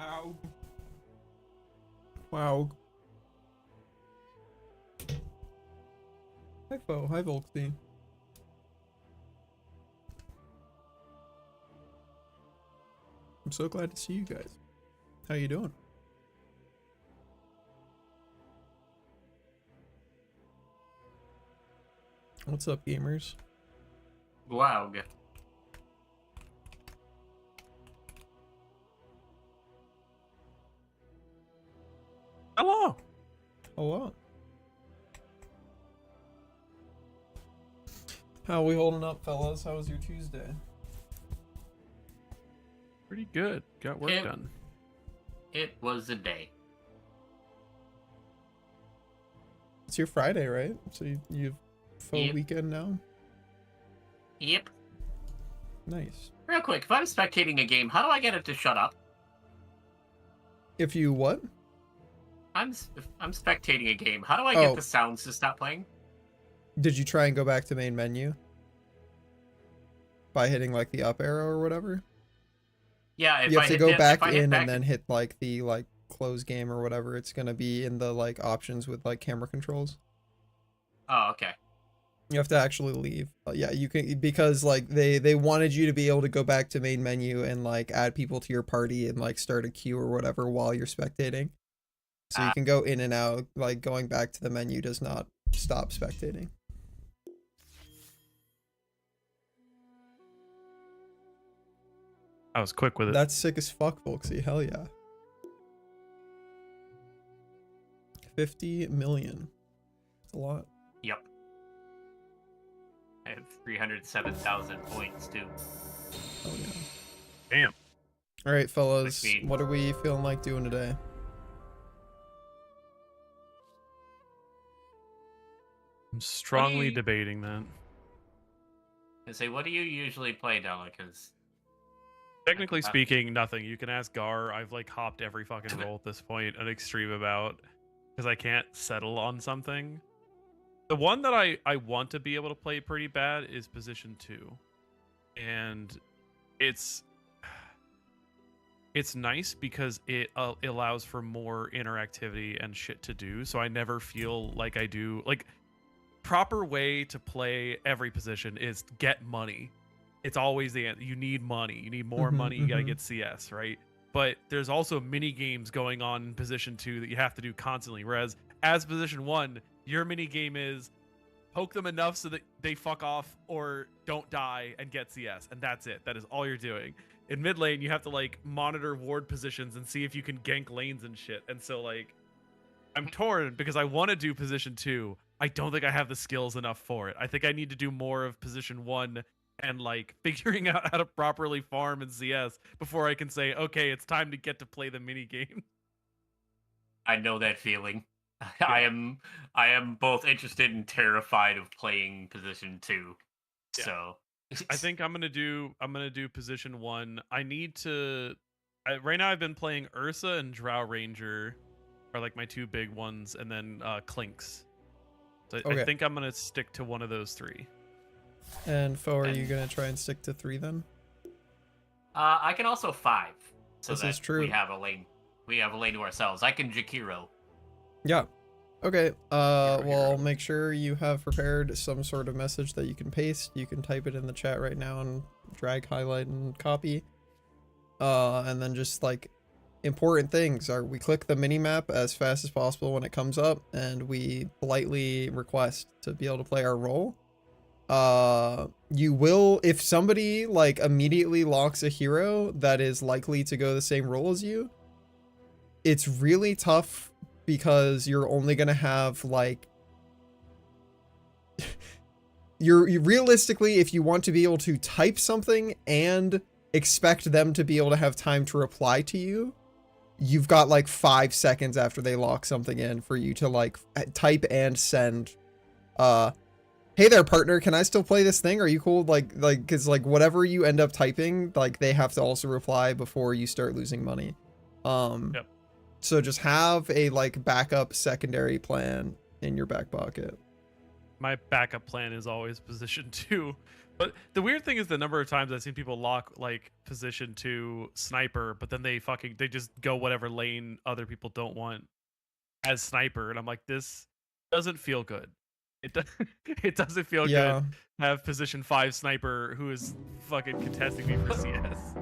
Ow. Wow. Hi, Fo. Hi, Volksy. I'm so glad to see you guys. How you doing? What's up, gamers? Wow. Hello. Hello. How we holding up, fellas? How was your Tuesday? Pretty good. Got work done. It was a day. It's your Friday, right? So you've full Yep. weekend now? Yep. Nice. Real quick, if I'm spectating a game, how do I get it to shut up? If you what? If I'm spectating a game, how do I Oh. get the sounds to stop playing? Did you try and go back to main menu? By hitting like the up arrow or whatever? Yeah, if You have I to hit go that- back if I hit in back, and then hit like the close game or whatever. It's gonna be in the like options with like camera controls. Oh, okay. You have to actually leave. Yeah, you can, because like they wanted you to be able to go back to main menu and like add people to your party and like start a queue or whatever while you're spectating. So you can go in and out. Like going back to the menu does not stop spectating. I was quick with it. That's sick as fuck, Volksy. Hell yeah. 50 million. That's a lot. Yep. I have 307,000 points too. Oh yeah. Damn. All right, fellas. Which means- What are we feeling like doing today? I'm strongly you- debating that. I say, what do you usually play, Della? Because Technically speaking, nothing. You can ask Gar. I've like hopped every fucking roll at this point an extreme about because I can't settle on something. The one that I want to be able to play pretty bad is position 2. And it's nice because it allows for more interactivity and shit to do, so I never feel like I do like proper way to play every position is get money. It's always the answer. You need money. You need more money. You got to get CS, right? But there's also mini games going on in position 2 that you have to do constantly. Whereas as position 1, your mini game is poke them enough so that they fuck off or don't die and get CS, and that's it. That is all you're doing. In mid lane, you have to like monitor ward positions and see if you can gank lanes and shit. And so like, I'm torn because I want to do position 2. I don't think I have the skills enough for it. I think I need to do more of position 1 and like figuring out how to properly farm in CS before I can say, okay, it's time to get to play the mini game. I know that feeling. I am both interested and terrified of playing position 2. Yeah. So I think I'm gonna do position 1. I need to. Right now, I've been playing Ursa and Drow Ranger, are like my 2 big ones, and then Clinks. So Okay. I think I'm gonna stick to one of those 3. And Fo, are you gonna try and stick to 3 then? I can also 5. So This that is true. we have a lane. We have a lane to ourselves. I can Jakiro. Yeah. Okay. Hero. Well, make sure you have prepared some sort of message that you can paste. You can type it in the chat right now and drag, highlight, and copy. And then just like important things are we click the mini map as fast as possible when it comes up, and we politely request to be able to play our role. You will, if somebody like immediately locks a hero that is likely to go the same role as you, it's really tough because you're only gonna have like you realistically, if you want to be able to type something and expect them to be able to have time to reply to you, you've got like 5 seconds after they lock something in for you to like type and send hey there partner, can I still play this thing? Are you cool? Like because like whatever you end up typing, like they have to also reply before you start losing money. Yep. So just have a like backup secondary plan in your back pocket. My backup plan is always position 2, But the weird thing is the number of times I've seen people lock like position to sniper, but then they just go whatever lane other people don't want as sniper, and I'm like, this doesn't feel good. It it doesn't feel Yeah. good to have position 5 sniper who is fucking contesting me for CS.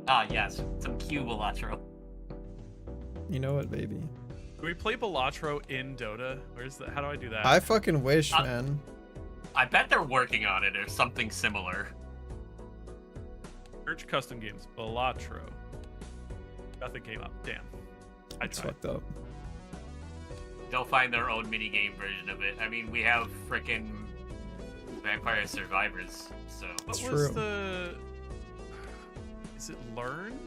Ah, yes, some Q Balatro. You know what, baby? Can we play Balatro in Dota? Where's the? How do I do that? I fucking wish, man. I bet they're working on it or something similar. Search custom games Balatro. Nothing came up. Damn. I It's tried. fucked up. They'll find their own minigame version of it. I mean, we have frickin' Vampire Survivors, so. What It's was true. the? Is it learn?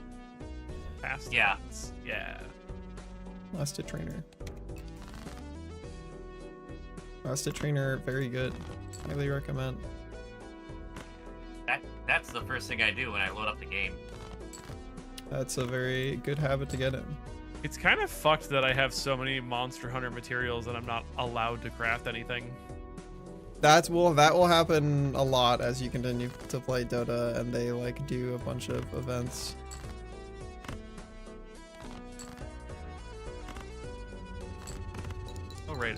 Fast Yeah. Lanes? Yeah. Last Hit Trainer. Last Hit Trainer, very good. Highly recommend. That's the first thing I do when I load up the game. That's a very good habit to get in. It's kind of fucked that I have so many Monster Hunter materials and I'm not allowed to craft anything. That will happen a lot as you continue to play Dota and they like do a bunch of events. Oh right,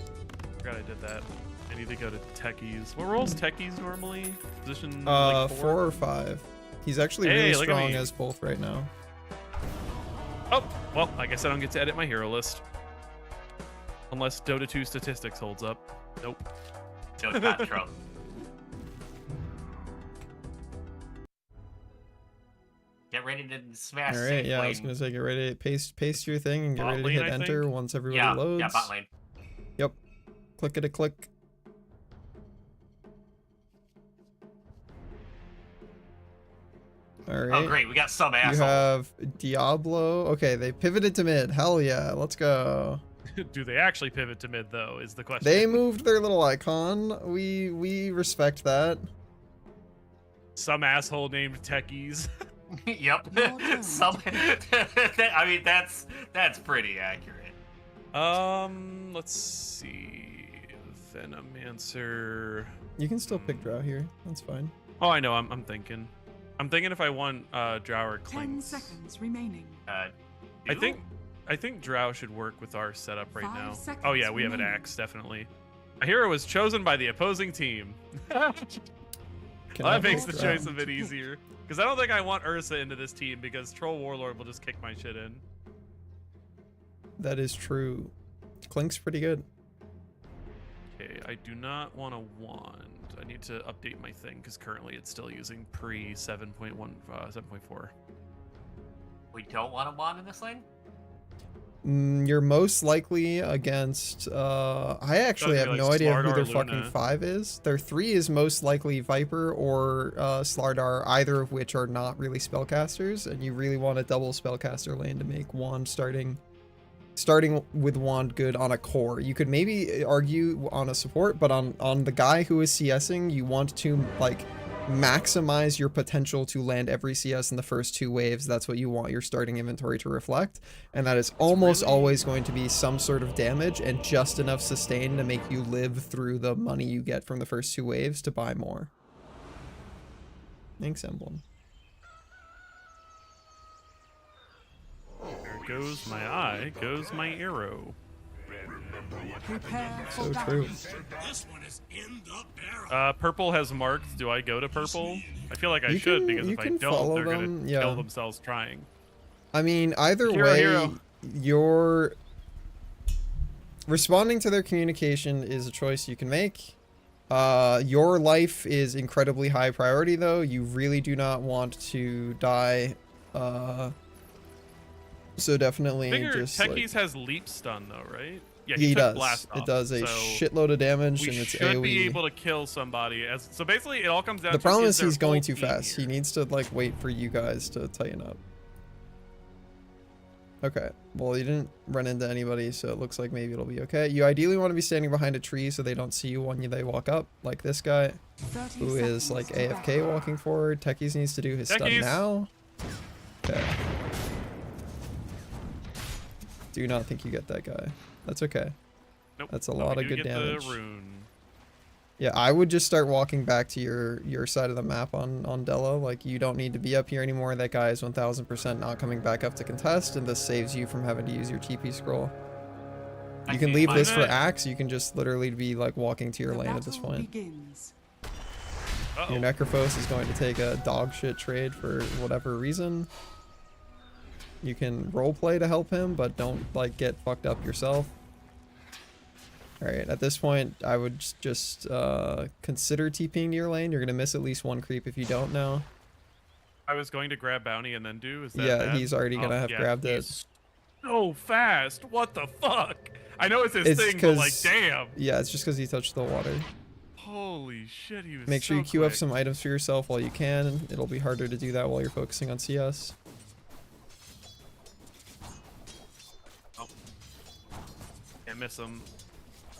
forgot I did that. I need to go to techies. What role's techies normally? Position like 4 or 5. He's actually Hey, really look at strong me. as both right now. Oh, well, I guess I don't get to edit my hero list. Unless Dota 2 statistics holds up. Nope. So it's not Trump. Get ready to smash. All right, safe yeah, I lane. was gonna say get ready, paste your thing and get Bot ready to lane, hit I enter think? once everybody Yeah, loads. yeah, bot lane. Yep. Click it a click. All right. Oh great, we got some You asshole. have Diablo. Okay, they pivoted to mid. Hell yeah, let's go. Do they actually pivot to mid though? Is the question. They moved their little icon. We respect that. Some asshole named techies. Yep. Well done. Some. I mean, that's pretty accurate. Let's see. Venomancer. You can still pick Drow here. That's fine. Oh, I know. I'm thinking. I'm thinking if I want Drow or 10 Clinks. seconds remaining. I Do? think Drow should work with our setup right 5 now. seconds Oh yeah, we have an remaining. axe definitely. A hero was chosen by the opposing team. Can Well, I that makes pick the Drow? choice a bit easier. Because I don't think I want Ursa into this team because Troll Warlord will just kick my shit in. That is true. Clink's pretty good. Okay, I do not want a wand. I need to update my thing because currently it's still using pre 7.1, 7.4. We don't want a wand in this lane. You're most likely against. I actually Gotta have be no like idea who Slardar their or fucking Luna. 5 is. Their 3 is most likely Viper or Slardar, either of which are not really spellcasters, and you really want a double spellcaster lane to make wand starting with wand good on a core. You could maybe argue on a support, but on the guy who is CSing, you want to like maximize your potential to land every CS in the first 2 waves. That's what you want your starting inventory to reflect, and that is almost really- always going to be some sort of damage and just enough sustain to make you live through the money you get from the first 2 waves to buy more. Thanks, Emblem. There goes my eye, goes my arrow. Prepare for So battle. true. Purple has marked. Do I go to purple? I feel like I You should can- because you if I can don't, follow they're them, gonna yeah. kill themselves trying. I mean, either Hero, way, hero. your responding to their communication is a choice you can make. Your life is incredibly high priority, though. You really do not want to die. So definitely Figure just Techies like, has leap stun though, right? Yeah, he took does. Blast It off, does a so shitload of damage, We and it's should AoE. be able to kill somebody. So basically, it all comes down The to problem is there he's going full too team fast. here? He needs to like wait for you guys to tighten up. Okay, well, you didn't run into anybody, so it looks like maybe it'll be okay. You ideally want to be standing behind a tree so they don't see you when they walk up, like this guy, 30 who is seconds like to AFK battle. walking forward. Techies needs to do his stun Techies! now. Okay. Do not think you get that guy. That's okay. Nope. That's a but lot we of do good get damage. The rune. Yeah, I would just start walking back to your side of the map on Della. Like, you don't need to be up here anymore. That guy is 1000% not coming back up to contest, and this saves you from having to use your TP scroll. You can leave this for Axe. You can just literally be like walking to your lane at this point. Your Necrophos is going to take a dog shit trade for whatever reason. You can roleplay to help him, but don't like get fucked up yourself. Alright, at this point, I would just consider TPing to your lane. You're going to miss at least one creep if you don't now. I was going to grab bounty and then do. Is that Yeah, bad? he's already going to have grabbed it. So fast. What the fuck? I know it's his thing, but like, damn. Yeah, it's just because he touched the water. Holy shit, he was Make sure so you queue quick. up some items for yourself while you can. It'll be harder to do that while you're focusing on CS. Oh. Can't miss him.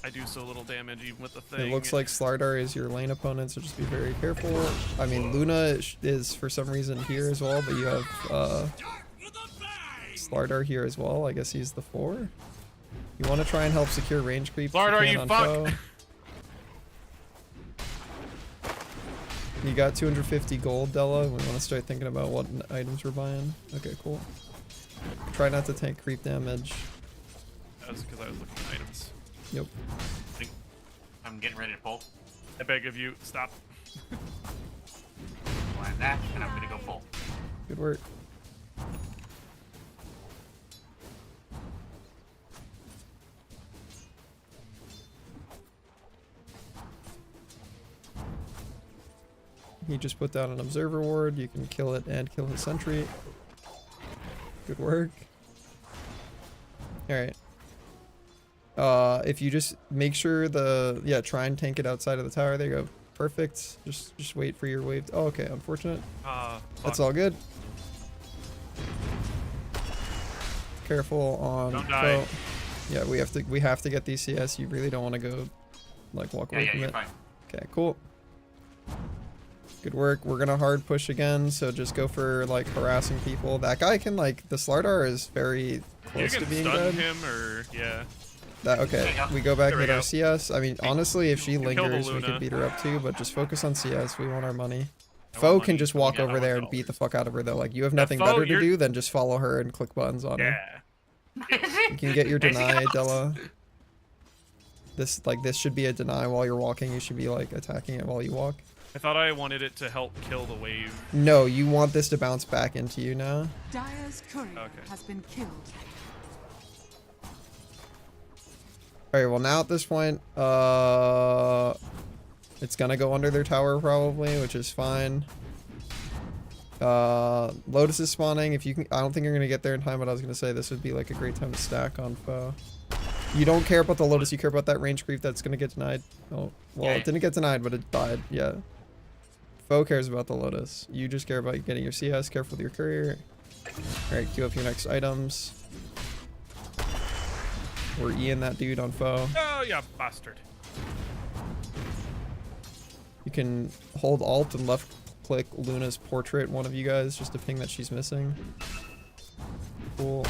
I do so little damage even with the thing. It looks like Slardar is your lane opponent, so just be very careful. I mean, Luna is for some reason here as well, but you have Slardar here as well. I guess he's the 4. You want to try and help secure range creep. Slardar, you fuck! You got 250 gold, Della. We want to start thinking about what items we're buying. Okay, cool. Try not to take creep damage. That was because I was looking at items. Yep. I'm getting ready to pull. I beg of you, stop. Land that, and I'm gonna go pull. Good work. He just put down an observer ward. You can kill it and kill his sentry. Good work. Alright. If you just make sure try and tank it outside of the tower. There you go. Perfect. Just wait for your wave. Oh, okay. Unfortunate. That's all good. Careful on. Don't die. Yeah, we have to get these CS. You really don't want to go like walk away from you're it. fine. Okay, cool. Good work. We're gonna hard push again, so just go for like harassing people. That guy can like the Slardar is very close You to can being stun dead. him or yeah. Okay, we go back There we with our go. CS. I mean, honestly, if she You killed the lingers, we Luna. could beat her up too, but just focus on CS. We want our money. I Foe want can money. just walk Yeah, I over want there and dollars. beat the fuck out of her though. Like, you have nothing Foe, better to you're- do than just follow her and click buttons on her. Yeah. You can get your deny, Anything else? Della. This should be a deny while you're walking. You should be like attacking it while you walk. I thought I wanted it to help kill the wave. No, you want this to bounce back into you now. Dire's courier Okay. has been killed. Alright, well now at this point, it's gonna go under their tower probably, which is fine. Lotus is spawning. If you can, I don't think you're gonna get there in time, but I was gonna say this would be like a great time to stack on foe. You don't care about the Lotus, you care about that range creep that's gonna get denied. Oh, well, Yeah. it didn't get denied, but it died. Yeah. Foe cares about the Lotus. You just care about getting your CS. Careful with your courier. Alright, queue up your next items. We're Eing that dude on foe. Oh, yeah, bastard. You can hold Alt and left click Luna's portrait, one of you guys, just to ping that she's missing. Cool.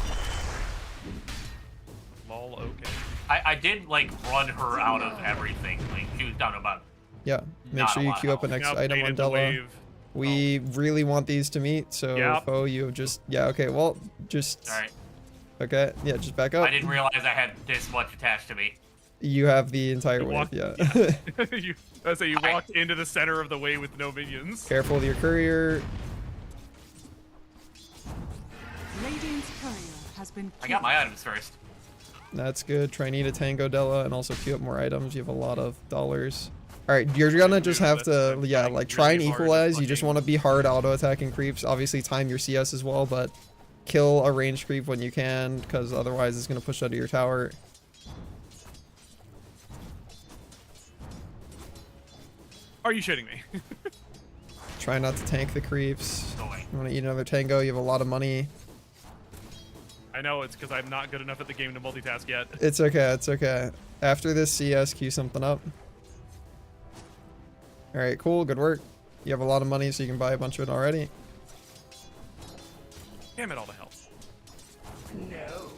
Lol, okay. I did like run her out of everything. Like she was down about. Yeah, make Not sure a you lot queue up a else. next Now item on baited the Della. wave. We really want these to meet, so Yep. foe, you have just, yeah, okay, well, just, All right. okay, yeah, just back up. I didn't realize I had this much attached to me. You have the entire You wave, walked- yeah. I say you walked into the center of the way with no minions. Careful with your courier. Radiant's courier has been killed. I got my items first. That's good. Try need a tango Della and also queue up more items. You have a lot of dollars. Alright, you're gonna just have to, That's yeah, like like try and really hard equalize. You just fucking- want to be hard auto-attacking creeps. Obviously time your CS as well, but kill a ranged creep when you can, because otherwise it's gonna push out of your tower. Are you shitting me? Try not to tank the creeps. Go away. You want to eat another tango, you have a lot of money. I know it's because I'm not good enough at the game to multitask yet. It's okay, it's okay. After this CS, queue something up. Alright, cool, good work. You have a lot of money, so you can buy a bunch of it already. Damn it, all the hell. No.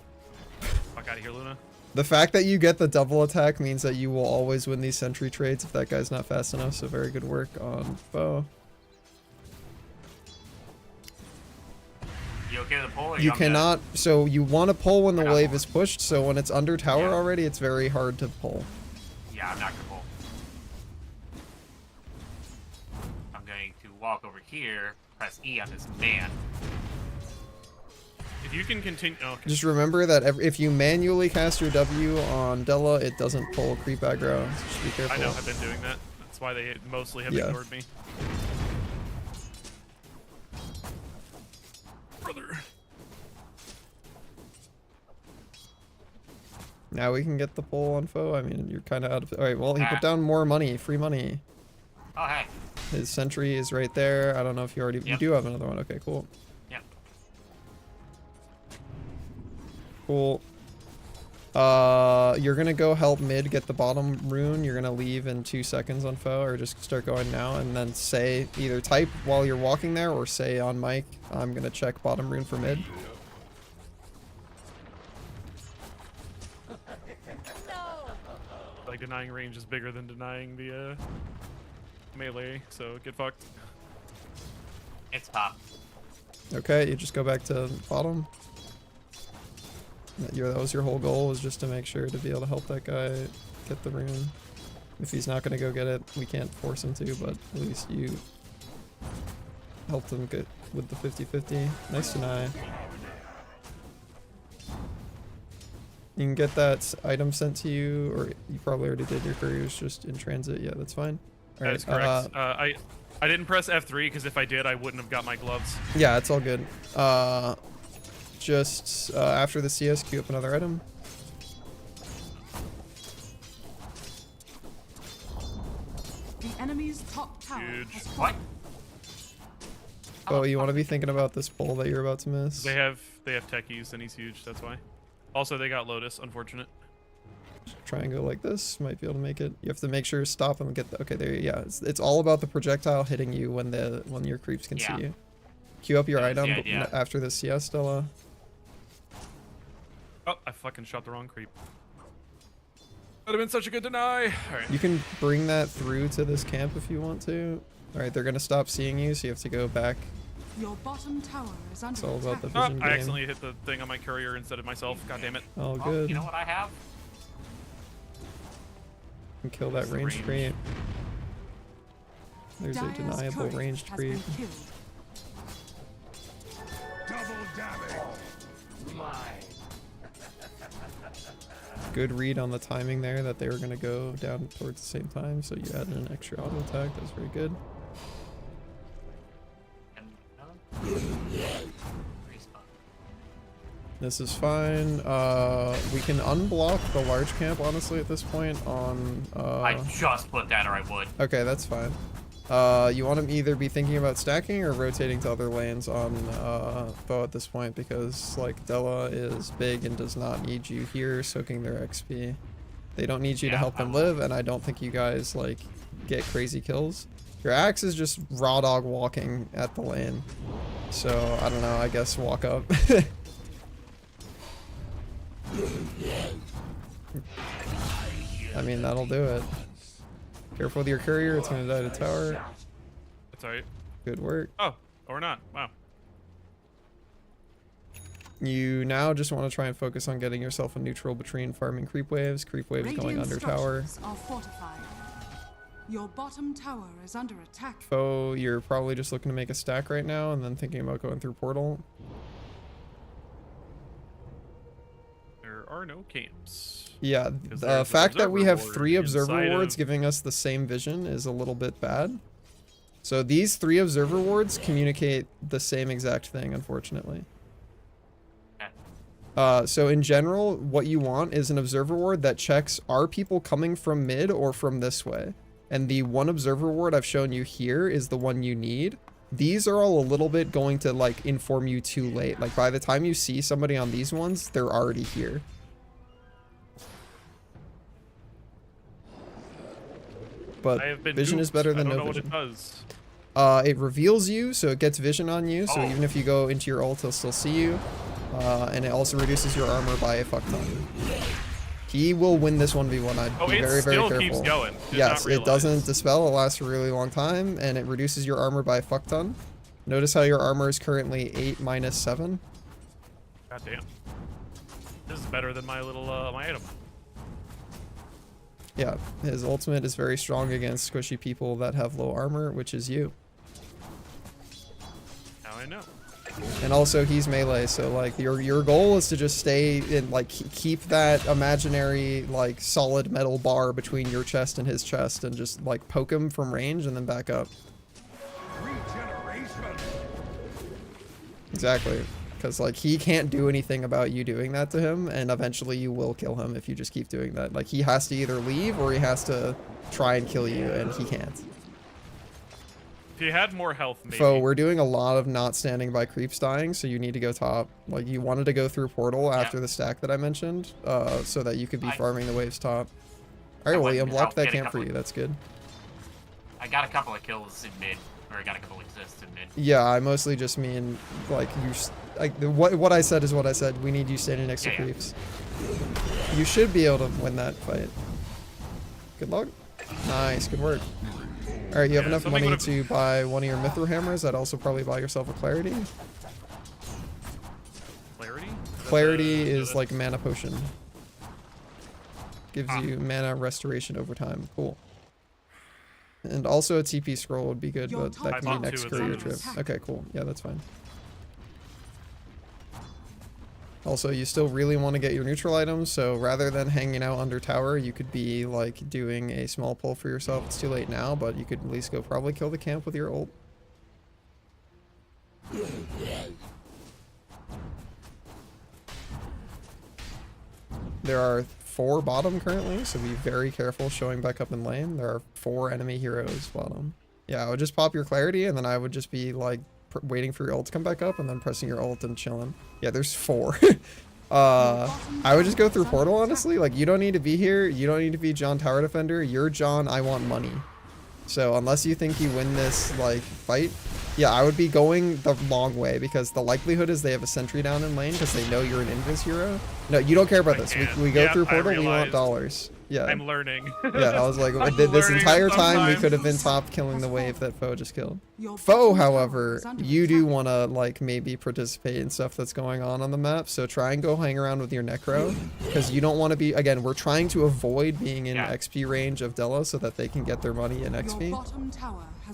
Fuck out of here, Luna. The fact that you get the double attack means that you will always win these sentry trades if that guy's not fast enough, so very good work on foe. You okay with the pull? Or You I'm gonna- cannot, so you want to pull when the I got wave one. is pushed, so when it's under tower Yeah. already, it's very hard to pull. Yeah, I'm not gonna pull. I'm going to walk over here, press E on this man. If you can continue, oh, okay. Just remember that if you manually cast your W on Della, it doesn't pull creep aggro, so just be careful. I know, I've been doing that. That's why they mostly have Yeah. ignored me. Brother. Now we can get the pull on foe. I mean, you're kind of out of... Alright, well, he Ah. put down more money, free money. Oh, hey. His sentry is right there. I don't know if you already... You Yep. do have another one. Okay, cool. Yep. Cool. You're gonna go help mid get the bottom rune. You're gonna leave in 2 seconds on foe, or just start going now, and then say, either type while you're walking there, or say on mic, I'm gonna check bottom rune for mid. Like, denying range is bigger than denying the melee, so get fucked. It's top. Okay, you just go back to bottom. That was your whole goal, was just to make sure to be able to help that guy get the rune. If he's not gonna go get it, we can't force him to, but at least you helped him get with the 50-50. Nice deny. You can get that item sent to you, or you probably already did. Your courier's just in transit. Yeah, that's fine. That is correct. I didn't press F3 because if I did, I wouldn't have got my gloves. Yeah, it's all good. Just after the CS, queue up another item. The enemy's top tower Huge. has What? fallen. Oh, you want to be thinking about this pull that you're about to miss? They have techies and he's huge. That's why. Also, they got Lotus. Unfortunate. Try and go like this. Might be able to make it. You have to make sure to stop and get the. Okay, there. Yeah, it's all about the projectile hitting you when your creeps can Yeah. see you. Queue up your That is the item idea. after the CS, Stella. Oh, I fucking shot the wrong creep. That'd have been such a good deny. All right. You can bring that through to this camp if you want to. All right, they're gonna stop seeing you, so you have to go back. Your bottom tower is under It's all about attack. the Oh, vision I game. accidentally hit the thing on my courier instead of myself. God damn it. All Oh, good. you know what I have? And kill that What's the range range? creep. There's a Dire's deniable turret ranged has creep. been killed. Good read on the timing there that they were gonna go down towards the same time, so you added an extra auto attack. That's very good. And, respawn. This is fine. We can unblock the large camp, honestly, at this point on... I just put that or I would. Okay, that's fine. You want to either be thinking about stacking or rotating to other lanes on Bow at this point, because, like, Della is big and does not need you here soaking their XP. They don't need you to Yeah, help I them will. live, and I don't think you guys, like, get crazy kills. Your axe is just raw dog walking at the lane. So, I don't know, I guess walk up. I mean, that'll do it. Careful with your courier, it's gonna die to tower. That's alright. Good work. Oh, or not. Wow. You now just want to try and focus on getting yourself a neutral between farming creep waves going Radiant under tower. structures are fortified. Your bottom tower is under attack. Foe, you're probably just looking to make a stack right now and then thinking about going through portal. There are no camps. Yeah, Because the there's an fact that we observer have ward 3 observer inside wards of- giving us the same vision is a little bit bad. So these 3 observer wards communicate the same exact thing, unfortunately. So in general, what you want is an observer ward that checks, are people coming from mid or from this way? And the one observer ward I've shown you here is the one you need. These are all a little bit going to, like, inform you too late. Like, by the time you see somebody on these ones, they're already here. But I have been vision is duped. better I than don't no know what vision. it does. It reveals you, so it gets vision on you, so Oh. even if you go into your ult, he'll still see you. And it also reduces your armor by a fuck ton. He will win this 1v1. I'd Oh, be it very, very still careful. keeps going. Did Yes, not it doesn't realize. dispel. It lasts a really long time, and it reduces your armor by a fuck ton. Notice how your armor is currently 8 minus 7. God damn. This is better than my little my item. Yeah, his ultimate is very strong against squishy people that have low armor, which is you. Now I know. And also he's melee, so like your goal is to just stay in, like, keep that imaginary like solid metal bar between your chest and his chest, and just like poke him from range and then back up. Exactly, because like he can't do anything about you doing that to him, and eventually you will kill him if you just keep doing that. Like, he has to either leave or he has to try and kill you, and he can't. If you had more health, maybe. So we're doing a lot of not standing by creeps dying, so you need to go top. Like, you wanted to go through portal after the stack that I mentioned, so that you could be farming the waves top. All right, well, you unblocked that camp for you. That's good. I got a couple of kills in mid, or I got a couple of assists in mid. Yeah, I mostly just mean like what I said is what I said. We need you standing next to creeps. You should be able to win that fight. Good luck. Nice, good work. All right, you have enough money to buy one of your Mithril hammers. I'd also probably buy yourself a Clarity. Clarity? Clarity is like a mana potion. Gives you mana restoration over time. Cool. And also a TP scroll would be good, but that can be next courier trip. Okay, cool. Yeah, that's fine. Also, you still really want to get your neutral items, so rather than hanging out under tower, you could be like doing a small pull for yourself. It's too late now, but you could at least go probably kill the camp with your ult. There are 4 bottom currently, so be very careful showing back up in lane. There are 4 enemy heroes bottom. Yeah, I would just pop your clarity, and then I would just be like waiting for your ult to come back up, and then pressing your ult and chilling. Yeah, there's 4. I would just go through portal, honestly. Like, you don't need to be here. You don't need to be John Tower Defender. You're John, I want money. So unless you think you win this like fight, yeah, I would be going the long way, because the likelihood is they have a sentry down in lane because they know you're an invis hero. No, you don't care about this. We go through portal, we want dollars. Yeah. I'm learning. Yeah, I was like, this entire time we could have been top killing the wave that Foe just killed. Foe, however, you do want to like maybe participate in stuff that's going on the map, so try and go hang around with your Necro, because you don't want to be, again, we're trying to avoid being in XP range of Della so that they can get their money in XP.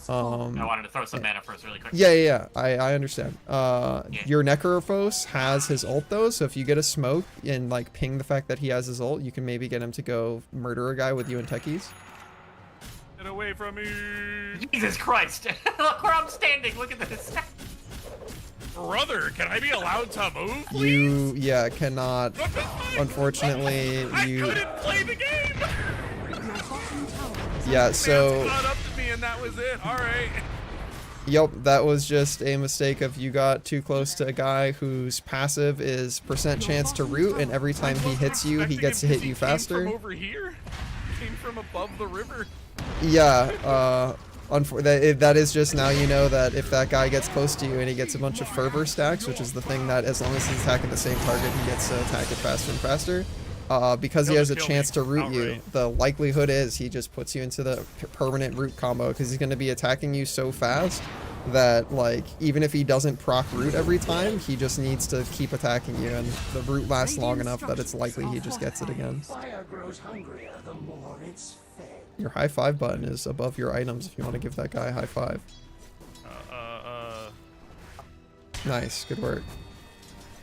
I wanted to throw some mana first really quick. Yeah, I understand. Your Necrophos has his ult though, so if you get a smoke and like ping the fact that he has his ult, you can maybe get him to go murder a guy with you and techies. Get away from me! Jesus Christ! Look where I'm standing, look at this! Brother, can I be allowed to move, please? You, cannot. Unfortunately, I couldn't play the game! Yeah, so... Caught up to me and that was it, alright. Yep, that was just a mistake of you got too close to a guy whose passive is % chance to root, and every time he hits you, he gets to hit you faster. Came from over here? Came from above the river? Yeah, that is just now you know that if that guy gets close to you and he gets a bunch of fervor stacks, which is the thing that as long as he's attacking the same target, he gets to attack it faster and faster. Because he has a chance to root you, the likelihood is he just puts you into the permanent root combo, because he's going to be attacking you so fast that, like, even if he doesn't proc root every time, he just needs to keep attacking you, and the root lasts long enough that it's likely he just gets it again. Your high five button is above your items if you want to give that guy a high five. Nice, good work.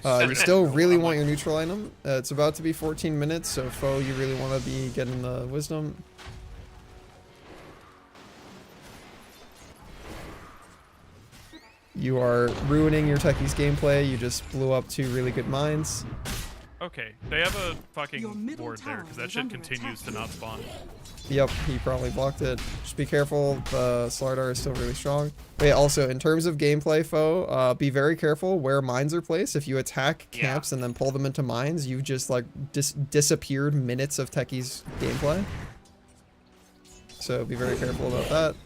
You still really want your neutral item. It's about to be 14 minutes, so Foe, you really want to be getting the wisdom. You are ruining your techies gameplay. You just blew up 2 really good mines. Okay, they have a fucking ward there, because that shit continues to not spawn. Yep, he probably blocked it. Just be careful, the Slardar is still really strong. Wait, also, in terms of gameplay, Foe, be very careful where mines are placed. If you attack camps and then pull them into mines, you've just, like, disappeared minutes of techies gameplay. So be very careful about that.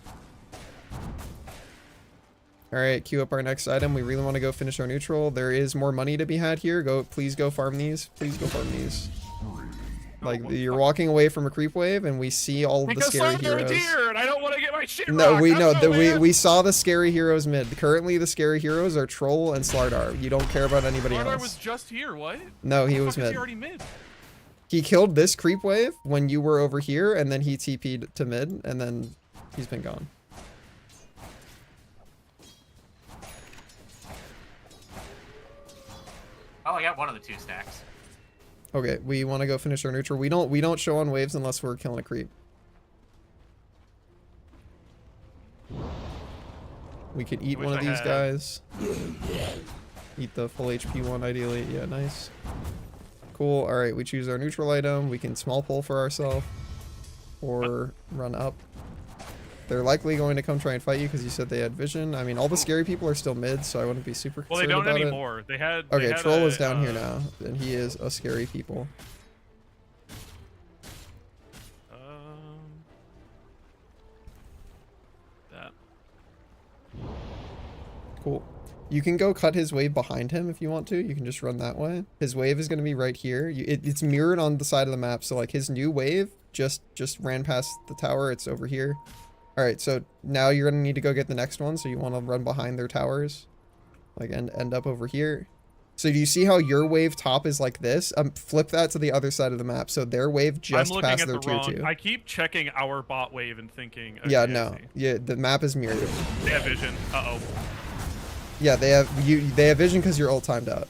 Alright, queue up our next item. We really want to go finish our neutral. There is more money to be had here. Please go farm these. Please go farm these. Like what you're fuck? walking away from a creep wave, and we see all of the Because scary they're heroes. deer, and I don't want to get my shit No, rocked. we I know don't that man. we saw the scary heroes mid. Currently, the scary heroes are Troll and Slardar. You don't care about anybody Slardar else. was just here. What? No, he The was fuck is mid. he already mid? He killed this creep wave when you were over here, and then he TP'd to mid, and then he's been gone. Oh, I got one of the 2 stacks. Okay, we want to go finish our neutral. We don't show on waves unless we're killing a creep. We could eat I one wish of I these had- guys. Eat the full HP one ideally. Yeah, nice. Cool. All right, we choose our neutral item. We can small pull for ourselves or run up. They're likely going to come try and fight you because you said they had vision. I mean, all the scary people are still mid, so I wouldn't be super Well, they concerned don't about it. anymore. They had. Okay, they had Troll a, is down here now, and he is a scary people. That. Cool. You can go cut his wave behind him if you want to. You can just run that way. His wave is going to be right here. It's mirrored on the side of the map, so like his new wave just ran past the tower. It's over here. All right, so now you're going to need to go get the next one, so you want to run behind their towers. Like, end up over here. So do you see how your wave top is like this? Flip that to the other side of the map. So their wave just I'm looking passed at their the tier wrong. 2. I keep checking our bot wave and thinking. Okay, Yeah, I no. see. Yeah, the map is mirrored. They have vision. Uh oh. Yeah, they have vision because you're ult timed out.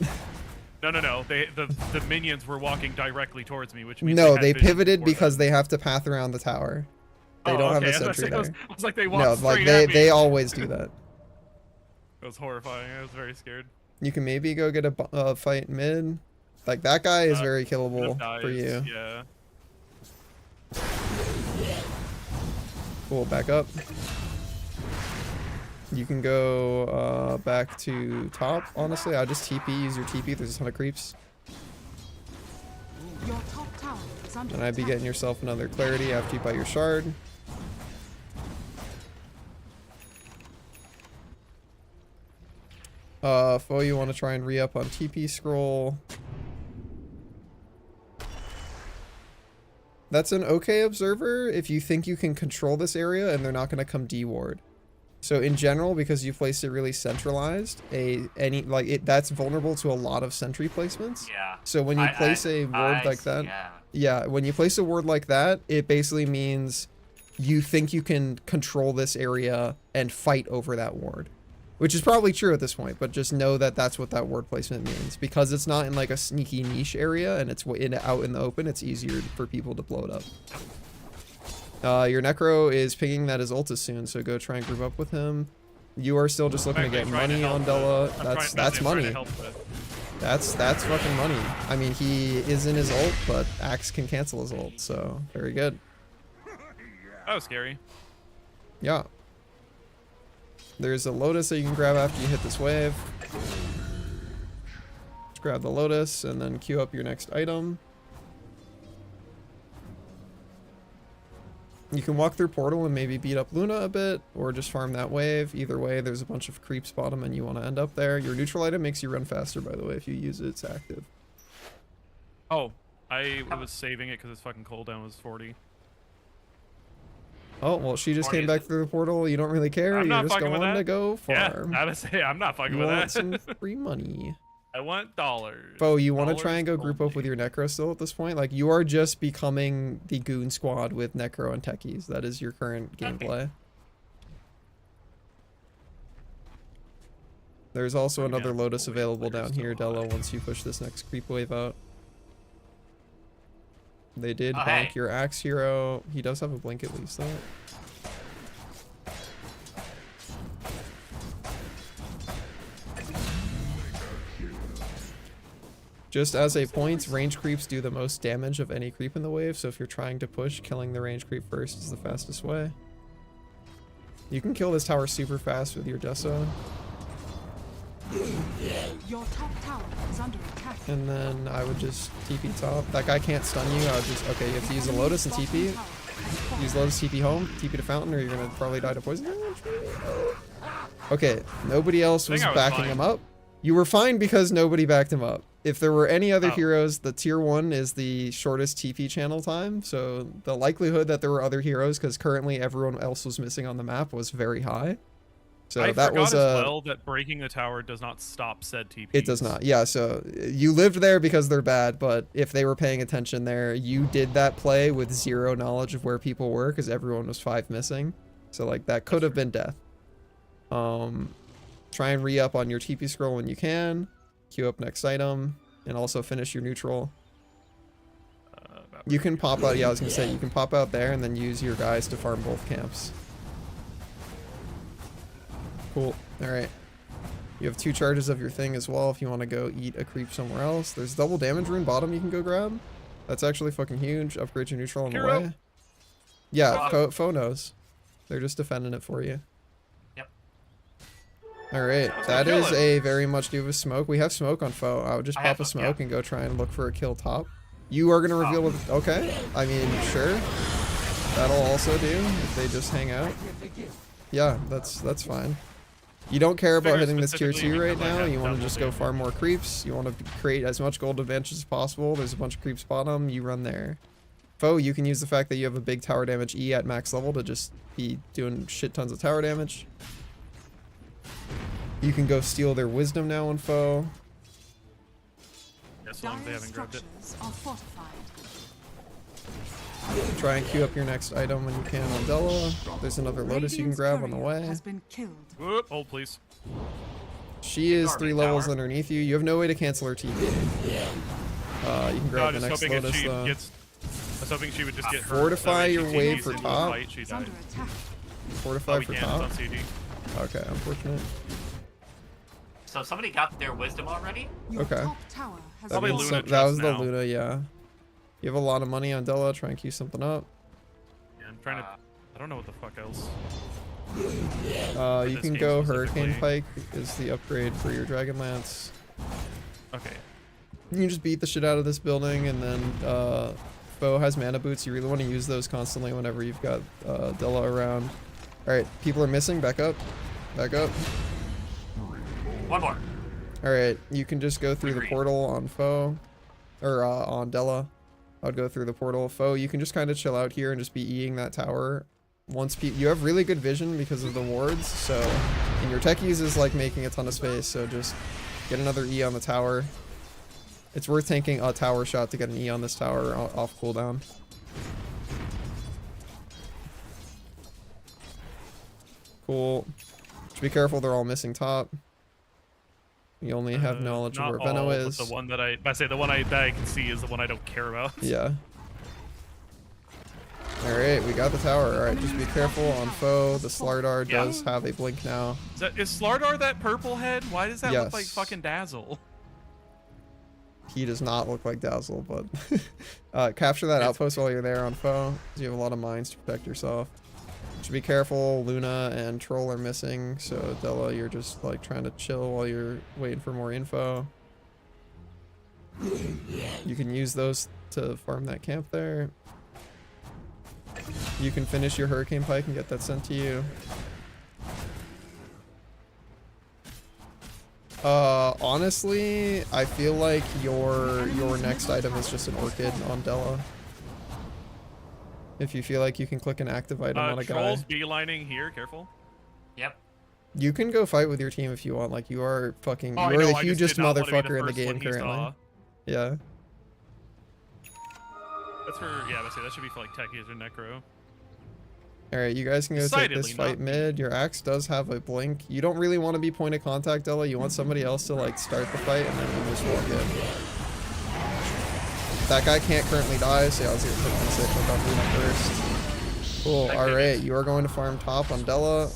No. The minions were walking directly towards me, which means No, had they vision pivoted before because them. they have to path around the tower. They Oh, don't have okay. a I was sentry gonna say, there. I was like, they walked No, straight like at me. they always do that. It was horrifying. I was very scared. You can maybe go get a fight mid. Like that guy is very Could've killable died, for you. Yeah. Cool, back up. You can go back to top. Honestly, I just TP. Use your TP. There's a ton of creeps. Your top tower is under And I'd be attack. getting yourself another clarity after you buy your shard. Foe, you want to try and re-up on TP scroll. That's an okay observer if you think you can control this area and they're not going to come D-ward. So in general, because you placed it really centralized, that's vulnerable to a lot of sentry placements. Yeah. So when you place a ward like that, yeah, when you place a ward like that, it basically means you think you can control this area and fight over that ward. Which is probably true at this point, but just know that that's what that word placement means. Because it's not in like a sneaky niche area and it's out in the open, it's easier for people to blow it up. Your Necro is pinging that his ult is soon, so go try and group up with him. You are still just looking to get money on Della. That's money. That's fucking money. I mean, he is in his ult, but Axe can cancel his ult, so very good. That was scary. Yeah. There's a Lotus that you can grab after you hit this wave. Just grab the Lotus and then queue up your next item. You can walk through Portal and maybe beat up Luna a bit, or just farm that wave. Either way, there's a bunch of creeps bottom and you want to end up there. Your neutral item makes you run faster, by the way. If you use it, it's active. Oh, I was saving it because its fucking cooldown was 40. Oh, well, she just 40 came back through the portal. You don't really care. I'm You're not just fucking with going that. to go farm. Yeah, I would say I'm not fucking You with want that. some free money. I want dollars. Bo, you want to Dollars try and go group up with only. your Necro still at this point? Like, you are just becoming the goon squad with Necro and Techies. That is your current gameplay. There's also another Lotus available down here, Della, once you push this next creep wave out. They did bonk hey. your Axe hero. He does have a blink at least, though. Just as a point, range creeps do the most damage of any creep in the wave, so if you're trying to push, killing the range creep first is the fastest way. You can kill this tower super fast with your Deso, Your top tower is under attack. and then I would just TP top. That guy can't stun you, I would just, okay, you have to use a Lotus and TP. Use Lotus, TP home, TP to Fountain, or you're gonna probably die to poison damage. Okay, nobody else was I was backing fine. him up. You were fine because nobody backed him up. If there were any other Oh. heroes, the tier 1 is the shortest TP channel time, so the likelihood that there were other heroes, because currently everyone else was missing on the map, was very high. So I that forgot was as well that breaking the tower does not stop said TPs. It does not. Yeah, so you lived there because they're bad, but if they were paying attention there, you did that play with zero knowledge of where people were because everyone was 5 missing. So like that could have been death. Try and re-up on your TP scroll when you can. Queue up next item and also finish your neutral. You can pop out, yeah, I was gonna say, you can pop out there and then use your guys to farm both camps. Cool. Alright. You have 2 charges of your thing as well if you want to go eat a creep somewhere else. There's double damage rune bottom you can go grab. That's actually fucking huge. Upgrade your neutral on the Hero. way. Yeah, foe knows. They're just defending it for you. Yep. Alright, that kill is it. a very much do with smoke. We have smoke on foe. I would just I pop have a smoke, smoke and go try and look for a kill top. You are gonna reveal with okay. I mean, sure. That'll also do if they just hang out. Yeah, that's fine. You don't care about Figure hitting this tier 2 specifically right because I now. have You want to double just go damage. farm more creeps. You want to create as much gold advantage as possible. There's a bunch of creeps bottom. You run there. Foe, you can use the fact that you have a big tower damage E at max level to just be doing shit tons of tower damage. You can go steal their wisdom now on foe. Yeah, so long as they Dire haven't grabbed it. structures are fortified. Try and queue up your next item when you can on Della. There's another Lotus you can Radiant's grab on the courier way. has been killed. Whoop, hold please. She is Army 3 levels tower. underneath you. You have no way to cancel her TP. You can No, grab I the was next hoping if Lotus she though. gets. I was hoping she would just get her. Fortify your she wave TPs for into top. the fight, she It's died. under attack. Fortify Oh, we for can. It's top. on CD. Okay, unfortunate. So somebody got their wisdom already? Your Okay. top tower has Probably been means Luna that was just the now. Luna, yeah. You have a lot of money on Della. Try and queue something up. Yeah, I'm trying to. I don't know what the fuck else. You this can game go Hurricane specifically. Pike is the upgrade for your Dragon Lance. Okay. You can just beat the shit out of this building, and then foe has mana boots. You really want to use those constantly whenever you've got Della around. Alright, people are missing. Back up. Back up. One more. Alright, you can just go through the Agreed. portal on foe. Or on Della. I would go through the portal. Foe, you can just kind of chill out here and just be eating that tower. Once you have really good vision because of the wards, so and your techies is like making a ton of space, so just get another E on the tower. It's worth tanking a tower shot to get an E on this tower off cooldown. Cool. Just be careful, they're all missing top. You only have knowledge of Not where all, Venno but is. the one that I say the one that I can see is the one I don't care about. Yeah. Alright, we got the tower. Alright, just be careful on foe. The Slardar Yeah. does have a blink now. Is Slardar that purple head? Why does that look like Yes. fucking Dazzle? He does not look like Dazzle, but capture that outpost while you're there on foe. 'Cause you have a lot of mines to protect yourself. Just be careful. Luna and Troll are missing, so Della, you're just like trying to chill while you're waiting for more info. You can use those to farm that camp there. You can finish your Hurricane Pike and get that sent to you. Honestly, I feel like your next item is just an Orchid on Della. If you feel like you can click an active item on a guy. Troll's beelining here. Careful. Yep. You can go fight with your team if you want. Like, you are fucking, Oh, I you are know, the I just hugest did not wanna be the motherfucker in the first one game he currently. saw. Yeah. That's for I say that should be for like techies or necro. Alright, you guys can go take this Decidedly fight not. mid. Your axe does have a blink. You don't really want to be point of contact, Della. You want somebody else to, like, start the fight, and then you just walk in. That guy can't currently die, so yeah, I was going to click on Luna first. Cool, Thank alright. goodness. You are going to farm top on Della.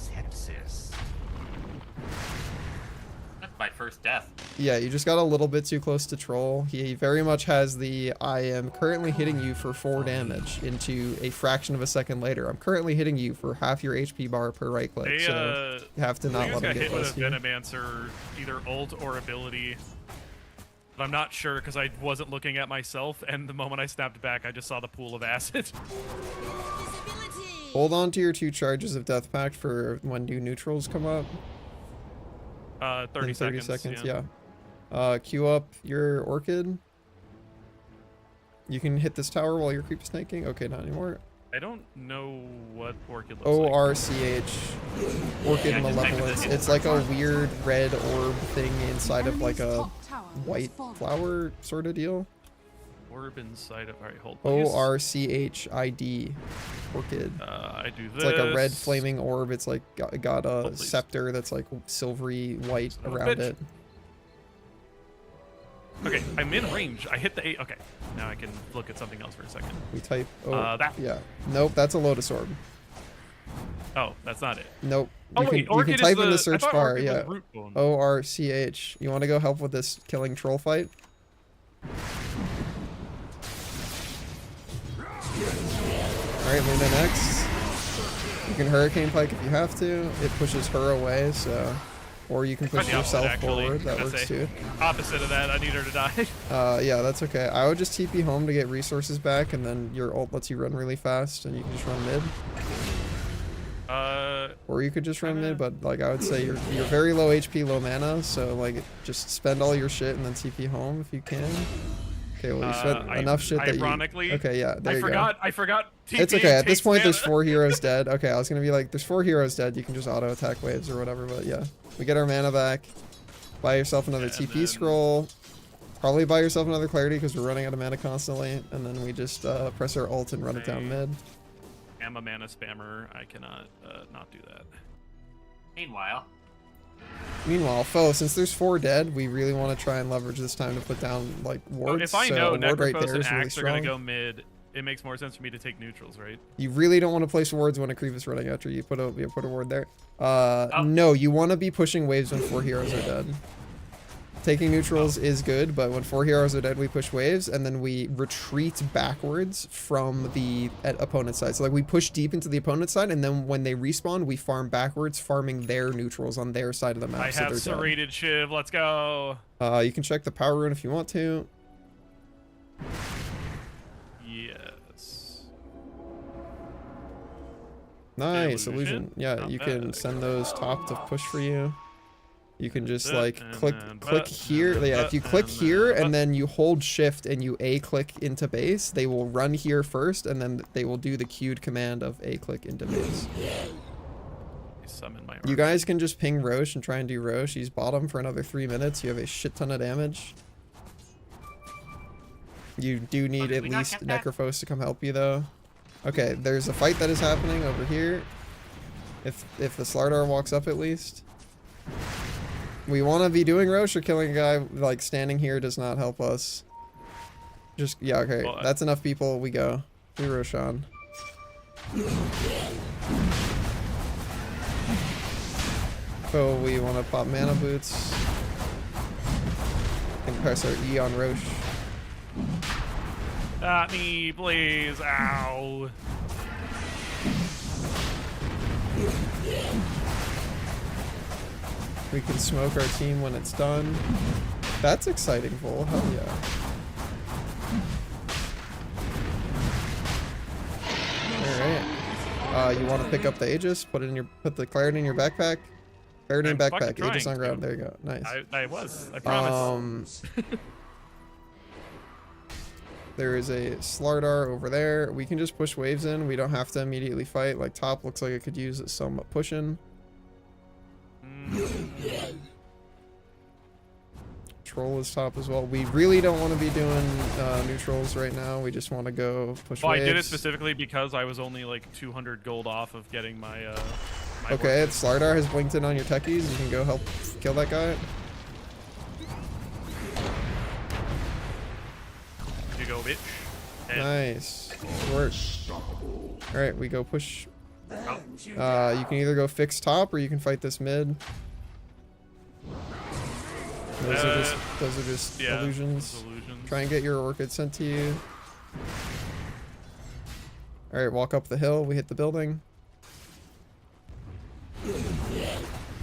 That's my first death. Yeah, you just got a little bit too close to Troll. He very much has the I am currently hitting you for 4 damage into a fraction of a second later. I'm currently hitting you for half your HP bar per right click, They so you have to not Luna's let got him get hit with close a to you. Venomancer, either ult or ability. But I'm not sure because I wasn't looking at myself, and the moment I snapped back, I just saw the pool of acid. Hold on to your 2 charges of Death Pact for when new neutrals come up. 30 in 30 seconds. yeah. Queue up your orchid. You can hit this tower while you're creep snaking. Okay, not anymore. I don't know what orchid looks like. ORCH. Orchid Yeah, just type it Malevolence. in. It's like a weird red orb thing inside of like a Top tower has white fallen. flower sort of deal. Orb inside of. All right, hold. Please. ORCHID. Orchid. I do this. It's like a red flaming orb. It's like got a Oh, please. scepter that's like silvery white Son of a around bitch. it. Okay, I'm in range. I hit the 8. Okay, now I can look at something else for a second. We type. Oh, That. yeah. Nope, that's a Lotus Orb. Oh, that's not it. Nope. Oh you wait, can orchid type is in the I search thought bar. orchid was Yeah. root bone. ORCH. You want to go help with this killing troll fight? Alright, Luna next. You can Hurricane Pike if you have to. It pushes her away, so... Or you can push The opposite, yourself actually, forward. That I works say. too. Opposite of that, I need her to die. Yeah, that's okay. I would just TP home to get resources back, and then your ult lets you run really fast, and you can just run mid. Or you could just run mid, but like I would say you're very low HP, low mana, so like just spend all your shit and then TP home if you can. Okay, well you spent enough shit that ironically, you... Okay, yeah, there you go. I forgot. It's TP okay. At this takes point, there's mana. 4 heroes dead. Okay, I was gonna be like, there's 4 heroes dead. You can just auto attack waves or whatever. But yeah, we get our mana back. Buy yourself another And TP then- scroll. Probably buy yourself another clarity because we're running out of mana constantly. And then we just press our ult and run it down mid. I'm a mana spammer. I cannot not do that. Meanwhile, foe, since there's 4 dead, we really want to try and leverage this time to put down like wards. If I so know a ward right Necrophos there and is really Axe are gonna strong. go mid, it makes more sense for me to take neutrals, right? You really don't want to place wards when a creep is running after you. Put a ward there. No, you want to be pushing waves when 4 heroes are dead. Taking neutrals is good, but when 4 heroes are dead, we push waves, and then we retreat backwards from the opponent's side. So like we push deep into the opponent's side, and then when they respawn, we farm backwards, farming their neutrals on their side of the map. I so have they're dead. serrated Shiv. Let's go. You can check the power rune if you want to. Yes. Nice, Illusion. illusion. Yeah, Not you bad. can send those top to push for you. You can just like And click then here. Yeah, if you click here and then you hold shift and you A click into base, they will run here first, and then they will do the queued command of A click into base. Summon my You guys can just ping Roche and try and do Roche. He's bottom for another 3 minutes. You have a shit ton of damage. You do need at least Necrophos to come help you though. Okay, there's a fight that is happening over here. If the Slardar walks up at least. We want to be doing Roche or killing a guy like standing here does not help us. Just, yeah, okay. Well, That's enough people. We go. We Roche on. So we want to pop mana boots. And press our E on Roche. Not me, please. Ow. We can smoke our team when it's done. That's exciting, Vol. Hell yeah. Alright. You want to pick up the Aegis? Put the clarity in your backpack. Clarity in I'm fucking backpack. Aegis trying on ground. to. There you go. Nice. I promise. There is a Slardar over there. We can just push waves in. We don't have to immediately fight. Like top looks like it could use some pushing. Troll is top as well. We really don't want to be doing neutrals right now. We just want to go push Well, waves. I did it specifically because I was only like 200 gold off of getting my my Okay, work. it's Slardar has blinked in on your techies. You can go help kill that guy. You go, bitch. And Nice. Good work. Alright, we go push. You can either go fix top or you can fight this mid. Those are just yeah, illusions. illusions. Try and get your orchid sent to you. Alright, walk up the hill. We hit the building.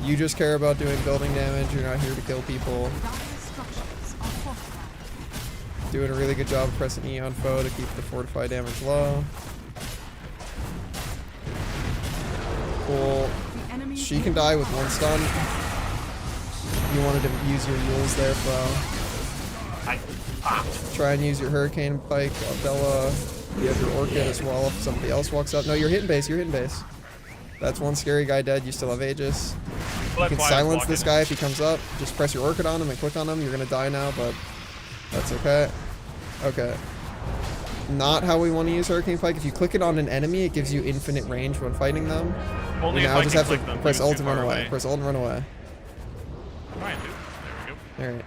You just care about doing building damage. You're not here to kill people. Dire structures are fortified. Doing a really good job of pressing E on foe to keep the fortify damage low. Cool. The enemy's She can die with one stun. you wanted to use your Yules there, Flo. I popped. Try and use your Hurricane Pike, Bella. You have your Orchid as well if somebody else walks up. No, you're hitting base, you're hitting base. That's one scary guy dead, you still have Aegis. You can silence this guy if he comes up. Just press your Orchid on him and click on him. You're gonna die now, but that's okay. Okay. Not how we want to use Hurricane Pike. If you click it on an enemy, it gives you infinite range when fighting them. Only You if now I just can have to click them, press because ult it's and too run far away. Press ult and run away. Trying to. There we go. Alright.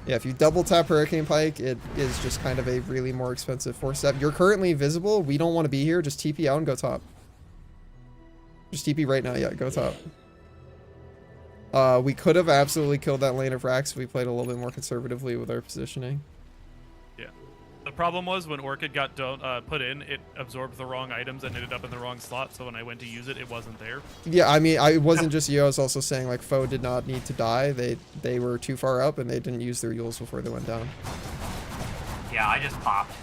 Yeah, if you double tap Hurricane Pike, it is just kind of a really more expensive 4-step. You're currently visible. We don't want to be here. Just TP out and go top. Just TP right now. Yeah, go top. We could have absolutely killed that lane of Rax if we played a little bit more conservatively with our positioning. Yeah. The problem was when Orchid got put in, it absorbed the wrong items and ended up in the wrong slot. So when I went to use it, it wasn't there. Yeah, I mean, it wasn't just you. I was also saying like foe did not need to die. They were too far up and they didn't use their Yules before they went down. Yeah, I just popped.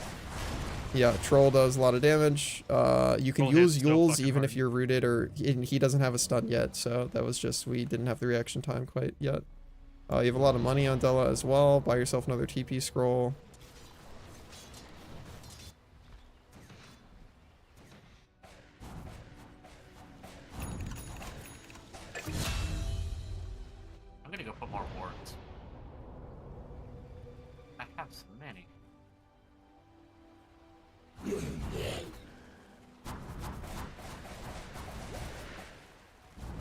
Yeah, Troll does a lot of damage. You can Troll use hits so Yules fucking even hard. if you're rooted, or he doesn't have a stun yet, so that was just, we didn't have the reaction time quite yet. You have a lot of money on Della as well. Buy yourself another TP scroll. I'm gonna go put more wards. I have so many.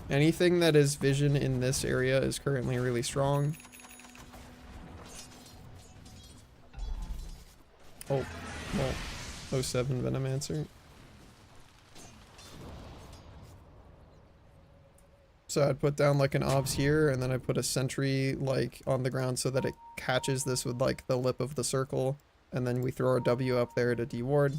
Anything that is vision in this area is currently really strong. Oh, well, 07 Venomancer. So I'd put down like an obs here, and then I put a sentry like on the ground so that it catches this with like the lip of the circle, and then we throw our W up there to deward.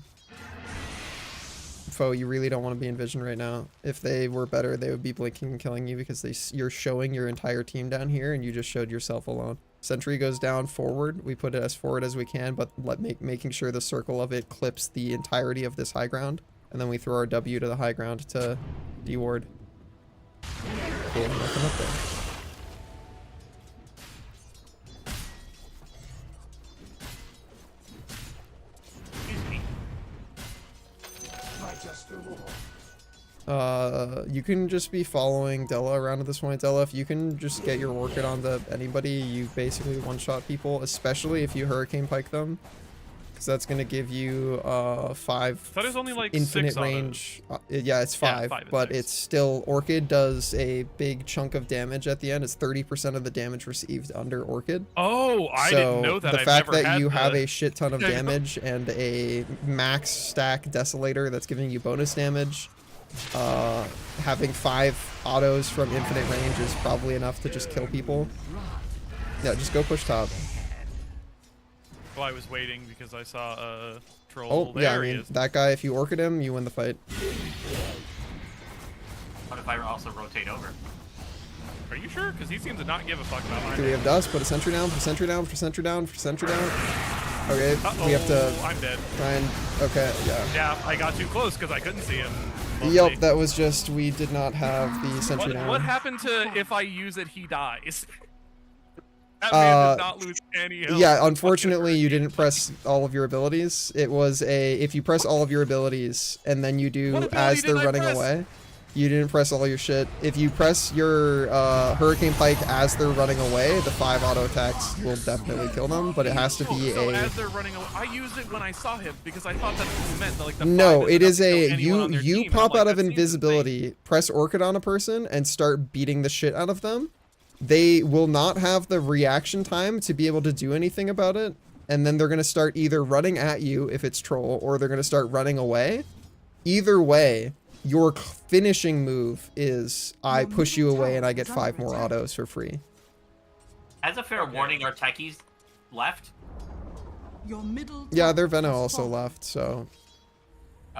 Foe, you really don't want to be in vision right now. If they were better, they would be blinking and killing you because you're showing your entire team down here and you just showed yourself alone. Sentry goes down forward. We put it as forward as we can, but making sure the circle of it clips the entirety of this high ground, and then we throw our W to the high ground to deward. Cool, nothing up there. You can just be following Della around at this point. Della, if you can just get your Orchid onto anybody, you basically one-shot people, especially if you Hurricane Pike them. Because that's going to give you 5 That is only like infinite 6 range. Yeah, it's 5, 5 and but 6. it's still, Orchid does a big chunk of damage at the end. It's 30% of the damage received under Orchid. Oh, I didn't know that. The I've fact never that had you have the- a shit ton of damage and a max stack Desolator that's giving you bonus damage, having 5 autos from infinite range is probably enough to just kill people. Yeah, just go push top. Well, I was waiting because I saw a troll. Oh, There yeah, I he mean, is. that guy, if you Orchid him, you win the fight. What if I also rotate over? Are you sure? Because he seems to not give a fuck about mine. Do we have dust? Put a sentry down, put a sentry down, put a sentry down, put a sentry down. Okay, Uh-oh, we have to I'm dead. try and... Okay, yeah. Yeah, I got too close because I couldn't see him. Yep, that was just, we did not have the sentry down. What happened to if I use it, he dies? That man did not lose any health. Yeah, unfortunately, you didn't press all of your abilities. It was if you press all of your abilities and then you do What ability as they're did I running press? away, you didn't press all your shit. If you press your Hurricane Pike as they're running away, the 5 auto attacks will definitely kill them, but it has to be So as they're running away, I used it when I saw him because I thought that's what it meant. Like the No, five it is enough to a kill anyone on their you team. pop I'm like, out of that seems invisibility, press Orchid on a person, and start beating the shit out of them. They will not have the reaction time to be able to do anything about it, and then they're going to start either running at you if it's troll, or they're going to start running away. Either way, your finishing move is I push you away and I get 5 more autos for free. As a fair warning, our techies left. Your middle Yeah, their tower Veno has also fallen. left, so...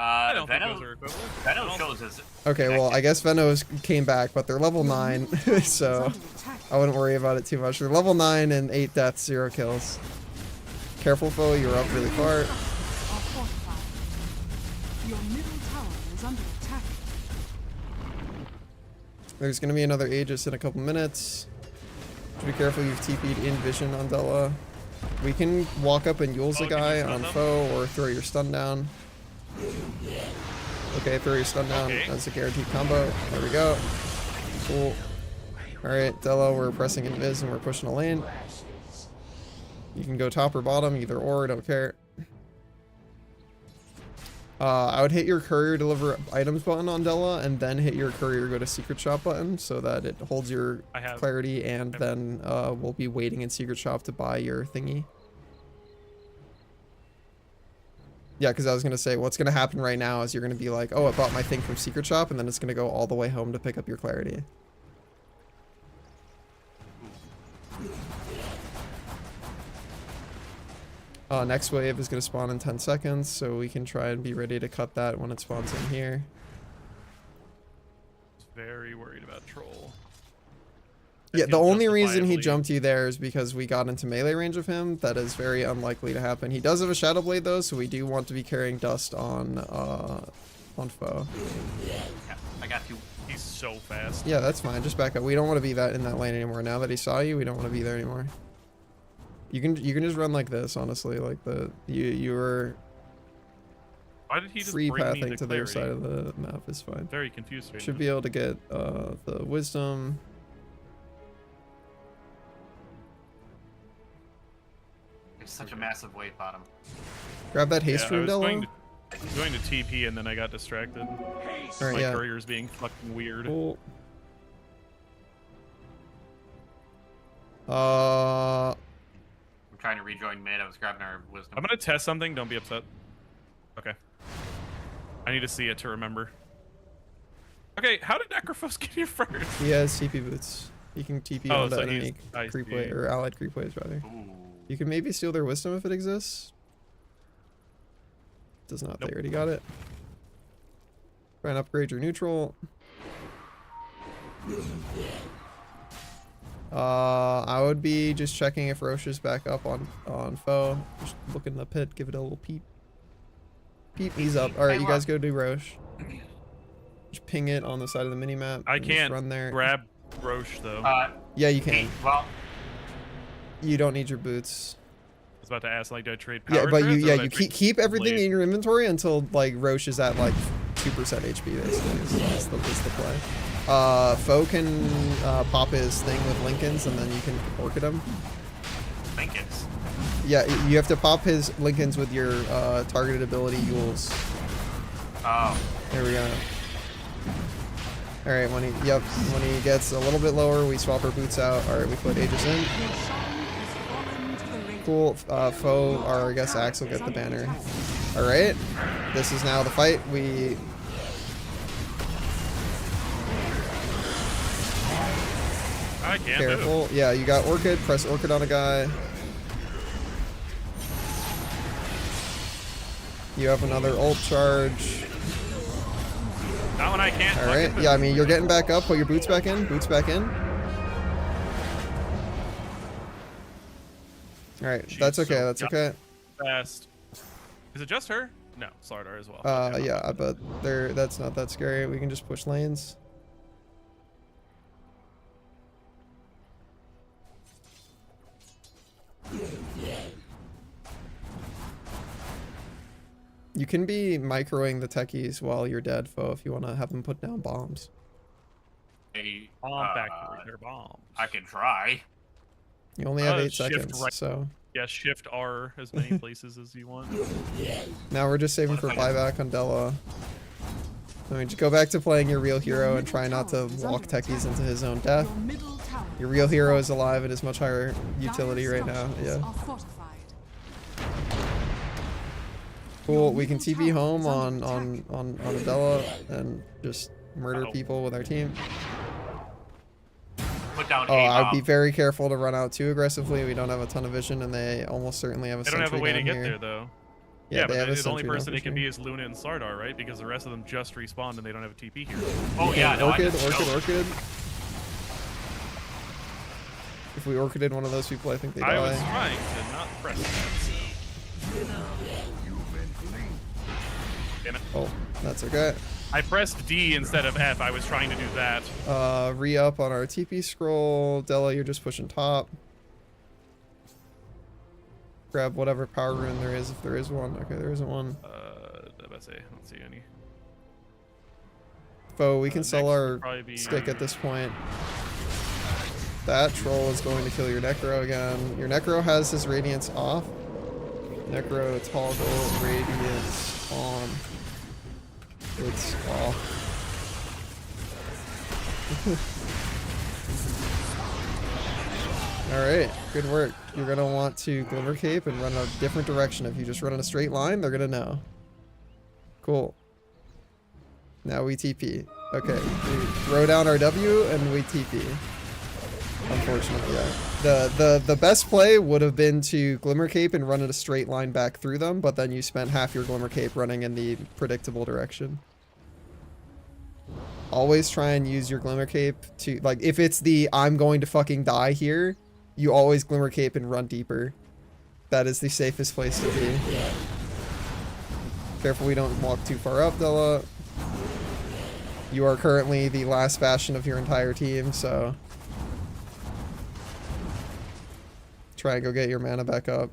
I don't think Veno, those are equivalent. Veno shows as Okay, well, I guess Venos came back, but they're level 9, Your so... middle tower is under attack. I wouldn't worry about it too much. They're level 9 and 8 deaths, 0 kills. Careful, foe, you're up really far. Are fortified. Your middle tower is under attack. There's gonna be another Aegis in a couple minutes. Just be careful, you've TP'd in vision on Della. We can walk up and Yule's a Oh, can you guy stun on them? foe or throw your stun down. Okay, throw your stun down. Okay. That's a guaranteed combo. There we go. Cool. Alright, Della, we're pressing invis and we're pushing a lane. You can go top or bottom, either or, don't care. I would hit your courier deliver items button on Della and then hit your courier go to secret shop button so that it holds your I have. clarity, and then we'll be waiting in secret shop to buy your thingy. Yeah, because I was going to say what's going to happen right now is you're going to be like, oh, I bought my thing from secret shop, and then it's going to go all the way home to pick up your clarity. Next wave is going to spawn in 10 seconds, so we can try and be ready to cut that when it spawns in here. Very worried about troll. Yeah, the only reason he Justifiably- jumped you there is because we got into melee range of him. That is very unlikely to happen. He does have a Shadow Blade though, so we do want to be carrying dust on foe. Yeah, I got you. He's so fast. Yeah, that's fine. Just back up. We don't want to be in that lane anymore. Now that he saw you, we don't want to be there anymore. You can just run like this, honestly. Like you were Why did he just free bring me pathing the to the other clarity? side of the map is fine. Very confused right Should now. be able to get the wisdom. There's such a massive wave bottom. Grab that haste I rune, was Della. going to TP and then I got distracted. Alright, My yeah. courier's being fucking weird. Cool. I'm trying to rejoin mid. I was grabbing our wisdom. I'm gonna test something. Don't be upset. Okay. I need to see it to remember. Okay, how did Necrophos get here first? He has TP boots. He can TP Oh, onto so enemy I creep see. wave, or allied creep waves rather. Ooh. You can maybe steal their wisdom if it exists. Does not. Nope. They already got it. Try and upgrade your neutral. I would be just checking if Roche is back up on foe. Just look in the pit, give it a little peep. Peep, he's up. All right, you guys go do Roche. Just ping it on the side of the mini map. I and just can't run there. grab Roche though. Yeah, you Hey, can. well, You don't need your boots. I was about to ask, like, do I trade power? Yeah, but threads, or do I you trade keep everything blade? in your inventory until like Roche is at like 2% HP basically. Is the play. Foe can pop his thing with Lincolns and then you can orchid him. Lincolns. Yeah, you have to pop his Lincolns with your targeted ability Yules. Oh, There we go. All right, when he gets a little bit lower, we swap our boots out. All right, we put Aegis in. Your shrine has fallen to the ring. Cool. Foe, or I guess Axe will get the banner. All right, this is now the fight. We I can't move. careful. Yeah, you got Orchid. Press Orchid on a guy. You have another ult charge. That one I can't. All fucking right. move. Yeah, I mean you're getting back up. Put your boots back in. Boots back in. All right, She's that's okay. so That's okay. Fast. Is it just her? No, Slardar as well. Yeah, but that's not that scary. We can just push lanes. You can be microing the techies while you're dead, foe, if you want to have them put down bombs. hey, Bomb factory, they're bombs. I can try. You only have 8 shift seconds, right. so Yeah, shift R as many places as you want. now we're just saving for buyback on Della. I mean, just go back to playing your real hero and try not to walk techies into his own death. Your middle tower Your real has hero fallen. is alive and is much higher utility right now. Dire Yeah. structures are fortified. Cool. We can TP home on Adela and just murder Uh-oh. people with our team. Put down Oh, a I'd be bomb. very careful to run out too aggressively. We don't have a ton of vision, and they almost certainly have a They don't sentry have a way to down get here. there though. Yeah, they but have a the only sentry down person for it can sure. be is Luna and Slardar, right? Because the rest of them just respawned and they don't have a TP here. Oh yeah, no, I Orchid, just Orchid, know. Orchid. If we Orchided one of those people, I think they I was die. trying to not press that. Damn it. Oh, that's okay. I pressed D instead of F. I was trying to do that. Re-up on our TP scroll. Della, you're just pushing top. Grab whatever power rune there is, if there is one. Okay, there isn't one. I don't see any. Foe, we can Next sell would our probably be- stick at this point. That troll is going to kill your Necro again. Your Necro has his Radiance off. Necro toggle Radiance on. It's off. Alright, good work. You're gonna want to Glimmer Cape and run a different direction. If you just run in a straight line, they're gonna know. Cool. Now we TP. Okay, we throw down our W and we TP. Unfortunately, yeah. The best play would have been to Glimmer Cape and run in a straight line back through them, but then you spent half your Glimmer Cape running in the predictable direction. Always try and use your Glimmer Cape to, like, if it's the I'm going to fucking die here, you always Glimmer Cape and run deeper. That is the safest place to be. Careful we don't walk too far up, Della. You are currently the last bastion of your entire team, so try and go get your mana back up.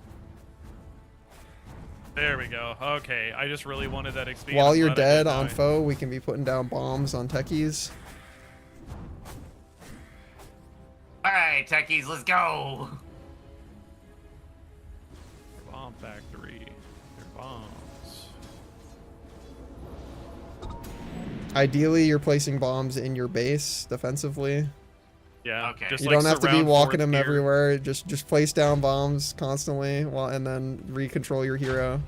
There we go. Okay, I just really wanted that XP. While I'm you're glad I did dead on die. foe, we can be putting down bombs on techies. Alright, techies, let's go! Bomb factory. They're bombs. Ideally, you're placing bombs in your base defensively. Yeah. Okay. Just You like don't have to be surround walking fourth them gear. everywhere. Just place down bombs constantly, while and then recontrol your hero.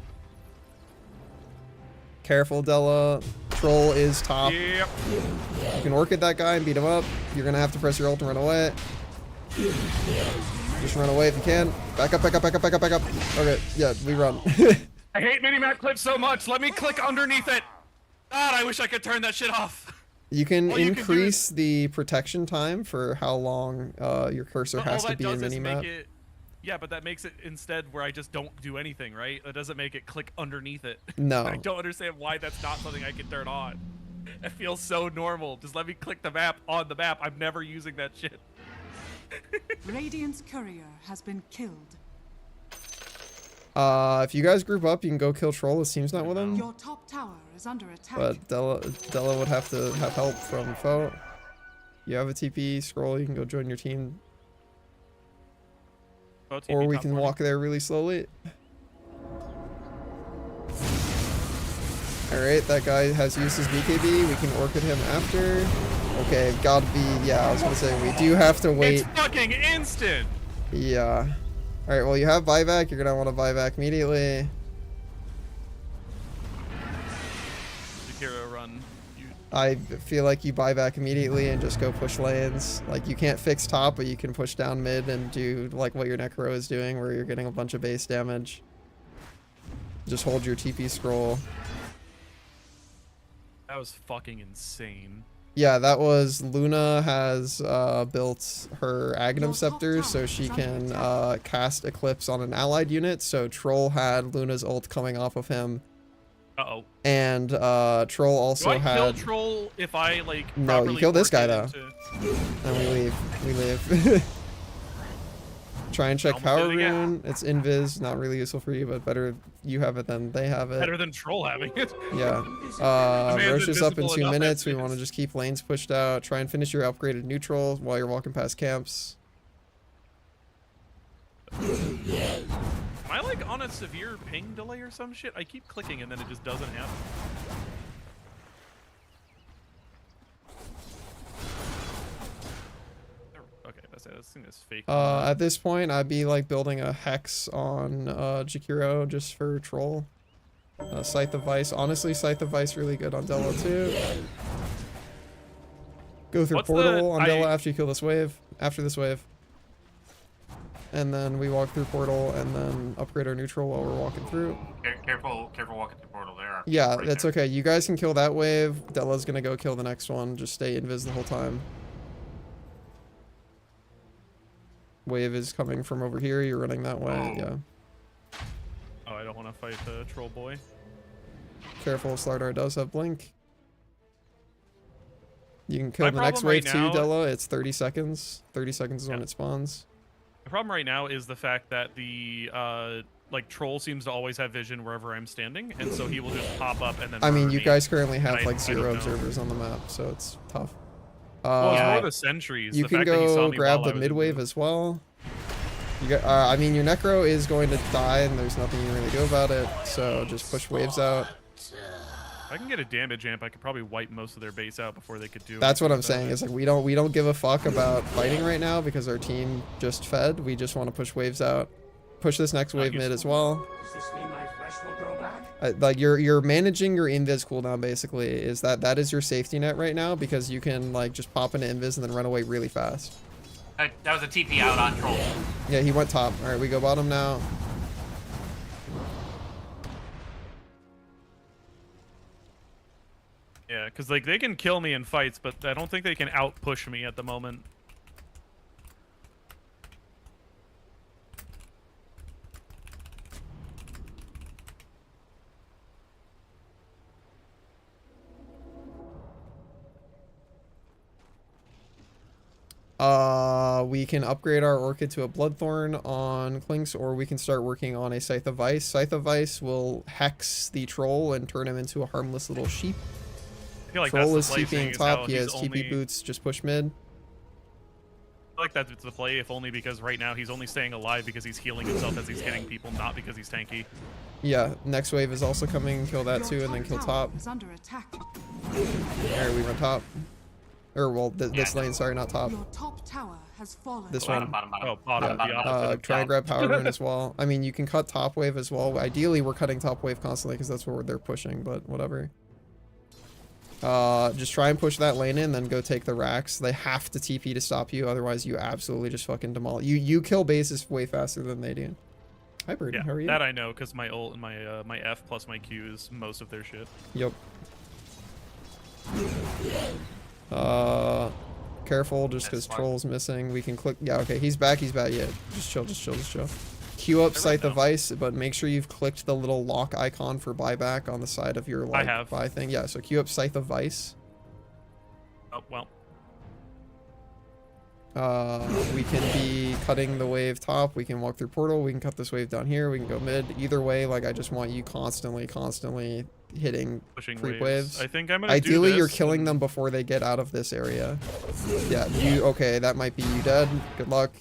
Careful, Della. Troll is top. Yep. You can orchid that guy and beat him up. You're gonna have to press your ult and run away. Just run away if you can. Back up, back up, back up, back up, back up. Okay, yeah, we run. I hate minimap clips so much. Let me click underneath it. God, I wish I could turn that shit off. You can All you can do increase the protection time for how long your cursor But has all to that be in does is make minimap. it. Yeah, but that makes it instead where I just don't do anything, right? That doesn't make it click underneath it. No. I don't understand why that's not something I can turn on. It feels so normal. Just let me click the map on the map. I'm never using that shit. Radiant's courier has been killed. If you guys group up, you can go kill Troll. His team's not with him. Your top tower is under attack. But Della would have to have help from foe. You have a TP scroll, you can go join your team. Oh, TP Or we top can 40. walk there really slowly. Alright, that guy has used his BKB. We can orchid him after. Okay, gotta be, yeah, I was gonna say, we do have to wait. It's fucking instant. Yeah. Alright, well you have buyback, you're gonna want to buyback immediately. Shakira run. You I feel like you buy back immediately and just go push lanes. Like, you can't fix top, but you can push down mid and do like what your Necro is doing, where you're getting a bunch of base damage. Just hold your TP scroll. That was fucking insane. Yeah, that was Luna has built her Agnum Your top Scepter tower so is she under can attack. cast Eclipse on an allied unit. So Troll had Luna's ult coming off of him. Uh-oh. And Troll Do also I kill had... Troll if I, like, No, you properly kill this work guy, it though. into- And we leave. We live. Try and check Almost power did it again. rune. It's invis, not really useful for you, but better you have it than they have it. Better than Troll having it. Yeah. man's Roche is up in invisible 2 enough minutes. as We is. want to just keep lanes pushed out. Try and finish your upgraded neutral while you're walking past camps. Am I, like, on a severe ping delay or some shit? I keep clicking and then it just doesn't happen. Okay, that's it. This thing is fake. At this point, I'd be like building a hex on Jakiro just for troll. Scythe of Vice. Honestly, Scythe of Vice really good on Della too. Go through What's portal on the- Della after you kill this wave. After this wave. And then we walk through portal and then upgrade our neutral while we're walking through. Careful walking through portal there. Yeah, Right that's there. okay. You guys can kill that wave. Della's gonna go kill the next one. Just stay invis the whole time. Wave is coming from over here. You're running that way. Oh. Yeah. Oh, I don't want to fight the Troll boy. Careful, Slardar does have blink. You can kill My the next problem wave right too, now- Della. It's 30 seconds. 30 seconds is when Yeah. it spawns. The problem right now is the fact that the like troll seems to always have vision wherever I'm standing, and so he will just pop up and then. I mean, murder you me. guys currently have I like don't 0 know. observers on the map, so it's tough. Well, it's Yeah. more the sentries. You the can fact that he saw go me grab while I the was mid in wave move. as well. You got, I mean, your Necro is going to die, and there's nothing you can really do about it. So just push waves out. If I can get a damage amp, I could probably wipe most of their base out before they could do. That's what I'm anything about saying. it. Is like we don't give a fuck about fighting right now because our team just fed. We just want to push waves out. Push this next wave mid as well. Like you're managing your invis cooldown basically. Is that is your safety net right now because you can like just pop into invis and then run away really fast. That was a TP out on troll. Yeah, he went top. All right, we go bottom now. Yeah, because like they can kill me in fights, but I don't think they can out push me at the moment. We can upgrade our Orchid to a Bloodthorn on Clinks, or we can start working on a Scythe of Vice. Scythe of Vice will hex the troll and turn him into a harmless little sheep. I feel like Troll that's is the play, TPing seeing is how top. He he's has TP only- boots. Just push mid. I feel like that's the play, if only because right now he's only staying alive because he's healing himself as he's hitting people, not because he's tanky. Yeah, next wave is also coming. Kill that too, and then kill top. Is under attack. Alright, we run top. Or, well, this lane, sorry, not top. Your top tower has fallen. This Bottom, one. bottom. Oh, bottom, Bottom, the bottom. opposite of Try and top. grab Power Rune as well. I mean, you can cut top wave as well. Ideally, we're cutting top wave constantly because that's where they're pushing, but whatever. Just try and push that lane in, then go take the racks. They have to TP to stop you, otherwise you absolutely just fucking demolish. You kill bases way faster than they do. Hi, Birdie. Yeah, How are you? that I know, because my ult and my F plus my Q is most of their shit. Yep. Careful, just because That's fine. Troll's missing. We can click. Yeah, okay, he's back. He's back. Yeah, just chill, just chill, just chill. Queue up Scythe of Vice, but make sure you've clicked the little lock icon for buyback on the side of your like have. buy thing. Yeah, so queue up Scythe of Vice. Oh, well. We can be cutting the wave top. We can walk through portal. We can cut this wave down here. We can go mid. Either way, like I just want you constantly hitting Pushing creep waves. waves. I think I'm gonna Ideally, do you're this killing and- them before they get out of this area. Yeah, okay, that might be you dead. Good luck.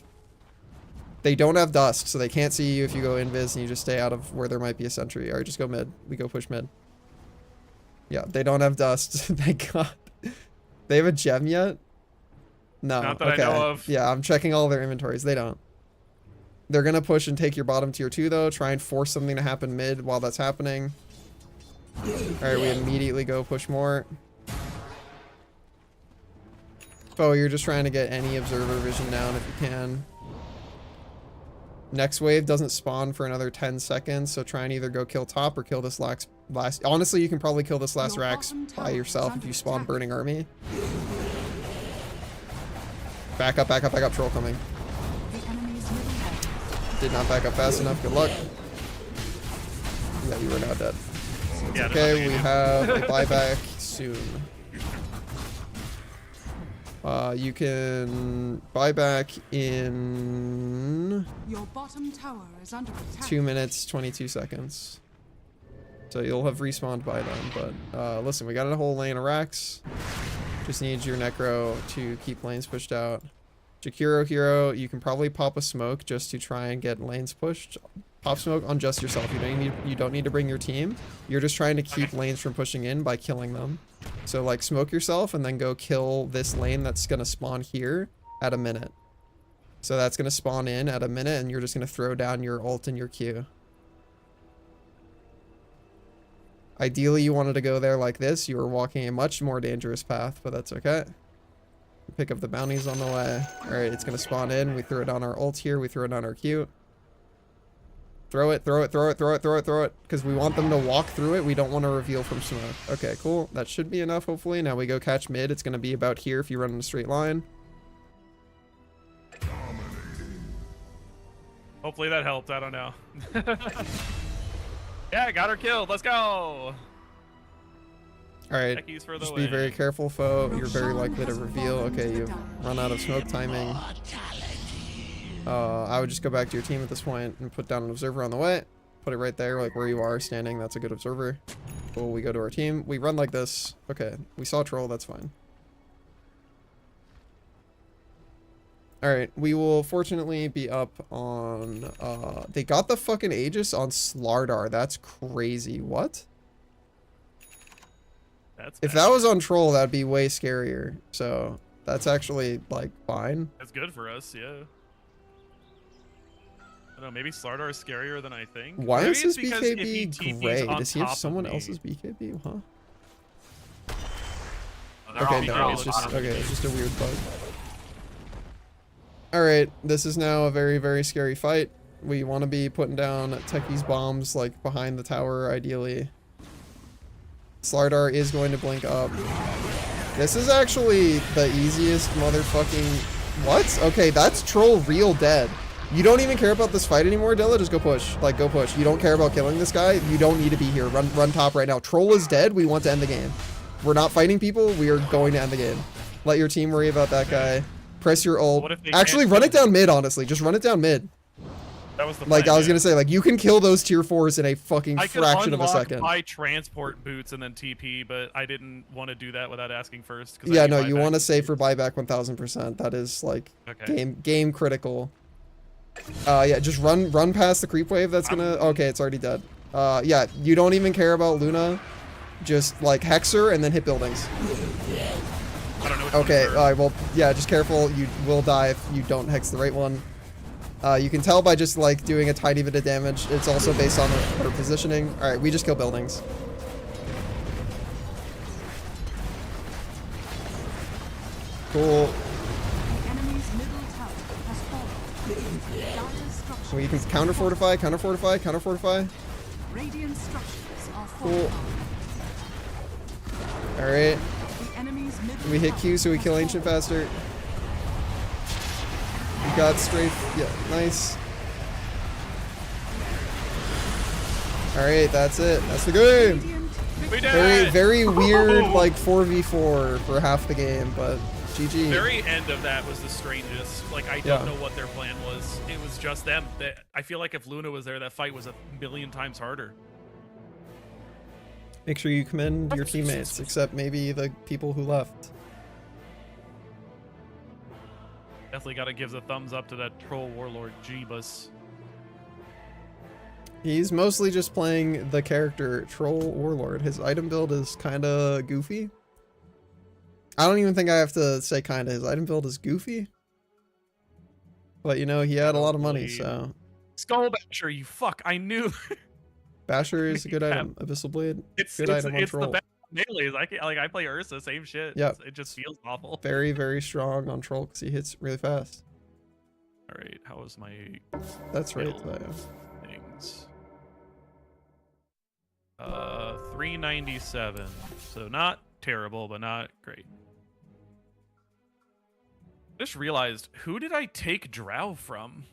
They don't have dust, so they can't see you if you go invis and you just stay out of where there might be a sentry. Alright, just go mid. We go push mid. Yeah, they don't have dust. Thank God. They have a gem yet? No. Not that I okay. know of. Yeah, I'm checking all their inventories. They don't. They're gonna push and take your bottom tier 2 though. Try and force something to happen mid while that's happening. Alright, we immediately go push more. Oh, you're just trying to get any observer vision down if you can. Next wave doesn't spawn for another 10 seconds, so try and either go kill top or kill this last. Honestly, you can probably kill this last Your Rax bottom by tower yourself is if you under spawn attack. Burning Army. Back up, back up, back up, troll coming. The enemy's middle barracks. Did not back up fast enough, good luck. Yeah, you are now dead. Yeah, there's Okay, nothing we I can have a buyback soon. You can buy back in Your bottom tower is under attack. 2 minutes, 22 seconds. So you'll have respawned by then, but listen, we got a whole lane of racks. Just need your Necro to keep lanes pushed out. Jakiro hero, you can probably pop a smoke just to try and get lanes pushed. Pop smoke on just yourself. You don't need to bring your team. You're just trying to keep lanes from pushing in by killing them. So like smoke yourself and then go kill this lane that's gonna spawn here at a minute. So that's gonna spawn in at a minute and you're just gonna throw down your ult and your Q. Ideally you wanted to go there like this. You were walking a much more dangerous path, but that's okay. Pick up the bounties on the way. Alright, it's gonna spawn in. We throw it on our ult here. We throw it on our Q. Throw it, throw it, throw it, throw it, throw it, throw it. Because we want them to walk through it. We don't want to reveal from smoke. Okay, cool. That should be enough, hopefully. Now we go catch mid. It's going to be about here if you run in a straight line. Hopefully that helped. I don't know. Yeah, got her killed. Let's go. All right, Techies for the just be very win. careful, foe. You're very Roshan likely to has reveal. fallen Okay, to the you've dark. run out of smoke timing. I would just go back to your team at this point and put down an observer on the way. Put it right there, like where you are standing. That's a good observer. Cool, we go to our team. We run like this. Okay, we saw troll, that's fine. Alright, we will fortunately be up on, they got the fucking Aegis on Slardar. That's crazy. What? That's If bad. that was on troll, that'd be way scarier. So, that's actually, like, fine. That's good for us, yeah. I don't know, maybe Slardar is scarier than I think. Why Maybe is it's his because if he BKB TPs gray? on Does he have top of someone me- else's BKB? Huh? They're all Okay, no, all it's just bottom. okay. It's just a weird bug. All right, this is now a very, very scary fight. We want to be putting down Techie's bombs like behind the tower, ideally. Slardar is going to blink up. This is actually the easiest motherfucking. What? Okay, that's troll real dead. You don't even care about this fight anymore, Dilla. Just go push. Like, go push. You don't care about killing this guy. You don't need to be here. Run top right now. Troll is dead. We want to end the game. We're not fighting people. We are going to end the game. Let your team worry about that guy. Press your ult. What if they Actually, can't run kill it down mid, honestly. Just run it down mid. That was the Like, plan, I was yeah. going to say, like, you can kill those tier 4s in a fucking I could fraction of a unlock second. my transport boots and then TP, but I didn't want to do that without asking first. 'Cause I Yeah, need no, you buyback want to and save shit. for buyback 1000%. That is, like, Okay. game critical. Yeah, just run past the creep wave. That's gonna. Okay, it's already dead. Yeah, you don't even care about Luna. Just like hex her and then hit buildings. I don't know which Okay, one alright, well, yeah, just careful. You will die if you don't hex the right one. You can tell by just like doing a tiny bit of damage. It's also based on her positioning. Alright, we just kill buildings. Cool. The enemy's middle tower has fallen. Dire structures We can counter fortify, counter fortify, counter fortify. Radiant structures are Cool. fortified. Alright. The enemy's middle We hit tower Q so we has kill Ancient fallen. faster. We got strafe. Yeah, nice. Alright, that's it. That's the game. Radiant We did Very, it! very weird, like 4v4 for half the game, but GG. Very end of that was the strangest. Like, I Yeah. don't know what their plan was. It was just them. I feel like if Luna was there, that fight was a million times harder. Make sure you commend your teammates, except maybe the people who left. Definitely got to give the thumbs up to that troll warlord Jeebus. He's mostly just playing the character Troll Warlord. His item build is kind of goofy. I don't even think I have to say kind of. His item build is goofy. But, you know, he had a lot of money, so... Skull Basher, you fuck! I knew. Basher is a good Yeah. item. Abyssal Blade, It's good item on the Troll. best melees. I play Ursa, same shit. Yep. It just feels awful. Very, very strong on Troll because he hits really fast. All right, how was my That's right, Build. Thaya. things? 397. So not terrible, but not great. Just realized, who did I take Drow from?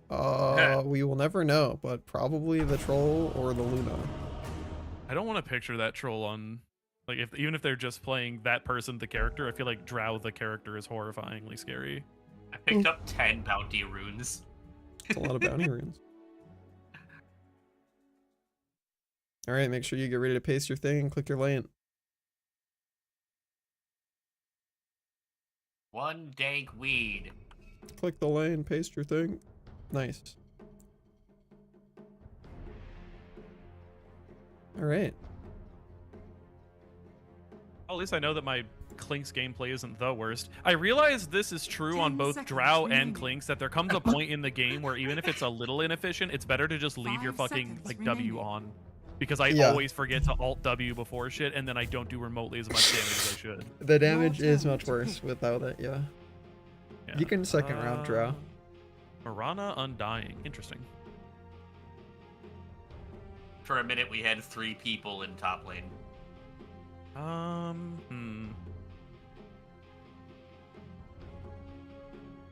We will never know, but probably the Troll or the Luna. I don't want to picture that troll on, like, even if they're just playing that person, the character. I feel like Drow, the character, is horrifyingly scary. I picked up 10 bounty runes. It's a lot of bounty runes. Alright, make sure you get ready to paste your thing and click your lane. One dank weed. Click the lane, paste your thing. Nice. Alright. At least I know that my Clinks gameplay isn't the worst. I realize this is true on 10 both seconds Drow and remaining. Clinks, that there comes a point in the game where even if it's a little inefficient, it's better to just leave your 5 fucking seconds like remaining. W on. Because I Yeah. always forget to Alt W before shit, and then I don't do remotely as much damage as I should. The damage is turn much to worse pick. without it, yeah. Yeah. You can second round Drow. Marana Undying. Interesting. For a minute, we had 3 people in top lane.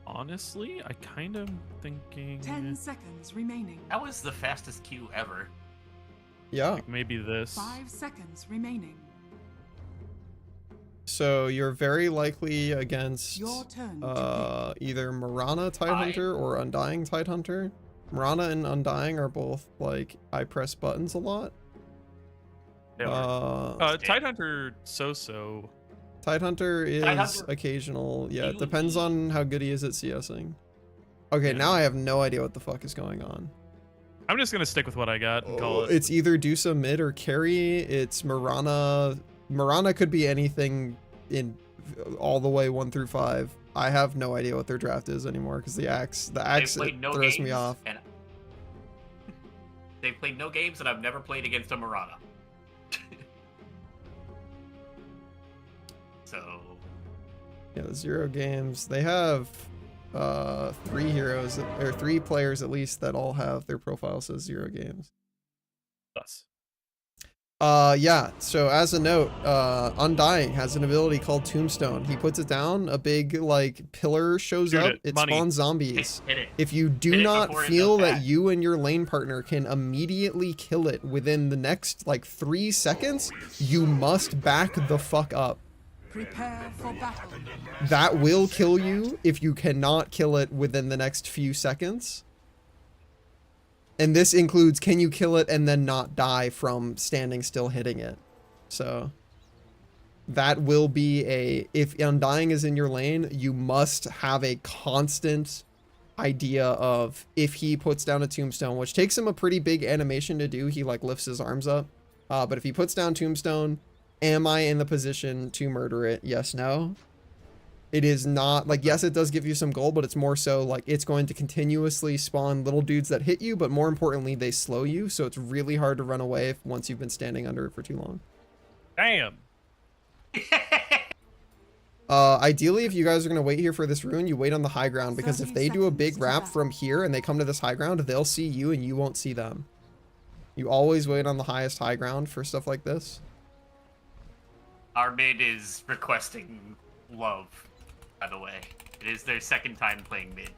Honestly, I kind of thinking. 10 seconds remaining. That was the fastest queue ever. Yeah. Like maybe this. 5 seconds remaining. So you're very likely against Your turn to either Mirana Tidehunter or Undying Tidehunter. Mirana and Undying are both like I press buttons a lot. They are. Tidehunter so-so. Tidehunter is Tidehunter- occasional. Yeah, it He- depends on how good he is at CSing. Okay, Yeah. now I have no idea what the fuck is going on. I'm just gonna stick with what I got and call it. It's either Dusa mid or carry. It's Mirana. Mirana could be anything in all the way 1 through 5. I have no idea what their draft is anymore because the axe They've played no throws games, me off. and they've played no games, and I've never played against a Mirana. So Yeah, the 0 games. They have 3 heroes or 3 players at least that all have their profile says 0 games. Us. Yeah, so as a note, Undying has an ability called Tombstone. He puts it down, a big like pillar shows Shoot up, it, it money. spawns zombies. hit it. If you do Hit it not before it feel does that that. you and your lane partner can immediately kill it within the next like 3 seconds, you must back the fuck up. Prepare for battle. That will kill you if you cannot kill it within the next few seconds. And this includes, can you kill it and then not die from standing still hitting it? So that will be if Undying is in your lane, you must have a constant idea of if he puts down a Tombstone, which takes him a pretty big animation to do. He like lifts his arms up. But if he puts down Tombstone, am I in the position to murder it? Yes, no. It is not like, yes, it does give you some gold, but it's more so like it's going to continuously spawn little dudes that hit you, but more importantly, they slow you. So it's really hard to run away once you've been standing under it for too long. Damn. Ideally, if you guys are going to wait here for this rune, you wait on the high ground, because if 30 they do a big seconds to wrap battle. from here and they come to this high ground, they'll see you and you won't see them. You always wait on the highest high ground for stuff like this. Our mid is requesting love, by the way. It is their second time playing mid.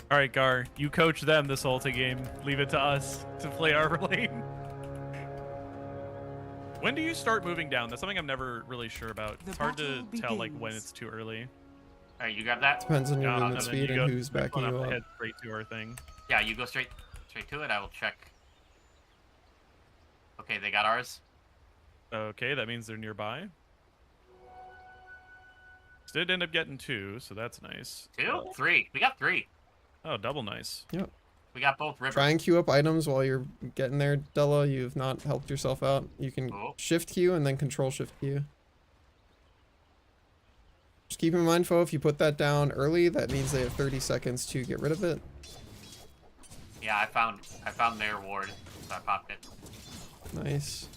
All right, Gar, you coach them this ulti game. Leave it to us to play our lane. When do you start moving down? That's something I'm never really sure about. The It's hard to battle tell like when begins. it's too early. Alright, you got that? Depends on your movement then speed you and go who's straight backing on you up. Head straight to our thing. Yeah, you go straight to it. I will check. Okay, they got ours. Okay, that means they're nearby. Did end up getting 2, so that's nice. 2? 3. We got 3. Oh, double nice. Yep. We got both rivers. Try and queue up items while you're getting there, Della. You've not helped yourself out. You can Cool. shift Q and then control shift Q. Just keep in mind, Fo, if you put that down early, that means they have 30 seconds to get rid of it. Yeah, I found their ward, so I popped it. Nice.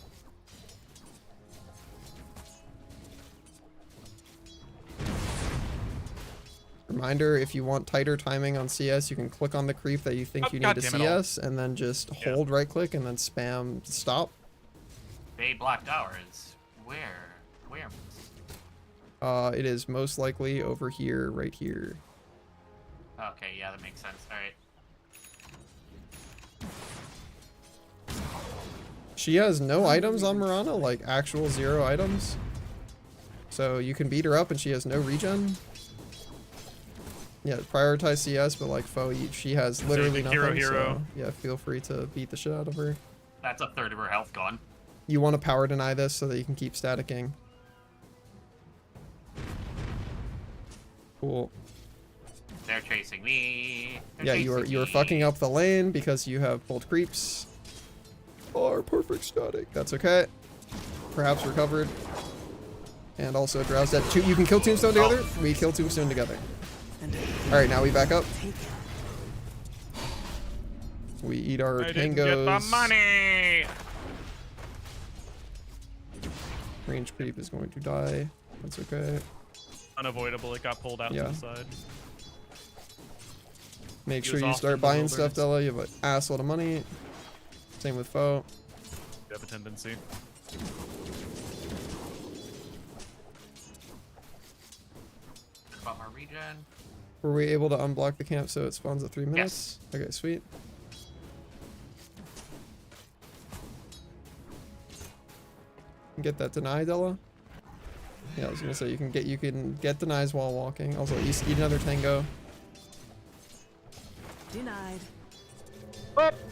Reminder, if you want tighter timing on CS, you can click on the creep that you think Oh, you need to goddamn it all. CS, and then just Yeah. hold right click and then spam stop. They blocked ours. Where? Where? It is most likely over here, right here. Okay, yeah, that makes sense. Alright. She has no items on Mirana, like actual 0 items. So you can beat her up and she has no regen. Yeah, prioritize CS, but like Foe, she has literally Hero, nothing. hero. So yeah, feel free to beat the shit out of her. That's a third of her health gone. You want to power deny this so that you can keep staticking. Cool. They're chasing me. They're Yeah, you are chasing me. fucking up the lane because you have both creeps. Are perfect static. That's okay. Perhaps recovered. And also Drow's dead. You can kill Tombstone together. We kill Tombstone together. Alright, now we back up. We eat our I didn't get the tangos. money. Range creep is going to die. That's okay. Unavoidable. It got pulled out Yeah. to the side. Make He sure was you off in start the buying stuff, wilderness. Della. You have an assload of money. Same with Foe. You have a tendency. About my regen. Were we able to unblock the camp so it spawns at 3 minutes? Okay, sweet. Get that deny, Della. Yeah, I was gonna say you can get denies while walking. Also, you eat another tango. Denied.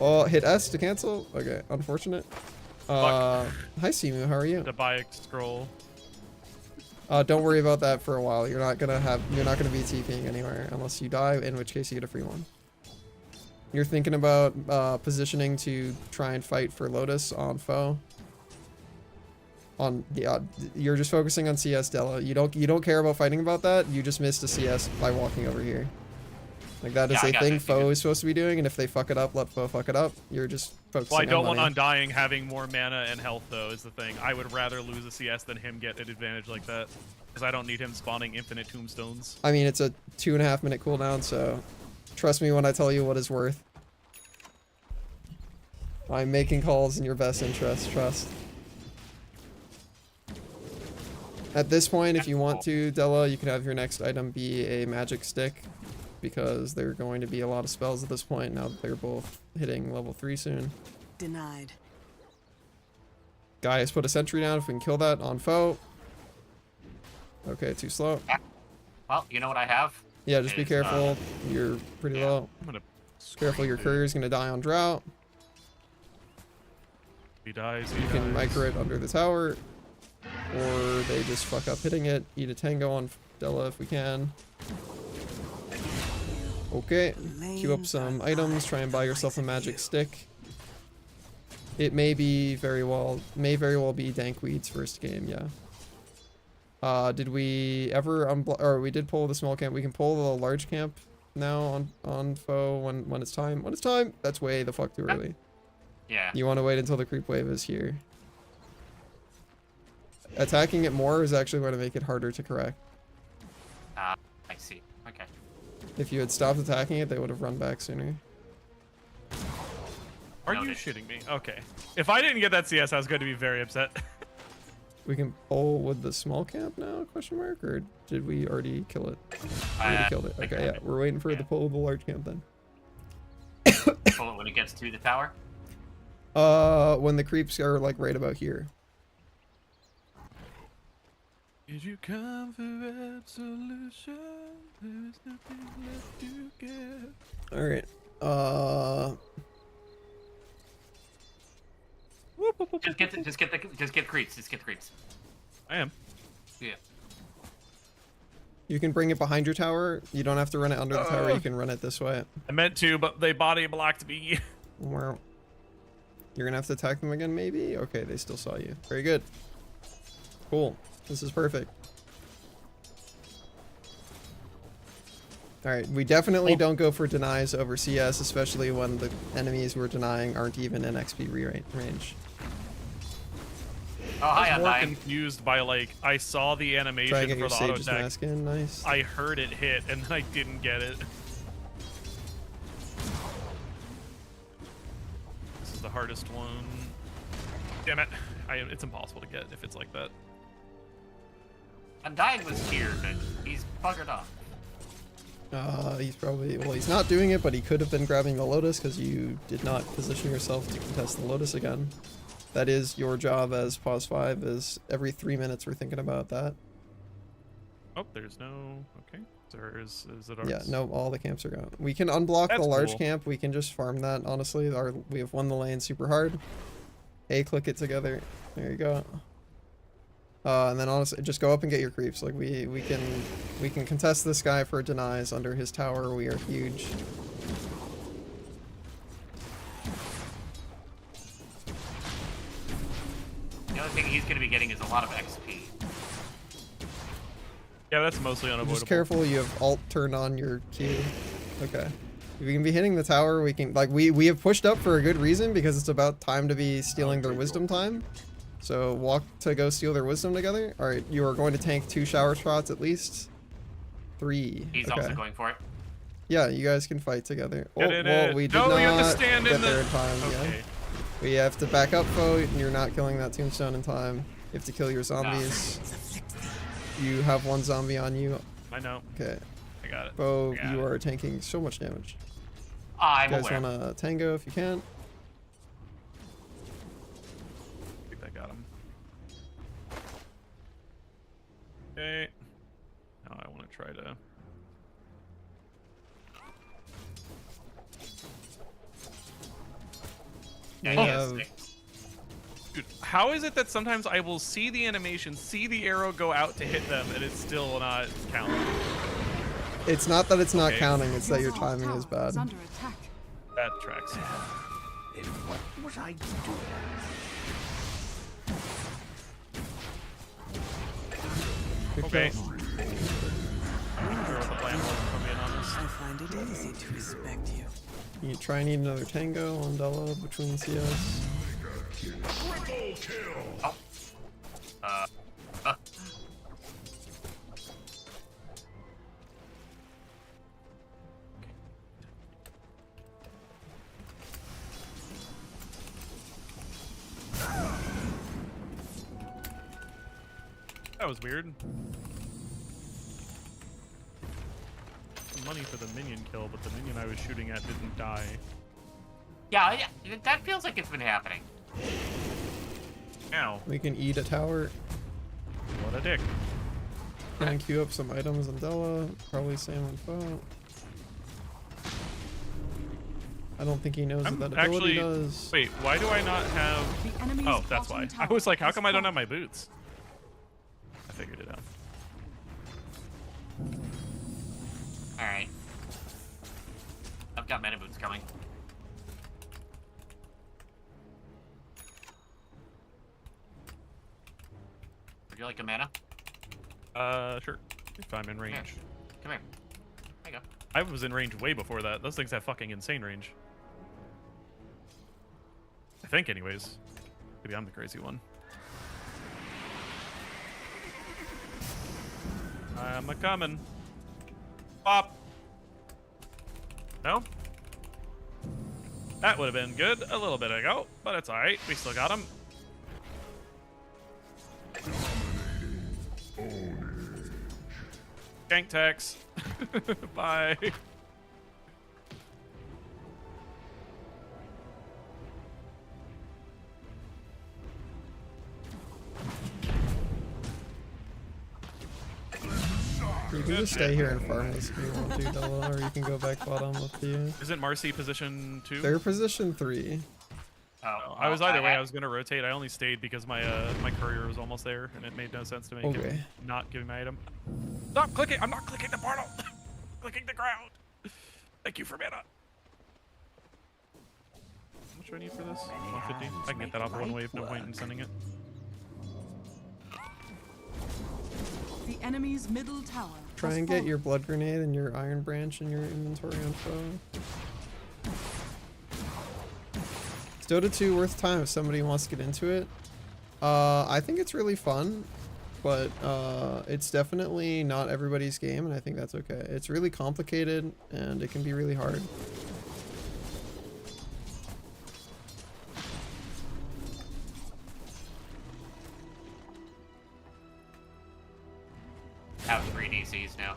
Oh, hit S to cancel. Okay, unfortunate. Hi Simu, how are you? The buy scroll. Don't worry about that for a while. You're not gonna be TPing anywhere unless you die, in which case you get a free one. You're thinking about positioning to try and fight for Lotus on foe. You're just focusing on CS, Della. You don't care about fighting about that. You just missed a CS by walking over here. Like that is a thing foe is supposed to be doing, and if they fuck it up, let foe fuck it up. You're just focusing Well, I on don't want money. Undying having more mana and health, though, is the thing. I would rather lose a CS than him get an advantage like that, because I don't need him spawning infinite tombstones. I mean, it's a 2.5 minute cooldown, so trust me when I tell you what it's worth. I'm making calls in your best interest, trust. At this point, if you want to, Della, you can have your next item be a magic stick, because there are going to be a lot of spells at this point now that they're both hitting level 3 soon. Denied. Guy has put a sentry down. If we can kill that on foe. Okay, too slow. Well, you know what I have? Yeah, just be careful. You're pretty low. I'm gonna Careful, your courier's gonna die on drought. He dies. You can micro it under the tower, or they just fuck up hitting it. Eat a tango on Della if we can. Okay, queue up some items. Try and buy yourself a magic stick. It may very well be Dankweed's first game. Yeah. Did we ever or we did pull the small camp? We can pull the large camp now on foe when it's time. When it's time. That's way the fuck too early. Yeah. You want to wait until the creep wave is here. Attacking it more is actually going to make it harder to correct. I see. Okay. If you had stopped attacking it, they would have run back sooner. Are you shitting me? Okay. If I didn't get that CS, I was going to be very upset. We can pull with the small camp now, question mark, or did we already kill it? We already killed it. Okay, yeah, we're waiting for the pull of the large camp then. Pull it when it gets to the tower? When the creeps are like right about here. Did you come for absolution? There is nothing left to give. Alright. Just get creeps. Just get creeps. I am. Yeah. You can bring it behind your tower. You don't have to run it under the tower. You can run it this way. I meant to, but they body blocked me. Well, you're gonna have to attack them again, maybe? Okay, they still saw you. Very good. Cool. This is perfect. Alright, we definitely don't go for denies over CS, especially when the enemies we're denying aren't even in XP range. Oh, hi, I was more Undying. confused by, like, I saw the animation Try to get for your the auto Sage's attack. mask in, nice. I heard it hit, and then I didn't get it. This is the hardest one. Damn it. It's impossible to get if it's like that. Undying was here, but he's buggered off. He's probably, well, he's not doing it, but he could have been grabbing the Lotus because you did not position yourself to contest the Lotus again. That is your job as Pause 5, is every 3 minutes we're thinking about that. Oh, there's no... Okay. Or is it ours? Yeah, no, all the camps are gone. We can unblock That's the large cool. camp. We can just farm that, honestly. We have won the lane super hard. Click it together. There you go. And then honestly, just go up and get your creeps. Like we can contest this guy for denies under his tower. We are huge. The only thing he's going to be getting is a lot of XP. Yeah, that's mostly unavoidable. Just careful. You have alt turned on your Q. Okay. If we can be hitting the tower, we can, like, we have pushed up for a good reason because it's about time to be stealing their wisdom time. So walk to go steal their wisdom together. All right, you are going to tank 2 shower shots at least. 3. He's okay. also going for it. Yeah, you guys can fight together. Get Oh, in well, it. we did No, not you have to stand get in there the... in time. Okay. Yeah, we have to back up, foe. You're not killing that tombstone in time. You have to kill your zombies. You have 1 zombie on you. I know. Okay, I got it. foe, I got you it. are tanking so much damage. I'm You guys aware. want to tango if you can? I think I got him. Okay. Now I want to try to. Yeah, We he has have- 6. Dude, how is it that sometimes I will see the animation, see the arrow go out to hit them, and it's still not counting? It's not that it's not Okay. counting, it's that your top timing is tower bad. under attack. That tracks. Then what was I to do? Good Okay. kill. I'm not sure what the plan was, if I'm being honest. I find it easy to respect you. You try and eat another tango on Della between CS. Oh. That was weird. Some money for the minion kill, but the minion I was shooting at didn't die. Yeah, that feels like it's been happening. Ow. We can eat a tower. What a dick. Try and queue up some items on Della. Probably same on Foe. I don't think he knows I'm what that ability actually. does. Wait, why do I not have. The enemy's Oh, that's bottom why. I tower was like, how has come I don't have fallen. my boots? I figured it out. Alright. I've got mana boots coming. Would you like a mana? Sure. If I'm in range. Here. Come here. There you go. I was in range way before that. Those things have fucking insane range. I think, anyways. Maybe I'm the crazy one. I'm a coming. Pop. No? That would have been good a little bit ago, but it's alright. We still got him. Gank tax. Bye. You can just stay here and farm this if you want to, Della, or you can go back bottom up to you. Isn't Marcy position 2? They're position 3. Oh, I was either way. I had- was gonna rotate. I only stayed because my my courier was almost there, and it made no sense to me. Okay. Not giving my item. Stop clicking! I'm not clicking the portal. Clicking the ground. Thank you for mana. How much do I need for this? 150. I can get that off one wave. No point in sending it. The enemy's middle tower. Try has and get fallen. your blood grenade and your iron branch in your inventory on Foe. Is Dota 2 worth time if somebody wants to get into it? I think it's really fun, but it's definitely not everybody's game, and I think that's okay. It's really complicated, and it can be really hard. Have 3 DCs now.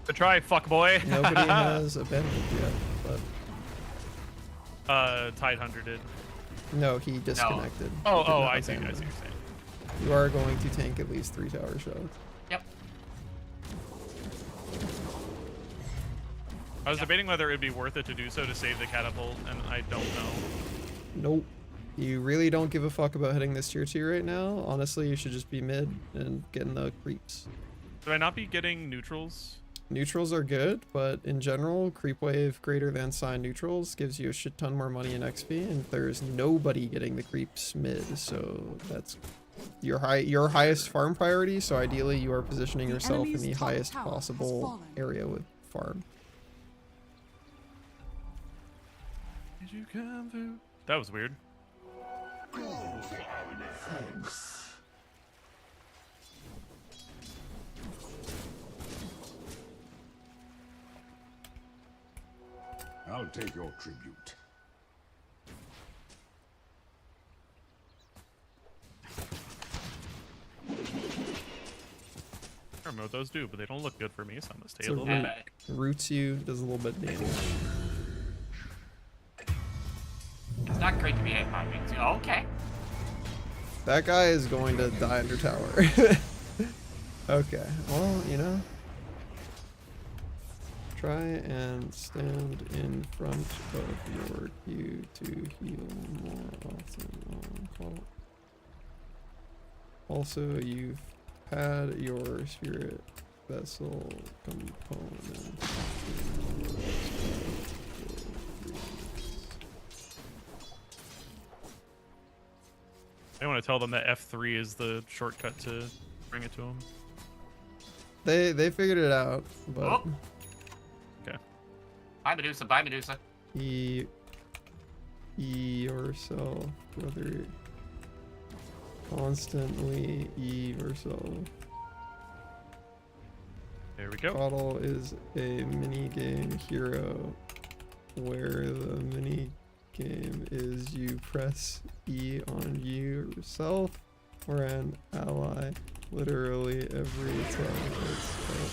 Good try, fuck boy. Nobody has abandoned yet, but Tide Hunter did. no, he disconnected. Oh, He did oh, not I see. I see abandon. what you're saying. You are going to tank at least 3 tower shots. Yep. I was debating whether it'd be worth it to do so to save the catapult, and I don't know. Nope. You really don't give a fuck about hitting this tier 2 right now. Honestly, you should just be mid and getting the creeps. Should I not be getting neutrals? Neutrals are good, but in general, creep wave greater than sign neutrals gives you a shit ton more money in XP, and there's nobody getting the creeps mid, so that's your highest farm priority. So ideally, you are positioning The yourself in enemy's the top highest tower has possible fallen. area with farm. Did you come through? That was weird. I'll take your tribute. I don't know what those do, but they don't look good for me, so I'm gonna stay So a little root, bit. roots you, does a little bit of damage. It's not great to be hit by me. Oh, okay. That guy is going to die under tower. Okay, well, you know. Try and stand in front of your queue to heal more often on call. Also, you've had your spirit vessel component. I want to tell them that F3 is the shortcut to bring it to them. They figured it out, but Oh. Okay. Bye, Medusa. Bye, Medusa. E yourself, brother. Constantly yourself. There we go. Bottle is a mini game hero where the mini game is you press E on yourself or an ally literally every time it's up.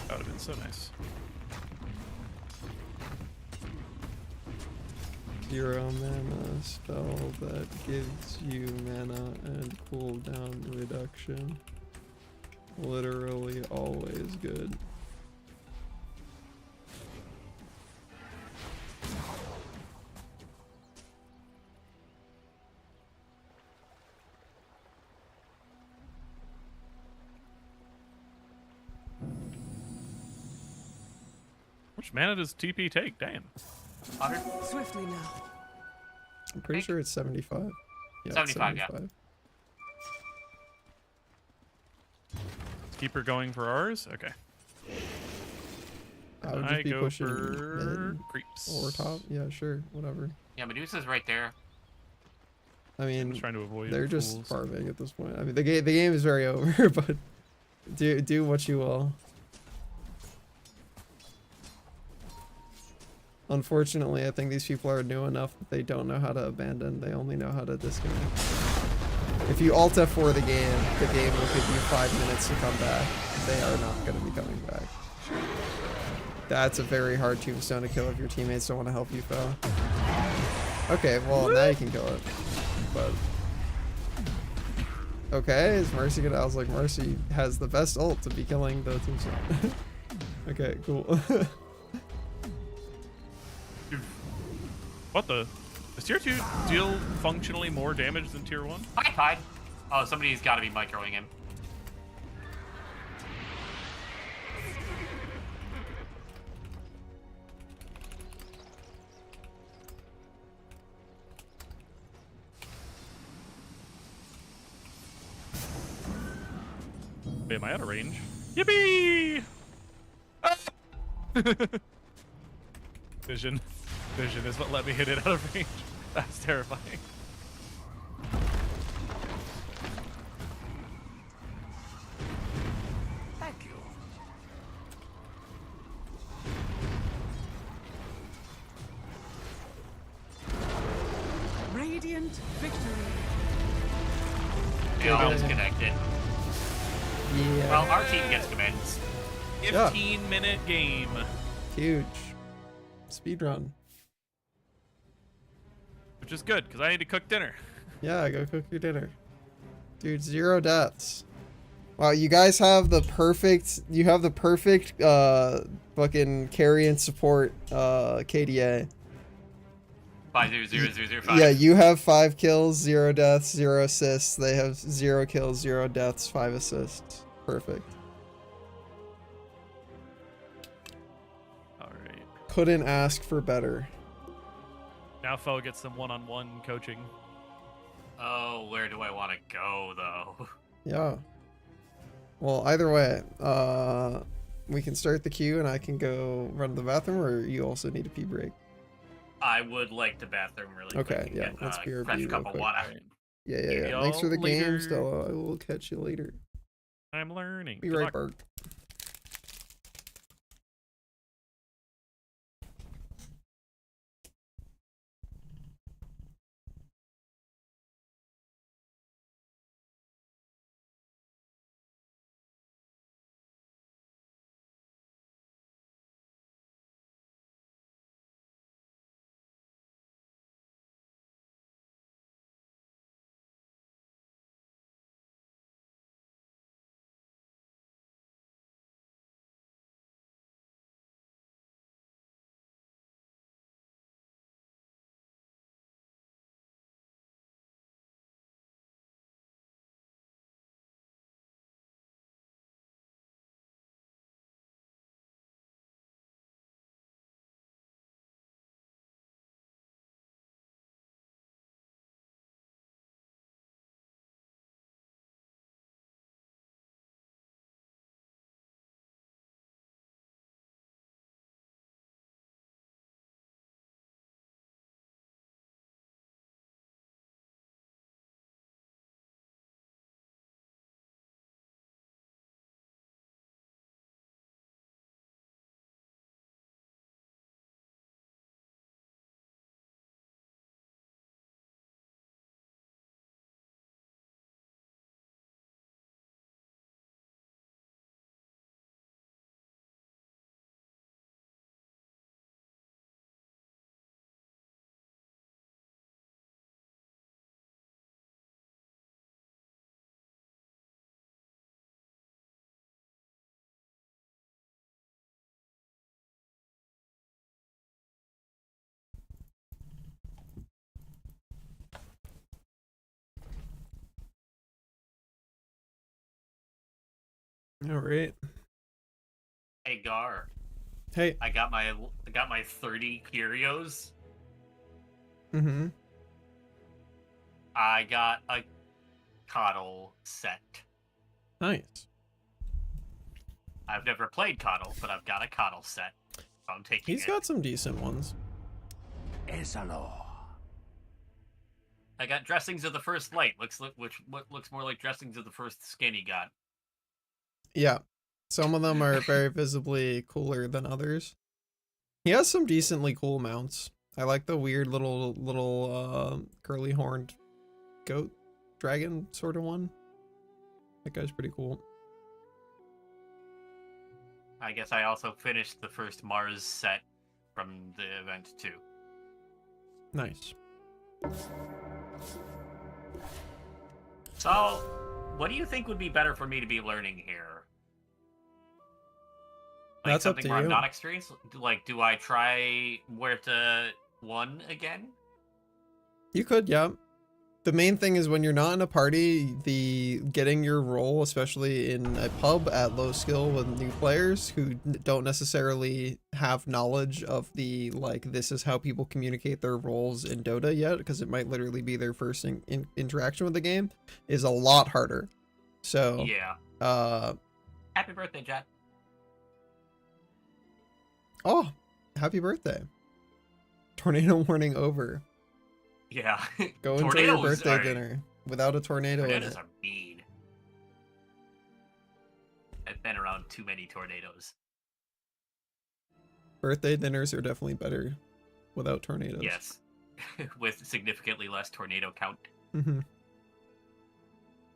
That would have been so nice. 0 mana spell that gives you mana and cooldown reduction. Literally always good. Which mana does TP take? Damn. 100. Swiftly now. I'm pretty sure it's 75. Yeah, 75, yeah. Let's keep her going for ours? Okay. I would just be go pushing for mid creeps. or top. Yeah, sure, whatever. Yeah, Medusa's right there. I I'm mean, just trying to avoid they're just fools. farming at this point. I mean, the game is very over, but do what you will. Unfortunately, I think these people are new enough that they don't know how to abandon. They only know how to disconnect. If you alt F4 the game will give you 5 minutes to come back. They are not going to be coming back. That's a very hard tombstone to kill if your teammates don't want to help you, Phil. Okay, well, now you can kill it. But... okay, is Mercy gonna... I was like, Mercy has the best ult to be killing the tombstone. Okay, cool. What the? Does tier 2 deal functionally more damage than tier 1? Hi, Tide. Oh, somebody's got to be microing him. Wait, am I out of range? Yippee! Ah! Vision. Vision is what let me hit it out of range. That's terrifying. Thank you. Radiant victory. They all disconnected. Yeah. Well, our team gets commenced. 15-minute game. Huge. Speedrun. Which is good, because I need to cook dinner. Yeah, go cook your dinner. Dude, 0 deaths. Wow, you guys have the perfect, fucking carry and support, KDA. 5-0-0-0-0-5. Yeah, you have 5 kills, 0 deaths, 0 assists. They have 0 kills, 0 deaths, 5 assists. Perfect. Alright. Couldn't ask for better. Now Fo gets some one-on-one coaching. Oh, where do I want to go, though? Yeah. Well, either way, we can start the queue and I can go run to the bathroom, or you also need a pee break. I would like the bathroom really quick. Okay, and yeah, get, let's BRB fresh real cup of quick. water. Yeah. Thanks for the game, Later. Stella. I will catch you later. I'm learning. Be Good right luck. back. All right. Hey Gar, Hey. I got my 30 curios. Mm-hmm. I got a Coddle set. Nice. I've never played Coddle, but I've got a Coddle set. So I'm taking He's it. got some decent ones. Esalo. I got dressings of the first light, which looks more like dressings of the first skin he got. Yeah. Some of them are very visibly cooler than others. He has some decently cool mounts. I like the weird little curly horned goat dragon sort of one. That guy's pretty cool. I guess I also finished the first Mars set from the event too. Nice. So, what do you think would be better for me to be learning here? Like That's up something to where I'm you. not experienced? Like, do I try Huerta 1 again? You could, yeah. The main thing is when you're not in a party, the getting your role, especially in a pub at low skill with new players who don't necessarily have knowledge of the, like, this is how people communicate their roles in Dota yet, because it might literally be their first interaction with the game, is a lot harder. So, Yeah. Happy birthday, Jack. Oh, happy birthday. Tornado warning over. Yeah. Go enjoy your Tornadoes birthday are- dinner without a tornado in Tornadoes it. are mean. I've been around too many tornadoes. Birthday dinners are definitely better without tornadoes. Yes. With significantly less tornado count. Mm-hmm.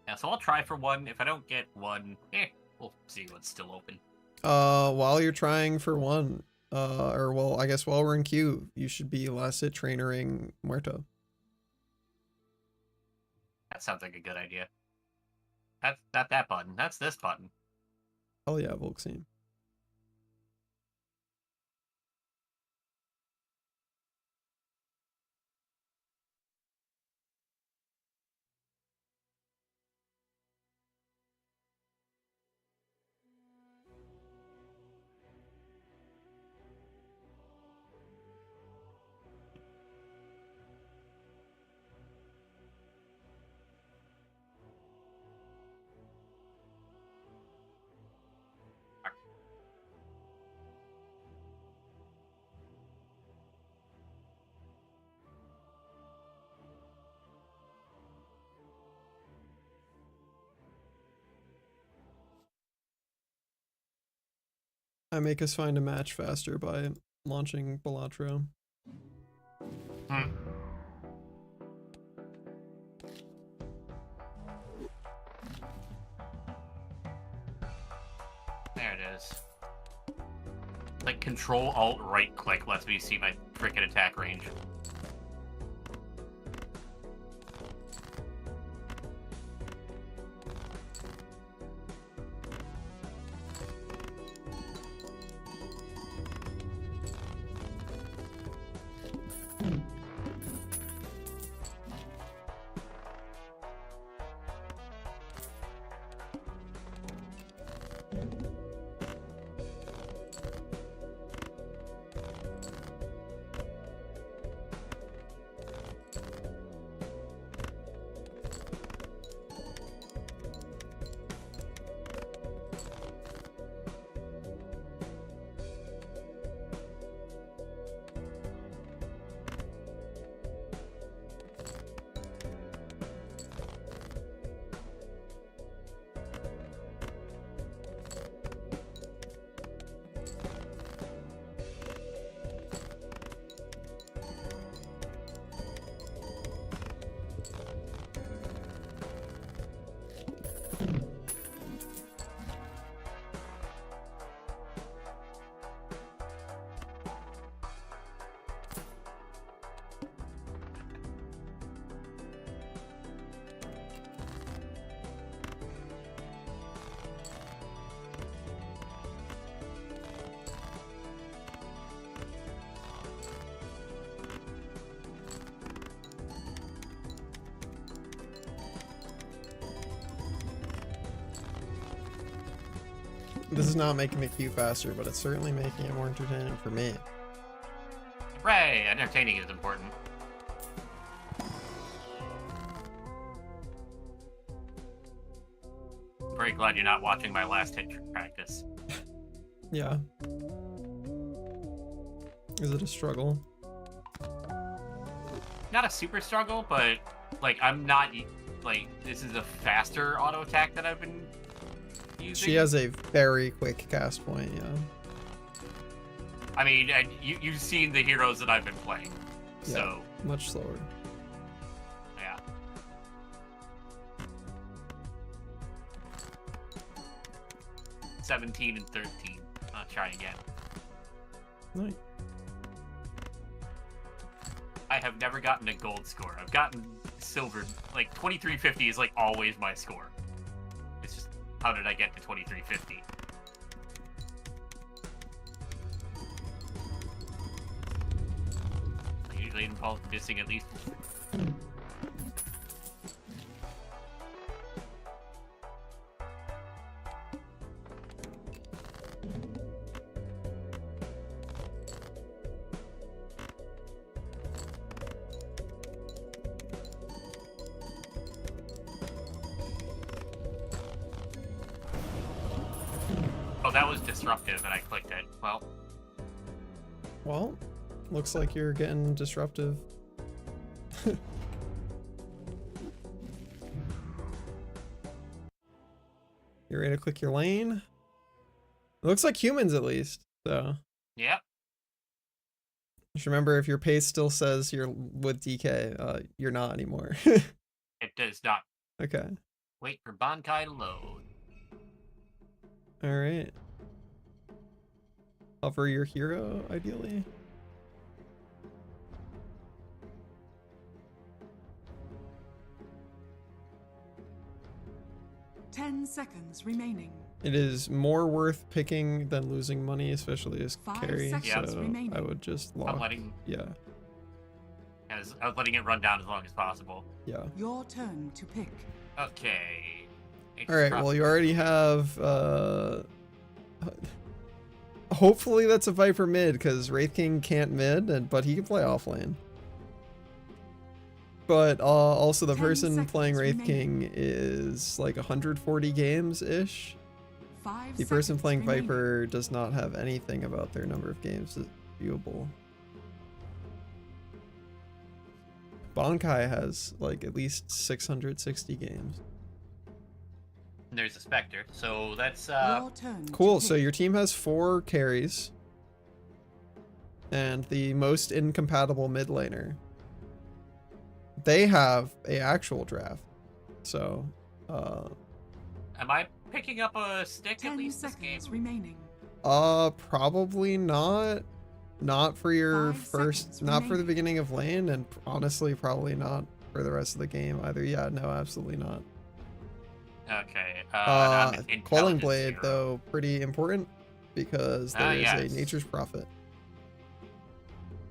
Yeah, so I'll try for one. If I don't get one, we'll see what's still open. While you're trying for one, or well, I guess while we're in queue, you should be last hit trainering Muerto. That sounds like a good idea. That's not that button. That's this button. Oh yeah, Volksine. I make us find a match faster by launching Balatro. Hmm. There it is. Like Control Alt right click lets me see my frickin' attack range. This is not making the queue faster, but it's certainly making it more entertaining for me. Hooray! Entertaining is important. Very glad you're not watching my last hit practice. Yeah. Is it a struggle? Not a super struggle, but like I'm not like this is a faster auto attack that I've been using. She has a very quick cast point, yeah. I mean, and you've seen the heroes that I've been playing, Yeah, so much slower. yeah. $17 and $13. I'll try again. Nice. I have never gotten a gold score. I've gotten silver. Like 2350 is like always my score. It's just how did I get to 2350? I usually involve missing at least. Oh, that was disruptive, and I clicked it. Well, looks like you're getting disruptive. You ready to click your lane? It looks like humans at least, so. yeah. Just remember, if your pace still says you're with DK, you're not anymore. It does not. Okay. Wait for Bankai to load. Alright. Cover your hero, ideally. Ten seconds remaining. It is more worth picking than losing money, especially as 5 carry, seconds so remaining. I would just I'm lock. letting Yeah, I'm letting it run down as long as possible. yeah. Your turn to pick. Okay. Alright, well you already have, hopefully that's a Viper mid, because Wraith King can't mid, but he can play off lane. But also the 10 person playing seconds Wraith King is like 140 games-ish. 5 The person seconds playing remaining. Viper does not have anything about their number of games that's viewable. Bankai has like at least 660 games. There's a Spectre, so that's Your turn to Cool, so pick. your team has 4 carries. And the most incompatible mid laner. They have a actual draft. So, am I picking up a stick at 10 least this game? seconds remaining. probably not. Not for your 5 first, seconds not for the remaining. beginning of lane, and honestly, probably not for the rest of the game either. Yeah, no, absolutely not. Okay. I'm an Quelling intelligence Blade, hero. though, pretty important because there is yes. a Nature's Prophet.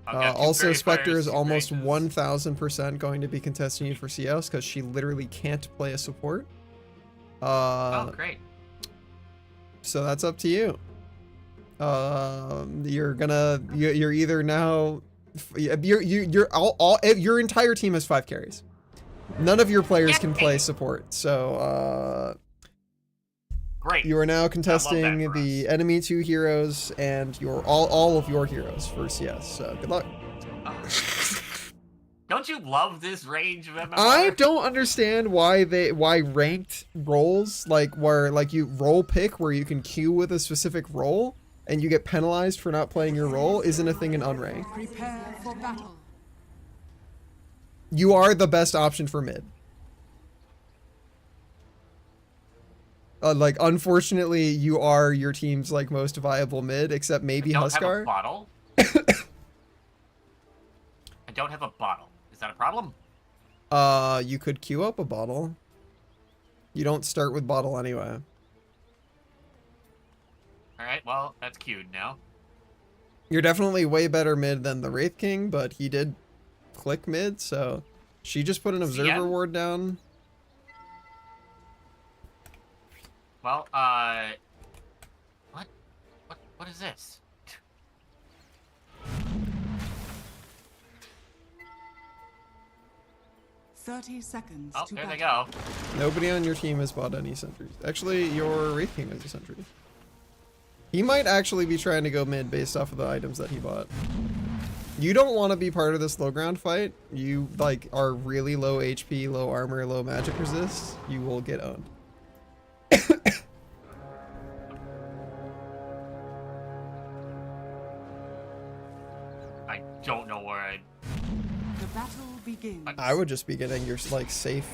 I've got two Also, Fairy Spectre Fires, is two almost Graces. 1000% going to be contesting you for CS because she literally can't play a support. Oh, great. So that's up to you. You're either now, your entire team has 5 carries. None of your players can play support. So Great. you are now for contesting the us. enemy 2 heroes and your all of your heroes for CS. So good luck. Don't you love this range of MMR? I don't understand why ranked roles, like where like you role pick where you can queue with a specific role and you get penalized for not playing your role, isn't a thing in unranked. Prepare for battle. You are the best option for mid. Like unfortunately, you are your team's like most viable mid, except maybe I don't have a Huskar. bottle. I don't have a bottle. Is that a problem? You could queue up a bottle. You don't start with bottle anyway. All right. Well, that's queued now. You're definitely way better mid than the Wraith King, but he did click mid, so she just put an observer CN? ward down. Well, is this? 30 seconds Oh, to there they battle. go. Nobody on your team has bought any sentries. Actually, your Wraith King has a sentry. He might actually be trying to go mid based off of the items that he bought. You don't want to be part of this low ground fight. You like are really low HP, low armor, low magic resist. You will get owned. I don't know where I... The battle begins. I would just be getting your like safe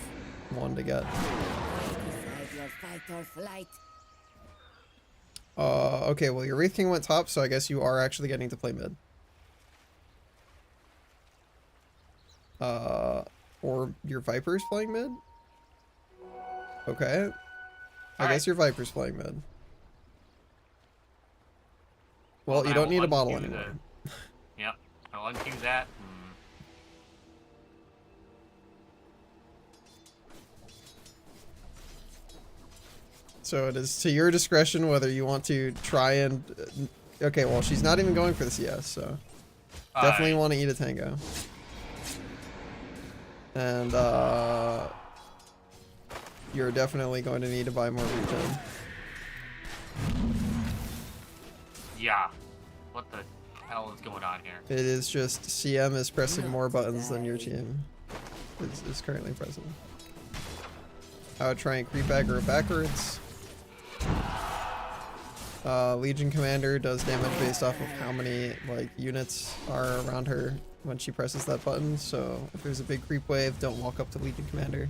one to get. Decide your fight or flight. Okay, well your Wraith King went top, so I guess you are actually getting to play mid. Or your Viper's playing mid? Okay. I guess your Viper's playing mid. Well, then you I don't will need a bottle undo anymore. Yep, I'll undo that. So it is to your discretion whether you want to try and... okay, well, she's not even going for the CS, so... Definitely want to eat a tango. And, you're definitely going to need to buy more regen. Yeah. What the hell is going on here? It is just CM is pressing more buttons than your team is currently pressing. I would try and creep aggro backwards. Legion Commander does damage based off of how many like units are around her when she presses that button, so if there's a big creep wave, don't walk up to Legion Commander.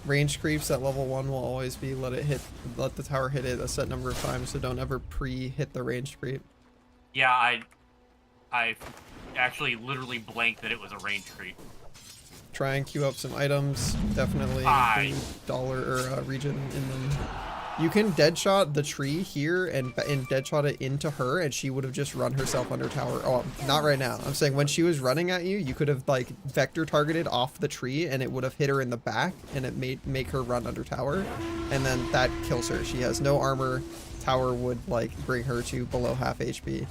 Range creeps at level 1 will always be let the tower hit it a set number of times, so don't ever pre-hit the ranged creep. Yeah, I actually literally blanked that it was a range creep. Try and queue up some items. Definitely include dollar or regen in them. You can deadshot the tree here and deadshot it into her, and she would have just run herself under tower. Oh, not right now. I'm saying when she was running at you, you could have like vector targeted off the tree, and it would have hit her in the back, and it make her run under tower, and then that kills her. She has no armor. Tower would like bring her to below half HP.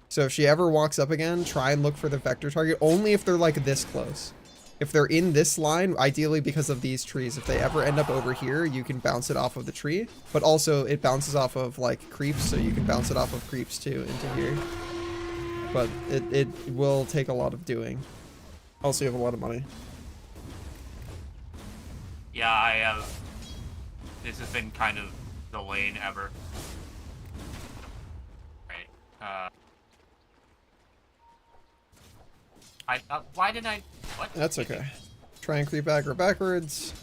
So if she ever walks up again, try and look for the vector target, only if they're like this close. If they're in this line, ideally because of these trees, if they ever end up over here, you can bounce it off of the tree, but also it bounces off of like creeps, so you can bounce it off of creeps too into here. But it will take a lot of doing. Also, you have a lot of money. Yeah, I have. This has been kind of the lane ever. Right. Why didn't I? What? That's okay. Try and creep aggro backwards.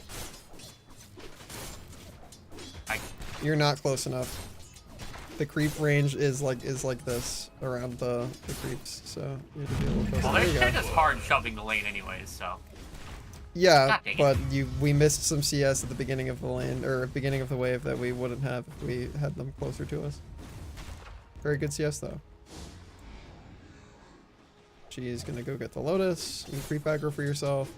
You're not close enough. The creep range is like this around the creeps, so you have to be a little closer. Well, There they're you go. just hard shoving the lane anyways, so. Yeah, God dang it. but we missed some CS at the beginning of the lane, or beginning of the wave that we wouldn't have if we had them closer to us. Very good CS though. She's gonna go get the Lotus. You can creep aggro for yourself.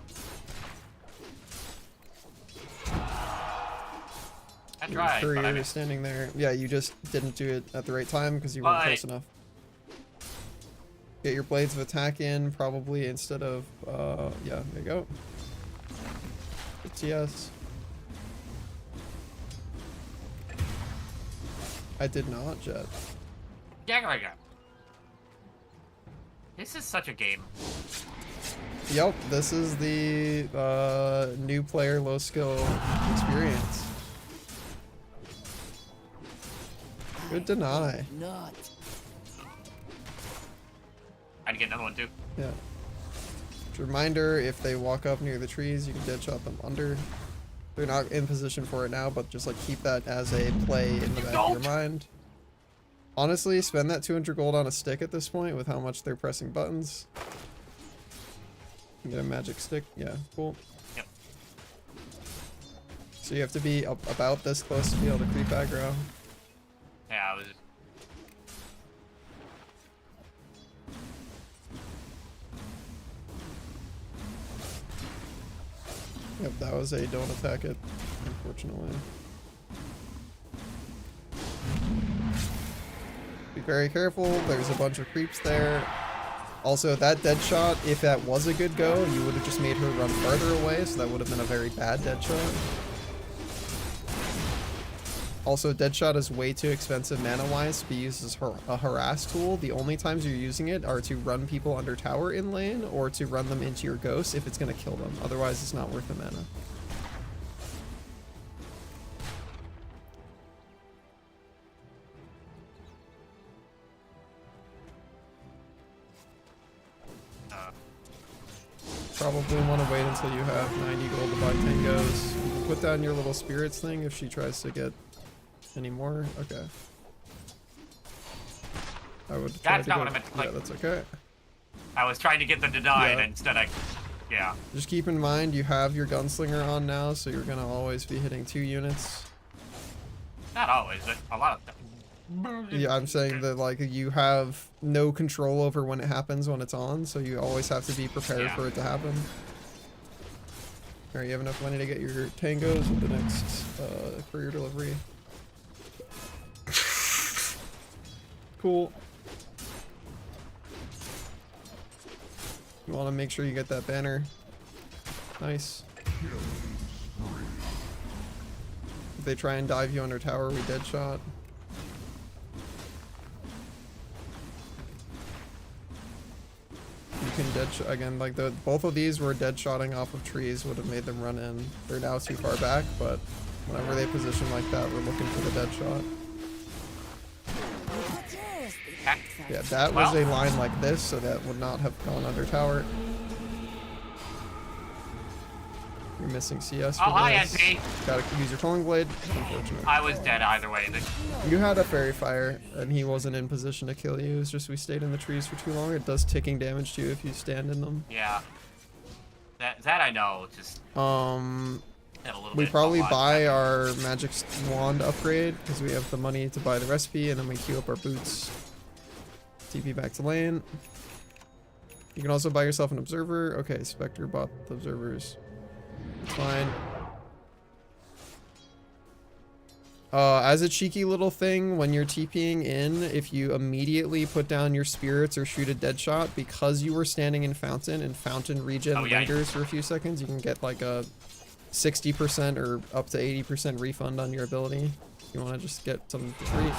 I tried, but I Courier missed. standing there. Yeah, you just didn't do it at the right time because you weren't Why? close enough. Get your blades of attack in probably instead of yeah, there you go. Good CS. I did not, Jet. Yeah. This is such a game. Yep, this is the new player low skill experience. Good deny. Not. I had to get another one too. Yeah. Reminder, if they walk up near the trees, you can deadshot them under. They're not in position for it now, but just like keep that as a play in the back of your mind. Honestly, spend that 200 gold on a stick at this point with how much they're pressing buttons. Get a magic stick. Yeah, cool. Yep. So you have to be about this close to be able to creep aggro. Yeah, I was. Yep, that was a don't attack it, unfortunately. very careful. There's a bunch of creeps there. Also, that dead shot, if that was a good go, you would have just made her run farther away, so that would have been a very bad dead shot. Also, dead shot is way too expensive mana-wise to be used as a harass tool. The only times you're using it are to run people under tower in lane, or to run them into your ghost if it's going to kill them. Otherwise, it's not worth the mana. Probably want to wait until you have 90 gold to buy tangos. You can put down your little spirits thing if she tries to get any more. Okay. I would try That's to not go. what I meant to click. Yeah, that's okay. I was trying to get the deny, Yeah. and instead I... Yeah. Just keep in mind you have your gunslinger on now, so you're gonna always be hitting 2 units. Not always, but a lot of... Yeah, I'm saying that like you have no control over when it happens when it's on, so you always have to be prepared for it to happen. Alright, you have enough money to get your tangos with the next courier delivery. Cool. You want to make sure you get that banner. Nice. If they try and dive you under tower, we dead shot. You can dead shot again. Like both of these were dead shotting off of trees would have made them run in. They're now too far back, but whenever they position like that, we're looking for the dead shot. Yeah, that was a line like this, so that would not have gone under tower. You're missing CS for this. NP. Gotta use your Tolling Blade. Unfortunate. I was dead either way. You had a Fairy Fire, and he wasn't in position to kill you. It's just we stayed in the trees for too long. It does ticking damage to you if you stand in them. Yeah. That I know. Just... We probably buy our magic wand upgrade, because we have the money to buy the recipe, and then we queue up our boots. TP back to lane. You can also buy yourself an observer. Okay, Spectre bought the observers. Fine. As a cheeky little thing, when you're TPing in, if you immediately put down your spirits or shoot a dead shot, because you were standing in Fountain and Fountain regen lingers for a few seconds, you can get like a 60% or up to 80% refund on your ability. You want to just get something for free.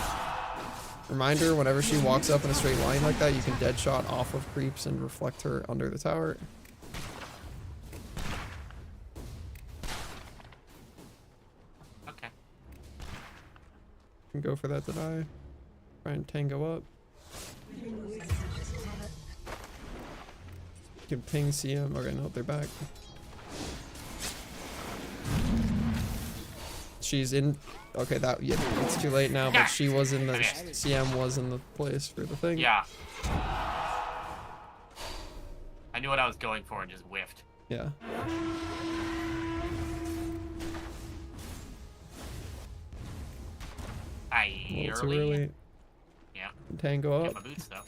Reminder, whenever she walks up in a straight line like that, you can dead shot off of creeps and reflect her under the tower. Okay. You can go for that deny. Try and tango up. You can ping CM. Okay, no, they're back. She's in. Okay, it's too late now, but she was in the CM was in the place for the thing. Yeah. I knew what I was going for and just whiffed. Yeah. A little too early. Yeah. Tango Get up. my boots though.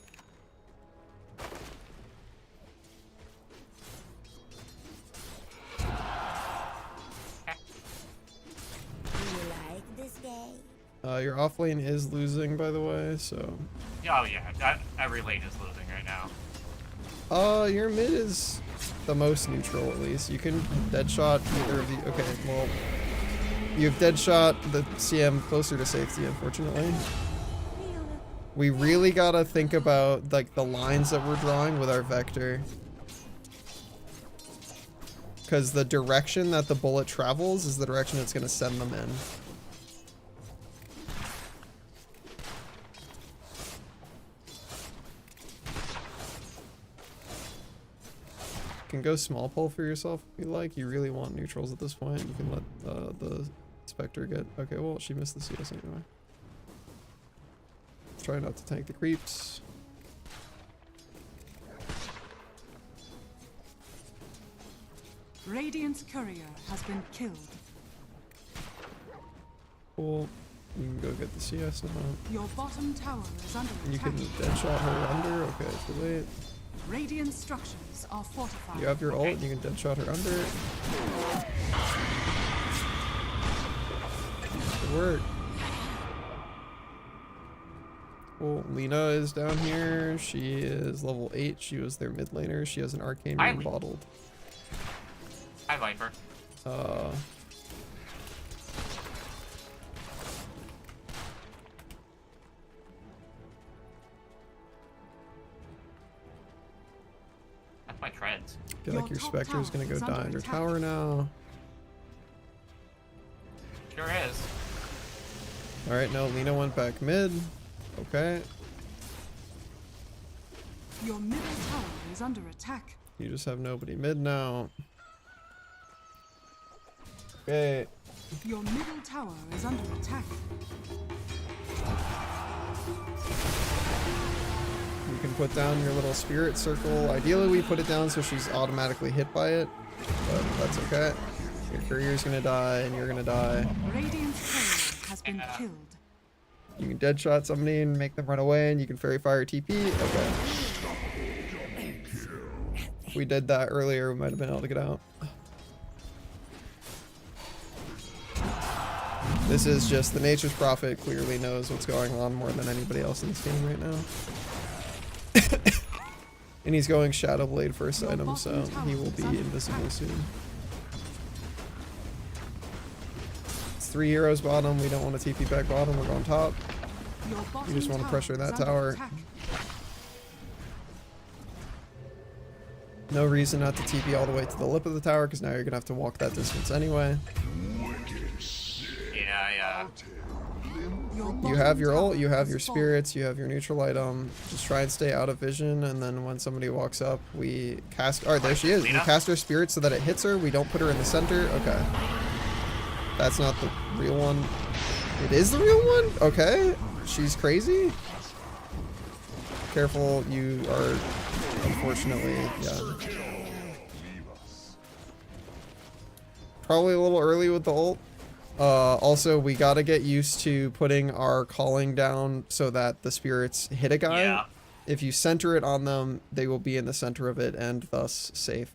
Your off lane is losing, by the way, so. Oh yeah, every lane is losing right now. Your mid is the most neutral at least. You can dead shot either of the. Okay, well, you have dead shot the CM closer to safety, unfortunately. We really gotta think about like the lines that we're drawing with our vector. Because the direction that the bullet travels is the direction it's gonna send them in. You can go small pull for yourself if you like. You really want neutrals at this point. You can let the Spectre get... Okay, well, she missed the CS anyway. Try not to tank the creeps. Radiant's courier has been killed. Cool. You can go get the CS now. Your bottom tower is under You attack. can dead shot her under. Okay, too late. Radiant structures are fortified. You have your ult, you can dead shot her under. Good work. Cool. Lena is down here. She is level 8. She was their mid laner. She has an arcane Hi, rune Lena. bottled. Hi, Viper. That's my treads. I feel like Your your top Spectre is tower gonna go is under die under attack. tower now. Sure is. Alright, no, Lena went back mid. Okay. Your middle tower is under attack. You just have nobody mid now. Okay. Your middle tower is under attack. You can put down your little spirit circle. Ideally, we put it down so she's automatically hit by it, but that's okay. Your courier's gonna die, and you're gonna die. Radiant's courier has been killed. You can deadshot somebody and make them run away, and you can fairy fire TP. Okay. If we did that earlier, we might have been able to get out. This is just the Nature's Prophet clearly knows what's going on more than anybody else in this game right now. And he's going Shadow Blade first item, so he will be invisible soon. It's 3 heroes bottom. We don't want to TP back bottom. We're going top. Your You bottom just want to tower pressure is that under tower. attack. No reason not to TP all the way to the lip of the tower, because now you're going to have to walk that distance anyway. Yeah. Your You bottom have your tower ult, you have has your fallen. spirits, you have your neutral item. Just try and stay out of vision, and then when somebody walks up, we cast... Alright, there she is. We Lena? cast our spirit so that it hits her. We don't put her in the center. Okay. That's not the real one. It is the real one? Okay. She's crazy. Careful, you are unfortunately... Yeah. Probably a little early with the ult. Also, we gotta get used to putting our calling down so that the spirits hit a guy. Yeah. If you center it on them, they will be in the center of it and thus safe.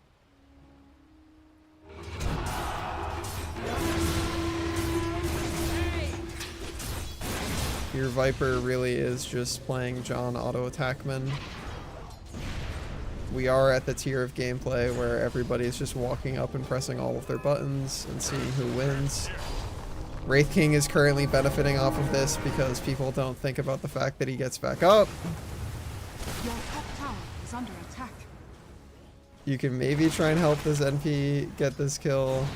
Your Viper really is just playing John Auto Attackman. We are at the tier of gameplay where everybody's just walking up and pressing all of their buttons and seeing who wins. Wraith King is currently benefiting off of this because people don't think about the fact that he gets back up. Your top tower is under attack. You can maybe try and help this NP get this kill.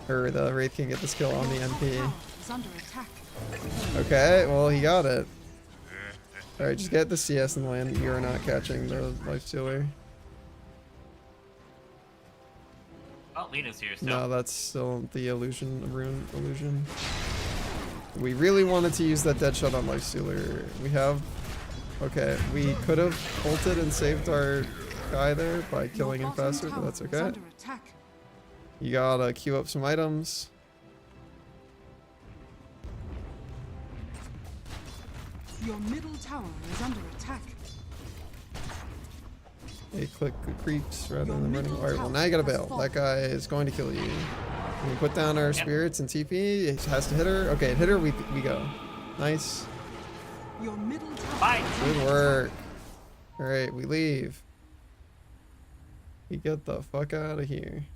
Or the Wraith King get this kill on the Your top NP. tower is under attack. Okay, well he got it. Alright, just get the CS and land. You're not catching the Lifestealer. Oh, Lena's here still. No, that's still the illusion, rune illusion. We really wanted to use that dead shot on Lifestealer. We have... Okay, we could have ulted and saved our guy there by killing him Your bottom faster, but tower that's is okay. under attack. You gotta queue up some items. Your middle tower is under attack. Hey, click creeps rather Your than running. middle Alright, well tower now you gotta has bail. fallen. That guy is going to kill you. Can we put down our spirits and TP? It has to hit her. Okay, it hit her, we go. Nice. Your middle tower Bye. is Good under work. Alright, we leave. We get the fuck out of here.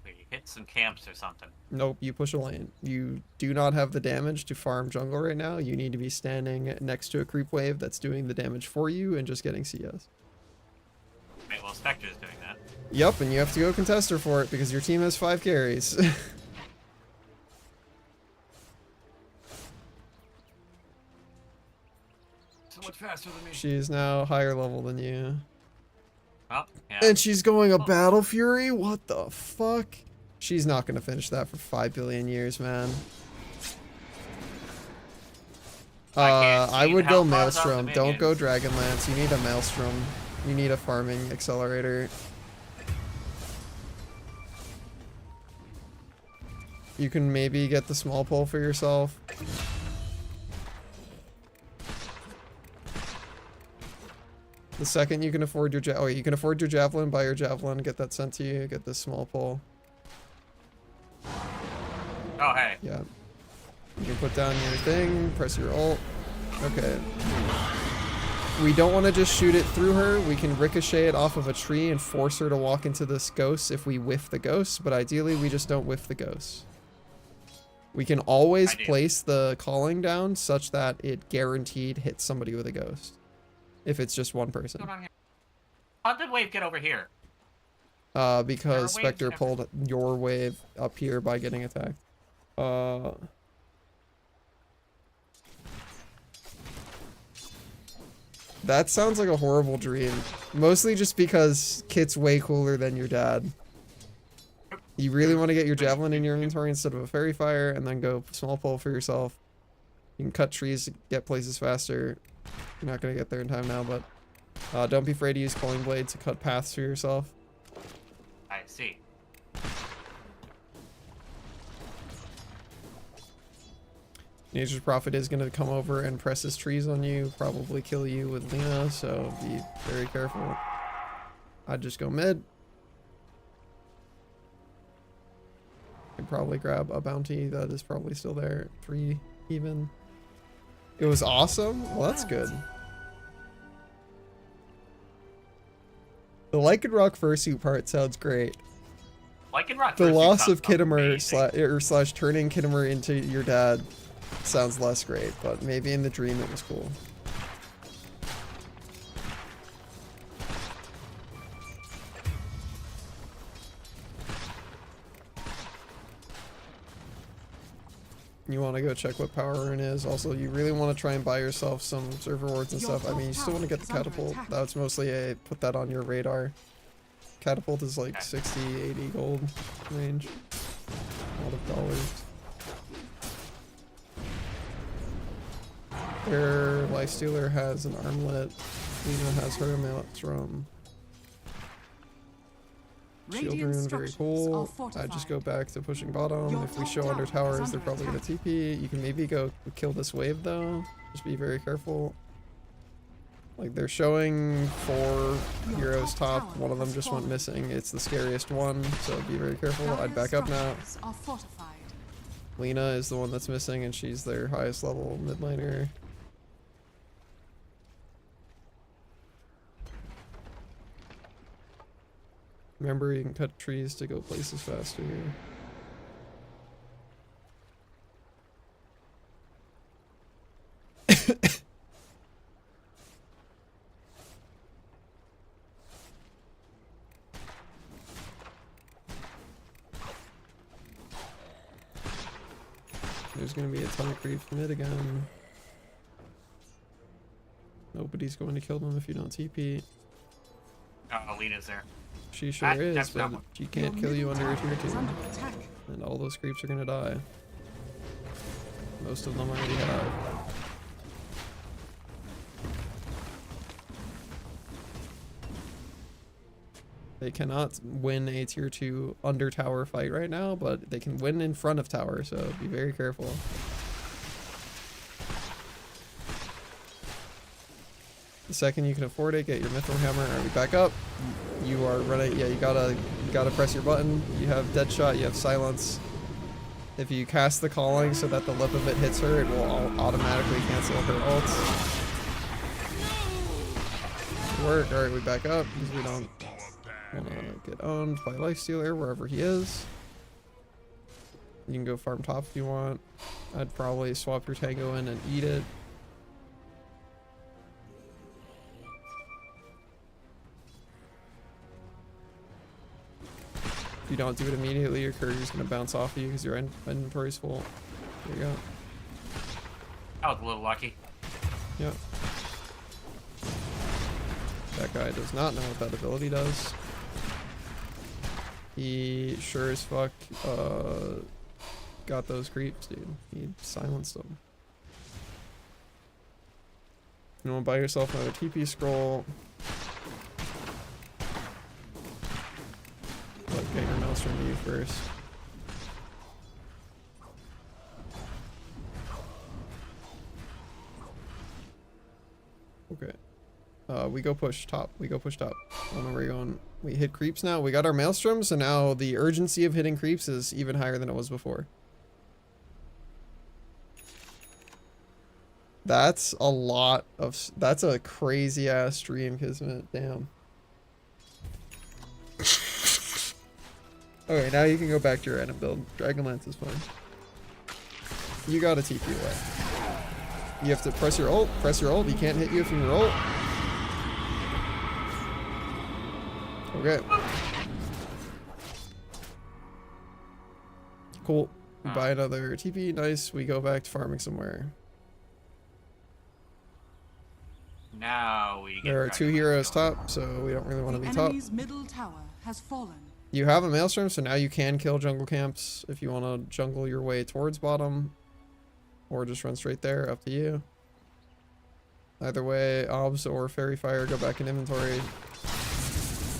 We hit some camps or something. Nope, you push a lane. You do not have the damage to farm jungle right now. You need to be standing next to a creep wave that's doing the damage for you and just getting CS. Wait, well, Spectre's doing that. Yep, and you have to go contest her for it because your team has 5 carries. So much faster than me. She's now higher level than you. Oh, yeah. And she's going a Battle Fury? What the fuck? She's not gonna finish that for 5 billion years, man. can't I see would how go far is off the Maelstrom. Don't go minions. Dragonlance. You need a Maelstrom. You need a farming accelerator. You can maybe get the small pull for yourself. The second you can afford your you can afford your javelin, buy your javelin, get that sent to you, get this small pull. Oh, hey. Yeah. You can put down your thing, press your ult. Okay. We don't want to just shoot it through her. We can ricochet it off of a tree and force her to walk into this ghost if we whiff the ghost, but ideally we just don't whiff the ghost. We can always place the calling down such that it guaranteed hits somebody with a ghost. If it's just one person. What's going on here? How did Wave get over here? Because Spectre pulled your wave up here by getting attacked. That sounds like a horrible dream. Mostly just because Kit's way cooler than your dad. You really want to get your javelin in your inventory instead of a fairy fire, and then go small pole for yourself. You can cut trees to get places faster. You're not going to get there in time now, but don't be afraid to use Culling Blade to cut paths for yourself. I see. Nature's Prophet is going to come over and press his trees on you, probably kill you with Lina, so be very careful. I'd just go mid. Could probably grab a bounty that is probably still there. 3 even. It was awesome? Well, that's good. The Lycanroc fursuit part sounds great. Lycanroc The fursuit loss sounds of Kittimer amazing. slash turning Kittimer into your dad sounds less great, but maybe in the dream it was cool. You want to go check what Power Rune is. Also, you really want to try and buy yourself some server rewards and stuff. I mean, you still want to get the catapult. That's mostly a put that on your radar. Catapult is like 60, 80 gold range. A lot of dollars. Their Lifestealer has an armlet. Lina has her maelstrom. Shield rune, very cool. I just go back to pushing bottom. If we show under towers, they're probably gonna TP. You can maybe go kill this wave though. Just be very careful. Like they're showing 4 heroes top. One of them just went missing. It's the scariest one, so be very careful. I'd back up now. Lina is the one that's missing, and she's their highest level mid laner. Remember, you can cut trees to go places faster. There's gonna be a ton of creep mid again. Nobody's going to kill them if you don't TP. Oh, Alina's there. She sure is, that's but not she can't kill you under a tier 2. And all those creeps are gonna die. Most of them already have. They cannot win a tier 2 under tower fight right now, but they can win in front of tower, so be very careful. The second you can afford it, get your Mithril Hammer. Alright, we back up. You are running. Yeah, you gotta press your button. You have Dead Shot, you have Silence. If you cast the calling so that the lip of it hits her, it will automatically cancel her ults. Work. Alright, we back up because we don't want to get owned by Lifestealer wherever he is. You can go farm top if you want. I'd probably swap your Tango in and eat it. If you don't do it immediately, your courier's going to bounce off of you because your inventory's full. There you go. I was a little lucky. Yep. That guy does not know what that ability does. He sure as fuck got those creeps, dude. He silenced them. You want to buy yourself another TP scroll. But get your Maelstrom to you first. Okay. We go push top. We go push top. I don't know where you're going. We hit creeps now. We got our Maelstrom, so now the urgency of hitting creeps is even higher than it was before. That's a lot of... That's a crazy ass stream, Kismet. Damn. Okay, now you can go back to your item build. Dragonlance is fine. You got a TP away. You have to press your ult. Press your ult. He can't hit you from your ult. Okay. Cool. We buy another TP. Nice. We go back to farming somewhere. Now we get There are 2 heroes top, so we don't really want to The be top. enemy's middle tower has fallen. You have a Maelstrom, so now you can kill jungle camps if you want to jungle your way towards bottom. Or just run straight there, up to you. Either way, Obs or Fairy Fire go back in inventory.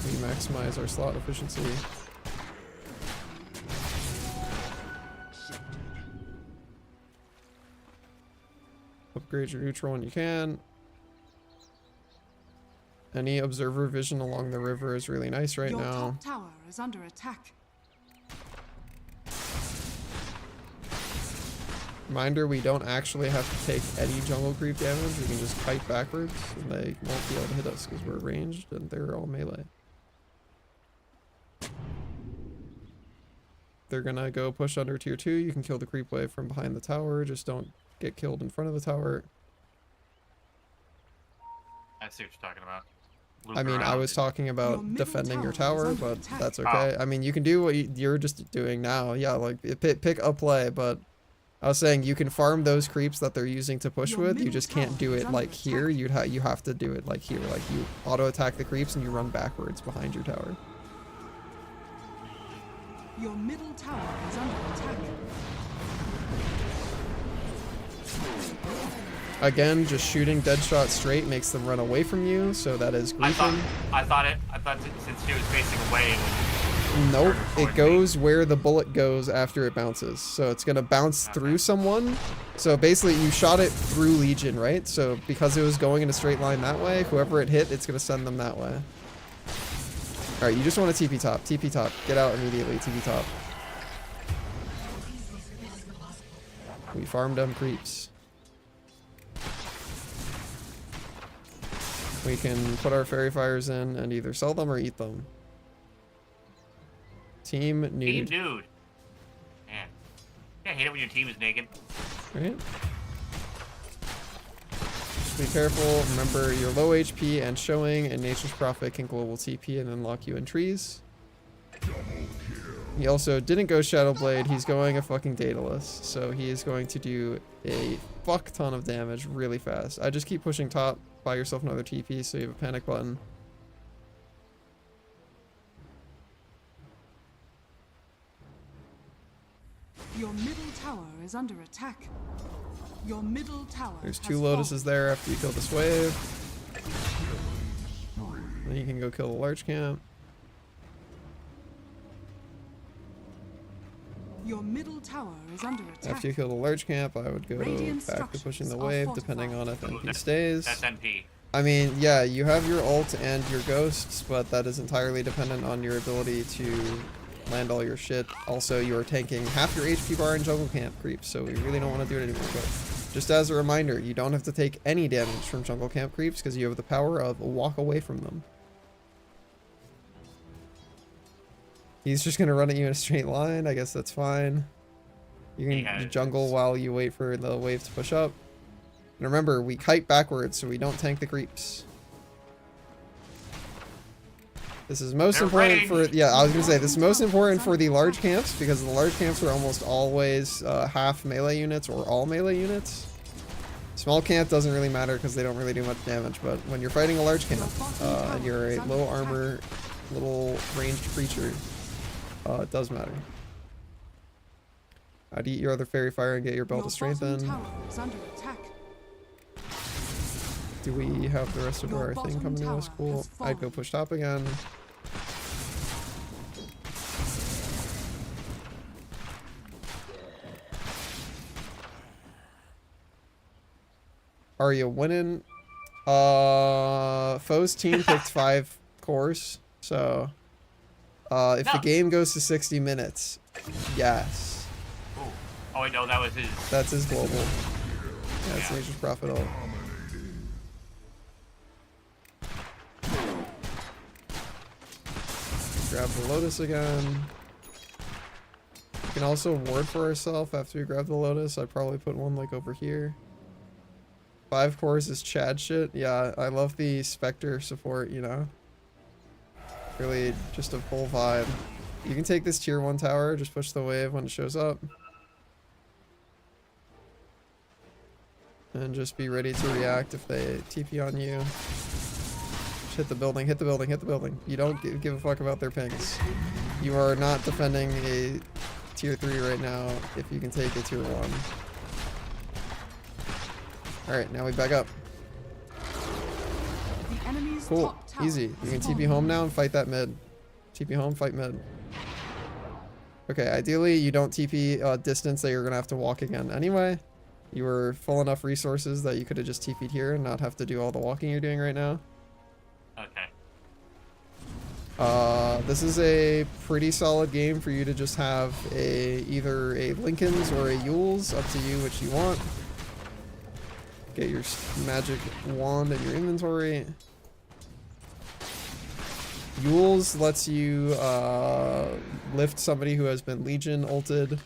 We maximize our slot efficiency. Upgrade your neutral when you can. Any observer vision along the river is really nice right Your now. top tower is under attack. Reminder, we don't actually have to take any jungle creep damage. We can just kite backwards and they won't be able to hit us because we're ranged and they're all melee. They're gonna go push under tier 2. You can kill the creep wave from behind the tower. Just don't get killed in front of the tower. I see what you're talking about. I mean, I was talking about defending your tower, but that's okay. Oh. I mean, you can do what you're just doing now. Yeah, like pick a play, but I was saying you can farm those creeps that they're using to push with. You just can't do it like here. You have to do it like here. Like you auto attack the creeps and you run backwards behind your tower. Your middle tower is under attack. Again, just shooting dead shot straight makes them run away from you, so that is I griefing. thought since she was facing away, it would Nope, turn it towards goes where the bullet goes after it bounces. So it's gonna bounce through someone. So basically you shot it through Legion, right? So because it was going in a straight line that way, whoever it hit, it's gonna send them that way. Alright, you just want to TP top. TP top. Get out immediately, TP top. We farmed them creeps. We can put our fairy fires in and either sell them or eat them. Team nude. Team nude. Man, I hate it when your team is naked. Right? Just be careful. Remember, you're low HP and showing, and Nature's Prophet can global TP and then lock you in trees. He also didn't go Shadow Blade. He's going a fucking Daedalus. So he is going to do a fuck ton of damage really fast. I just keep pushing top. Buy yourself another TP so you have a panic button. Your middle tower is under attack. Your middle tower There's has 2 lotuses fallen. there after you kill this wave. Then you can go kill the large camp. Your middle tower is under attack. After you kill the large camp, I would go Radiant back to pushing the structures are wave, depending on if Ooh, NP stays. That's NP. I mean, yeah, you have your ult and your ghosts, but that is entirely dependent on your ability to land all your shit. Also, you are tanking half your HP bar in jungle camp creeps, so we really don't want to do it anymore. But just as a reminder, you don't have to take any damage from jungle camp creeps because you have the power of walk away from them. He's just gonna run at you in a straight line. I guess that's fine. You can jungle while you wait for the wave to push up. And remember, we kite backwards so we don't tank the creeps. This is most important for, yeah, I was gonna say, this is most important for the large camps because the large camps are almost always half melee units or all melee units. Small camp doesn't really matter because they don't really do much damage, but when you're fighting a large camp and you're a low armor, little ranged creature, it does matter. I'd eat your other fairy fire and get your belt of strength in. Do we have the rest of our thing coming to us? Cool. I'd go push top again. Are you winning? Foe's team picked 5 cores, so if the game goes to 60 minutes, yes. Ooh. Oh wait, no, that was his. That's his global. Yeah, it's Nature's Prophet ult. Grab the Lotus again. We can also ward for ourselves after we grab the Lotus. I'd probably put one like over here. 5 cores is Chad shit. Yeah, I love the Spectre support, you know? Really just a full vibe. You can take this tier 1 tower, just push the wave when it shows up. And just be ready to react if they TP on you. Just hit the building, hit the building, hit the building. You don't give a fuck about their pings. You are not defending a tier 3 right now if you can take a tier 1. Alright, now we back up. The enemy's Cool, top tower easy. You has can TP home now and fight that mid. TP home, fight mid. Okay, ideally you don't TP distance that you're gonna have to walk again anyway. You were full enough resources that you could have just TP'd here and not have to do all the walking you're doing right now. Okay. This is a pretty solid game for you to just have either a Lincoln's or a Yule's, up to you which you want. Get your magic wand in your inventory. Yule's lets you lift somebody who has been Legion ulted.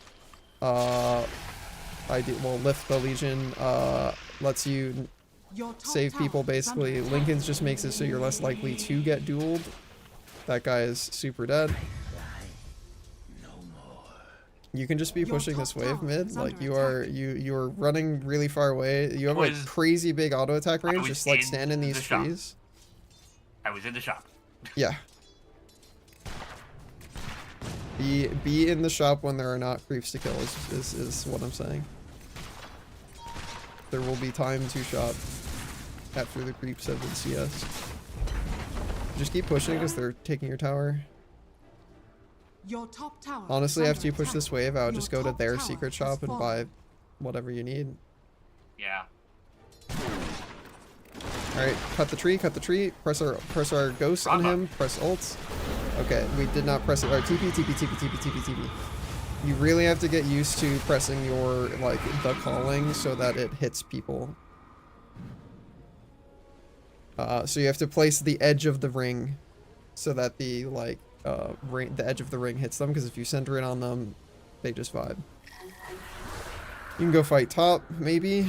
Lift the Legion, lets you Your top save tower people is basically. under Lincoln's just makes it so you're less likely to get dueled. That guy is super dead. You can just be Your pushing top this wave tower mid, is like under you're running really far away. You have like was- crazy big auto attack I range, was just like in stand in these the shop. trees. I was in the shop. Yeah. Be in the shop when there are not creeps to kill is what I'm saying. There will be time to shop after the creeps have been CS. Just keep pushing because they're taking your tower. Your top tower Honestly, is after you under push attack. this wave, I would Your just go to top their tower secret has shop and fallen. buy whatever you need. Yeah. Alright, cut the tree, press our ghost on him, press ult. Okay, we did not press it. Alright, TP. You really have to get used to pressing your, like, the calling so that it hits people. So you have to place the edge of the ring so that the, like, the edge of the ring hits them, because if you center it on them, they just vibe. You can go fight top, maybe.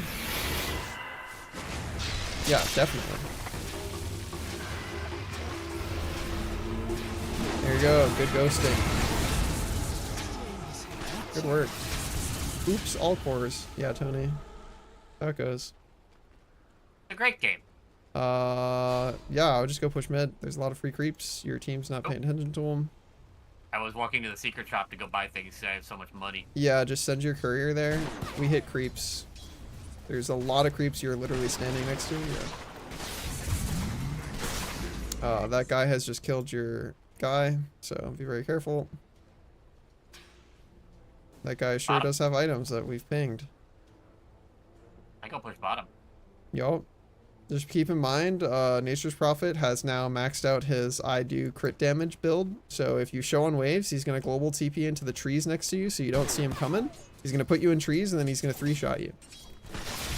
Yeah, definitely. There you go, good ghosting. Good work. Oops, all cores. Yeah, Tony. How it goes. It's a great game. Yeah, I would just go push mid. There's a lot of free creeps. Your team's not paying attention to them. I was walking to the secret shop to go buy things because I have so much money. Yeah, just send your courier there. We hit creeps. There's a lot of creeps you're literally standing next to. Yeah. That guy has just killed your guy, so be very careful. That guy sure Bottom. does have items that we've pinged. I go push bottom. Yup. Just keep in mind, Nature's Prophet has now maxed out his I do crit damage build. So if you show on waves, he's going to global TP into the trees next to you so you don't see him coming. He's going to put you in trees and then he's going to 3-shot you.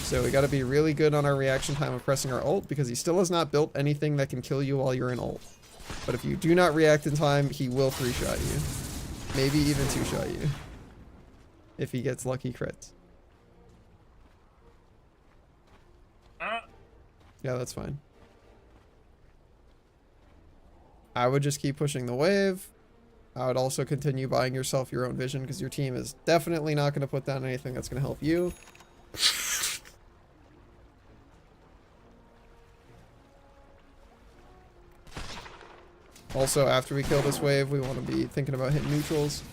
So we got to be really good on our reaction time of pressing our ult because he still has not built anything that can kill you while you're in ult. But if you do not react in time, he will 3-shot you. Maybe even 2-shot you. If he gets lucky crits. Yeah, that's fine. I would just keep pushing the wave. I would also continue buying yourself your own vision because your team is definitely not going to put down anything that's going to help you. Also, after we kill this wave, we want to be thinking about hitting neutrals.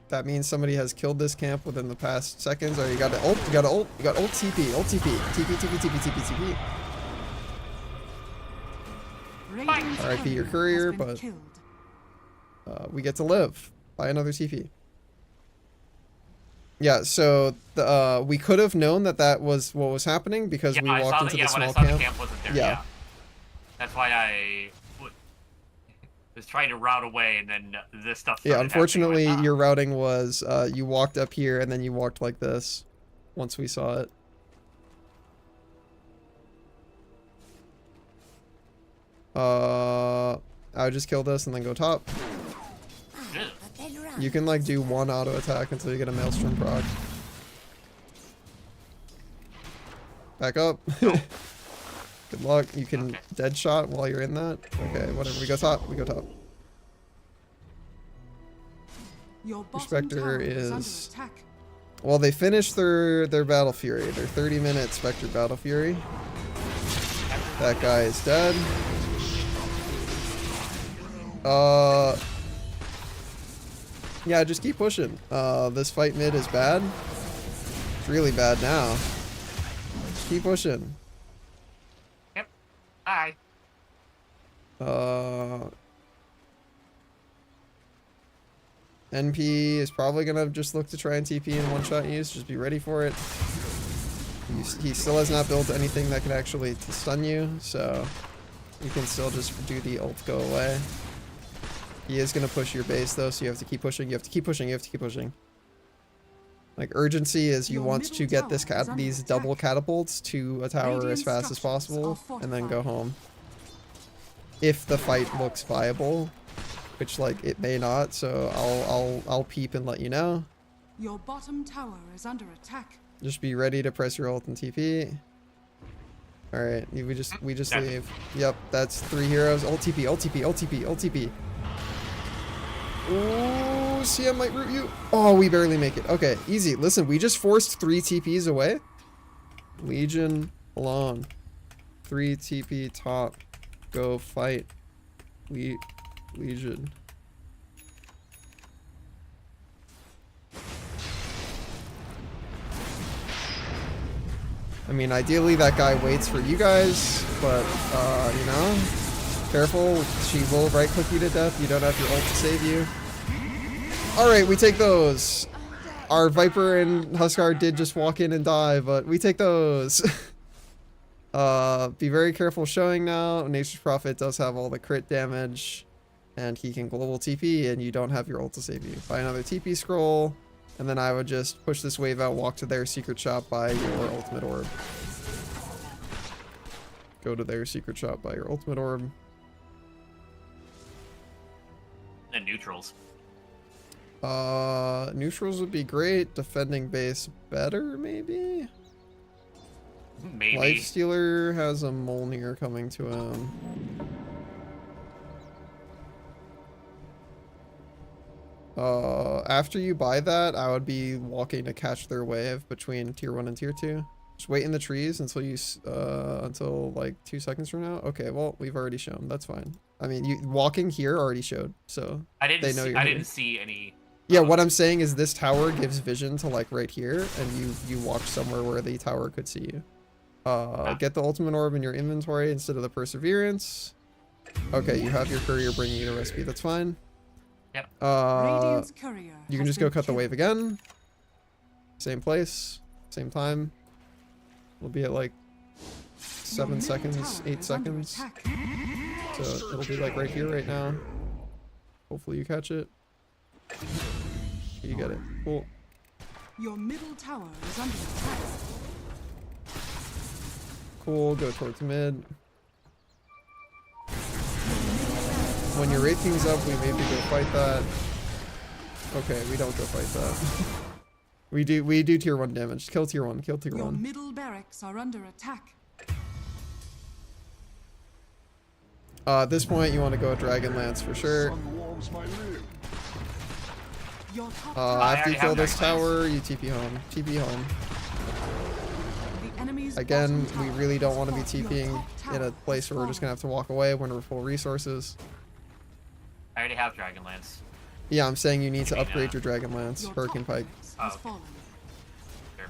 That means somebody has killed this camp within the past seconds. Or you got to ult, you got to ult, you got ult TP, ult TP, TP. Radiant's RIP your courier, courier has been but killed. we get to live. Buy another TP. Yeah, so we could have known that that was what was happening because we walked into the when I small saw camp. the camp wasn't there. Yeah. Yeah. That's why I. was trying to route away, and then this stuff. Yeah, started unfortunately, happening. your routing was you walked up here and then you walked like this. Once we saw it. I would just kill this and then go top. You can like do one auto attack until you get a Maelstrom proc. Back up. Good luck. You can dead shot while you're in that. Okay, whatever. We go top. We go top. Your bottom Spectre tower is under attack. well, they finished their Battle Fury, their 30-minute Spectre Battle Fury. That guy is dead. Yeah, just keep pushing. This fight mid is bad. It's really bad now. Just keep pushing. Yep. Bye. NP is probably gonna just look to try and TP in one-shot use. Just be ready for it. He still has not built anything that can actually stun you, so you can still just do the ult go away. He is gonna push your base though, so you have to keep pushing. You have to keep pushing. You have to keep pushing. Like urgency is you want to get these double catapults to a tower as fast as possible, and then go home. If the fight looks viable, which like it may not, so I'll peep and let you know. Your bottom tower is under attack. Just be ready to press your ult and TP. All right, we just leave. Yep, that's 3 heroes. Ult TP, ult TP, ult TP, ult TP. Ooh, CM might root you. Oh, we barely make it. Okay, easy. Listen, we just forced 3 TPs away. Legion alone. 3 TP top. Go fight. Legion. I mean, ideally that guy waits for you guys, but, you know, careful. She will right-click you to death. You don't have your ult to save you. Alright, we take those. Our Viper and Huskar did just walk in and die, but we take those. Be very careful showing now. Nature's Prophet does have all the crit damage, and he can global TP, and you don't have your ult to save you. Buy another TP scroll, and then I would just push this wave out, walk to their secret shop, buy your ultimate orb. Go to their secret shop, buy your ultimate orb. And neutrals. Neutrals would be great. Defending base better, maybe? Maybe. Lifestealer has a Mjolnir coming to him. After you buy that, I would be walking to catch their wave between tier 1 and tier 2. Just wait in the trees until you, until like 2 seconds from now. Okay, well, we've already shown. That's fine. I mean, you walking here already showed, so they know you're here. I didn't see any. Yeah, what I'm saying is this tower gives vision to like right here, and you walk somewhere where the tower could see you. Get the ultimate orb in your inventory instead of the perseverance. Okay, you have your courier bringing you to rescue. That's fine. Yep. Radiant's courier You can has just go been cut the killed. wave again. Same place, same time. We'll be at like 7 Your middle seconds, tower 8 is under seconds. attack. So it'll be like right here, right now. Hopefully you catch it. You get it. Cool. Your middle tower is under attack. Cool. Go towards mid. When your rating's up, we maybe go fight that. Okay, we don't go fight that. we do tier 1 damage. Kill tier 1. Kill tier Your 1. middle barracks are under attack. At this point, you want to go Dragonlance for sure. Your top After you already kill have this Dragonlance. tower, you TP home. TP home. the enemy's Again, bottom we tower really don't has want to be fallen. Your TPing top in a tower place where we're just gonna have to walk away when we're full resources. I already have Dragonlance. Yeah, I'm saying you need to mean, upgrade your Dragonlance, Your Hurricane top Pike. barracks has Oh. fallen. Sure.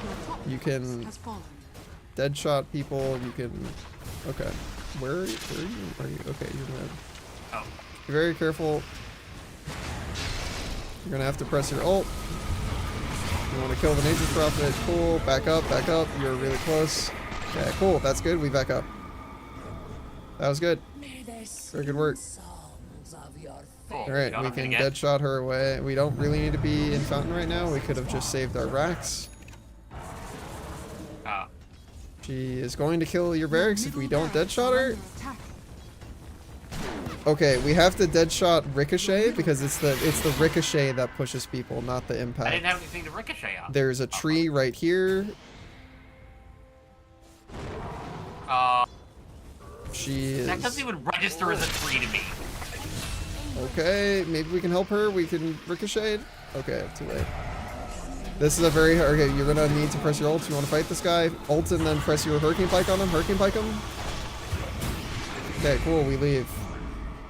Your top You barracks can- has fallen. Dead shot people, you can... Okay. Where are you? Are you? Okay, you're mid. Oh. Be very careful. You're gonna have to press your ult. You want to kill the Nature's Prophet. Cool. Back up, back up. You're really close. Yeah, cool. That's good. We back up. That was good. May they Very good work. sing songs of your Cool. All right, You know we what I'm can gonna get? deadshot her away. We don't really need to be in fountain right now. We could have just saved our racks. Oh. She is going to kill your barracks if we don't deadshot her. Under attack. Okay, we have to deadshot Ricochet because it's the Ricochet that pushes people, not the I impact. didn't have anything to ricochet on. There's a tree right here. She is... That doesn't even register as a tree to me. Okay, maybe we can help her. We can ricochet. Okay, too late. This is a very... Okay, you're gonna need to press your ult if you want to fight this guy. Ult and then press your Hurricane Pike on him. Hurricane Pike him. Okay, cool. We leave.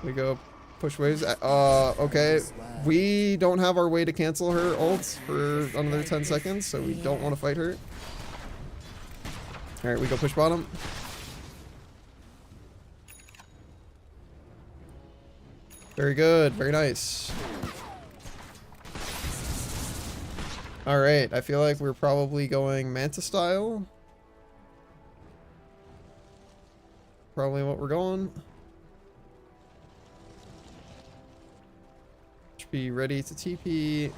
We go push waves. Okay. We don't have our way to cancel her ult for another 10 seconds, so we don't want to fight her. Alright, we go push bottom. Very good. Very nice. Alright, I feel like we're probably going Manta style. Probably what we're going. Should be ready to TP.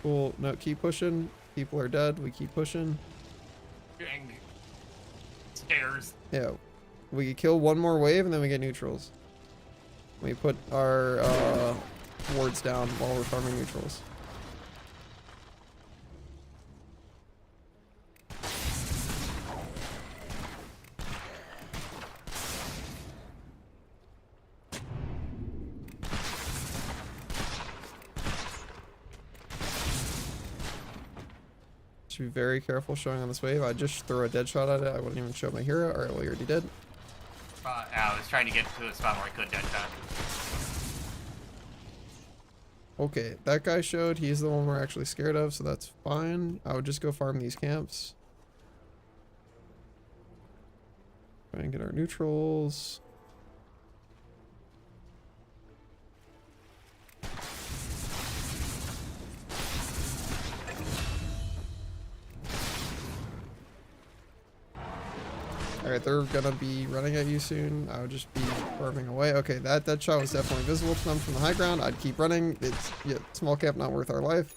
Cool. No, keep pushing. People are dead. We keep pushing. Dang. Stairs. Yeah. We kill one more wave and then we get neutrals. We put our wards down while we're farming neutrals. Should be very careful showing on this wave. I just throw a dead shot at it. I wouldn't even show my hero. Alright, well, you already did. I was trying to get to a spot where I could dead shot. Okay, that guy showed. He's the one we're actually scared of, so that's fine. I would just go farm these camps. Try and get our neutrals. Alright, they're gonna be running at you soon. I would just be farming away. Okay, that shot was definitely visible to them from the high ground. I'd keep running. It's small cap, not worth our life.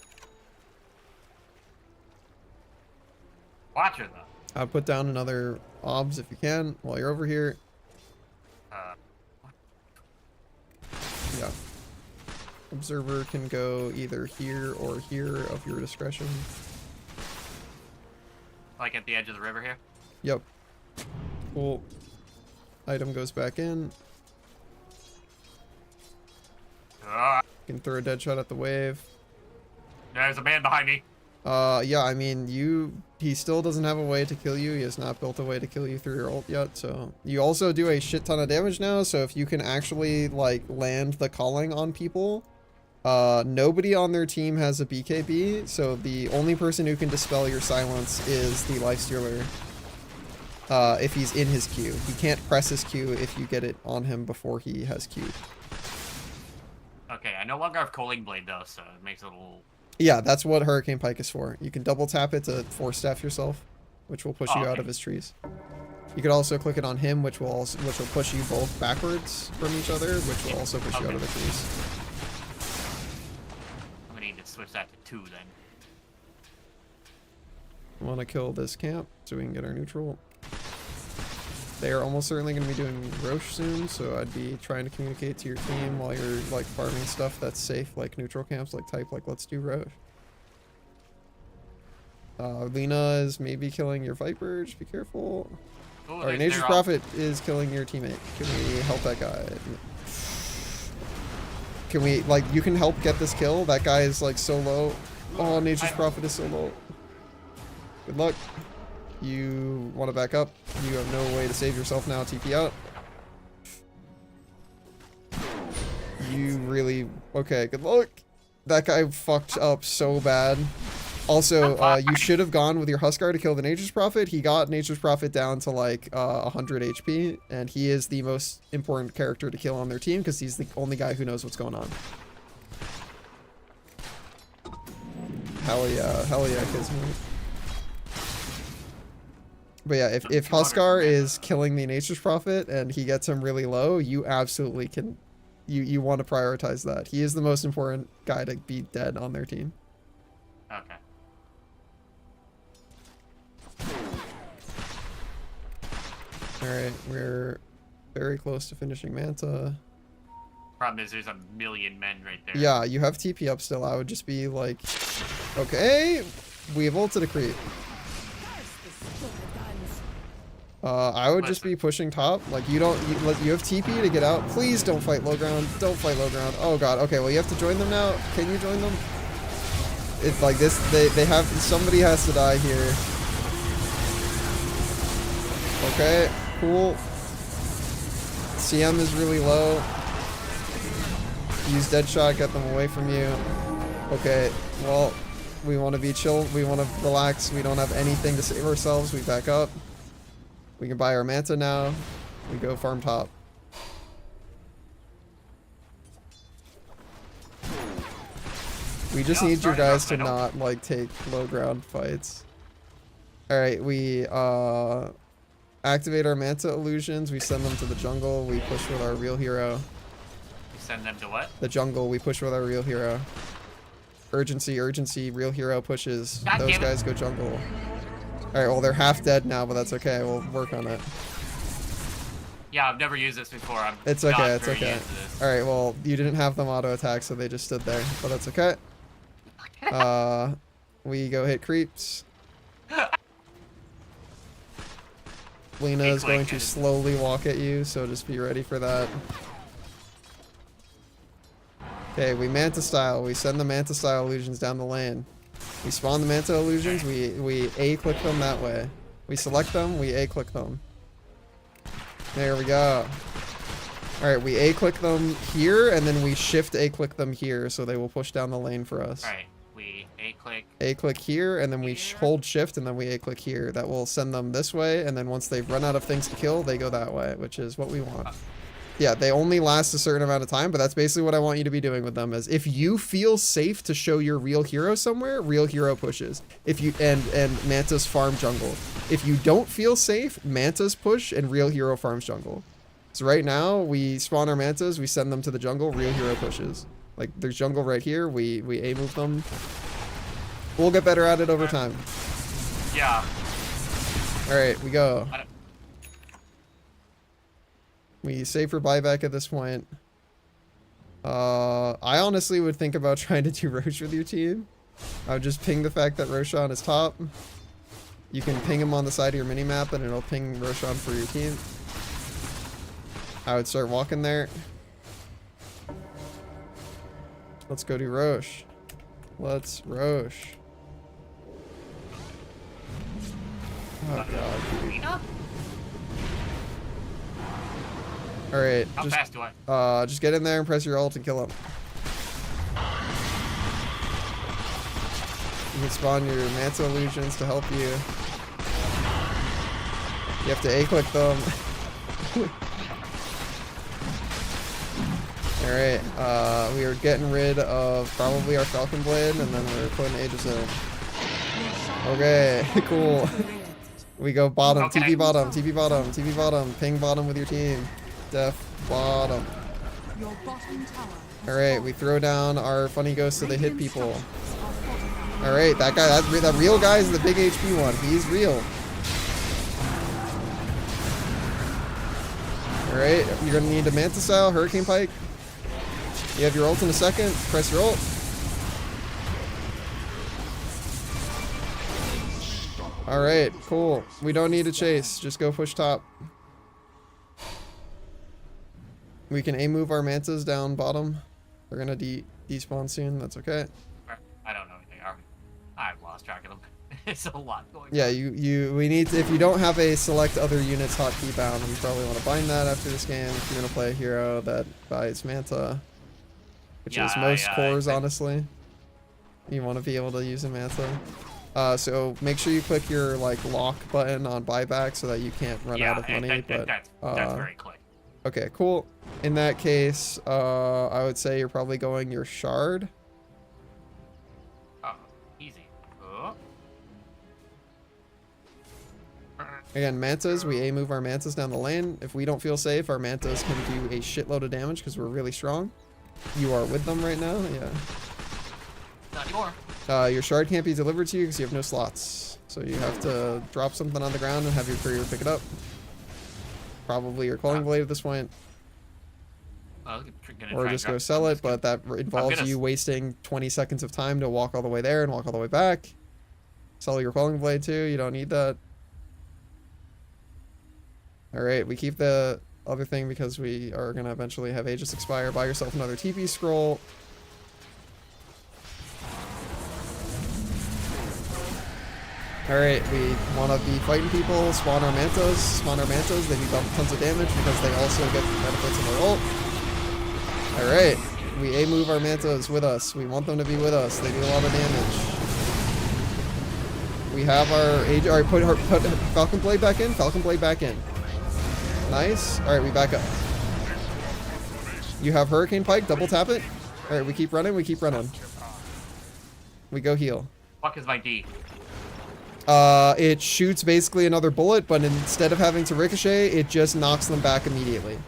Watch her though. I'd put down another obs if you can while you're over here. Yeah. Observer can go either here or here of your discretion. Like at the edge of the river here. Yep. Cool. Item goes back in. Ah, You can throw a dead shot at the wave. there's a man behind me. Yeah, I mean, he still doesn't have a way to kill you. He has not built a way to kill you through your ult yet, so. You also do a shit ton of damage now, so if you can actually, like, land the calling on people, nobody on their team has a BKB, so the only person who can dispel your silence is the lifestealer. If he's in his queue. He can't press his queue if you get it on him before he has queued. Okay, I no longer have Coaling Blade though, so it makes it a little... Yeah, that's what Hurricane Pike is for. You can double tap it to force staff yourself, which will push you out of his trees. You could also click it on him, which will push you both backwards from each other, which will also push you out of the trees. I'm gonna need to switch that to 2 then. I want to kill this camp so we can get our neutral. They are almost certainly going to be doing Roche soon, so I'd be trying to communicate to your team while you're like farming stuff that's safe, like neutral camps, like type, like let's do Roche. Lena is maybe killing your Viper, just be careful. Ooh, Alright, they're Nature's all- Prophet is killing your teammate. Can we help that guy? Can we, like, you can help get this kill? That guy is like so low. Oh, Nature's Prophet is so low. Good luck. You want to back up. You have no way to save yourself now. TP out. You really... Okay, good luck. That guy fucked up so bad. Also, you should have gone with your Huskar to kill the Nature's Prophet. He got Nature's Prophet down to like 100 HP, and he is the most important character to kill on their team because he's the only guy who knows what's going on. Hell yeah, Kismet. But yeah, if 200 Huskar mana. is killing the Nature's Prophet and he gets him really low, you absolutely can, you want to prioritize that. He is the most important guy to be dead on their team. Okay. Alright, we're very close to finishing Manta. Problem is, there's a million men right there. Yeah, you have TP up still. I would just be like, okay, we have ulted a creep. I would just be pushing top. Like, you have TP to get out. Please don't fight low ground. Don't fight low ground. Oh god, okay, well you have to join them now. Can you join them? It's like this, they have, somebody has to die here. Okay, cool. CM is really low. Use Deadshot, get them away from you. Okay, well, we want to be chill. We want to relax. We don't have anything to save ourselves. We back up. We can buy our Manta now. We go farm top. We just need your guys to not, like, take low ground fights. Alright, we, activate our Manta illusions. We send them to the jungle. We push with our real hero. Send them to what? The jungle, we push with our real hero. Urgency, urgency, real hero pushes. God Those damn it. guys go jungle. Alright, well they're half dead now, but that's okay. We'll work on it. Yeah, I've never used this before. I'm It's not okay, it's very okay. used to this. Alright, well, you didn't have them auto attack, so they just stood there. But that's okay. We go hit creeps. Lena is going to slowly walk at you, so just be ready for that. Okay, we Manta style. We send the Manta style illusions down the lane. We spawn the Manta illusions. We A-click them that way. We select them. We A-click them. There we go. Alright, we A-click them here, and then we shift A-click them here, so they will push down the lane for us. Alright, we A-click. A-click here, and then we Here. hold shift, and then we A-click here. That will send them this way, and then once they've run out of things to kill, they go that way, which is what we want. Yeah, they only last a certain amount of time, but that's basically what I want you to be doing with them. Is if you feel safe to show your real hero somewhere, real hero pushes. If you and Manta's farm jungle. If you don't feel safe, Manta's push and real hero farms jungle. So right now we spawn our Mantas, we send them to the jungle, real hero pushes. Like there's jungle right here, we A move them. We'll get better at it over time. Yeah. All right, we go. I don't- We save for buyback at this point. I honestly would think about trying to do Roche with your team. I would just ping the fact that Roshan is top. You can ping him on the side of your minimap and it'll ping Roshan for your team. I would start walking there. Let's go do Roche. Let's Roche. Oh god, dude. Alright, How fast do I? just get in there and press your ult and kill him. You can spawn your Manta illusions to help you. You have to A-click them. Alright, we are getting rid of probably our Falcon Blade, and then we're putting Aegis in. Okay, cool. We go bottom, Okay. TP bottom, TP bottom, TP bottom, ping bottom with your team. Def bottom. Your bottom tower. Alright, we throw down our funny ghosts so they hit people. Alright, that guy, that real guy is the big HP one. He's real. Alright, you're gonna need a Manta style, Hurricane Pike. You have your ult in a second. Press your ult. Alright, cool. We don't need to chase. Just go push top. We can A-move our Mantas down bottom. They're gonna despawn soon. That's okay. I don't know anything. I've lost track of them. It's a lot going Yeah, on. we need to, if you don't have a select other units hotkey bound, you probably want to bind that after this game if you're gonna play a hero that buys Manta, which is most cores, honestly. You want to be able to use a Manta. So make sure you click your like lock button on buyback so that you can't run out of money. That's very quick. Okay, cool. In that case, I would say you're probably going your shard. Oh, easy. Again, mantas, we A move our mantas down the lane. If we don't feel safe, our mantas can do a shitload of damage because we're really strong. You are with them right now, yeah. Not anymore. Your shard can't be delivered to you because you have no slots. So you have to drop something on the ground and have your courier pick it up. Probably your calling blade at this point. Or just go sell it, but that involves you wasting 20 seconds of time to walk all the way there and walk all the way back. Sell your calling blade too, you don't need that. Alright, we keep the other thing because we are going to eventually have Aegis expire. Buy yourself another TP scroll. Alright, we want to be fighting people, spawn our mantas, they do tons of damage because they also get benefits of their ult. Alright, we A move our mantas with us, we want them to be with us, they do a lot of damage. We have our Aegis, alright, put Falcon Blade back in, Nice, alright, we back up. You have Hurricane Pike, double tap it. Alright, we keep running, We go heal. Fuck is my D? It shoots basically another bullet, but instead of having to ricochet, it just knocks them back immediately.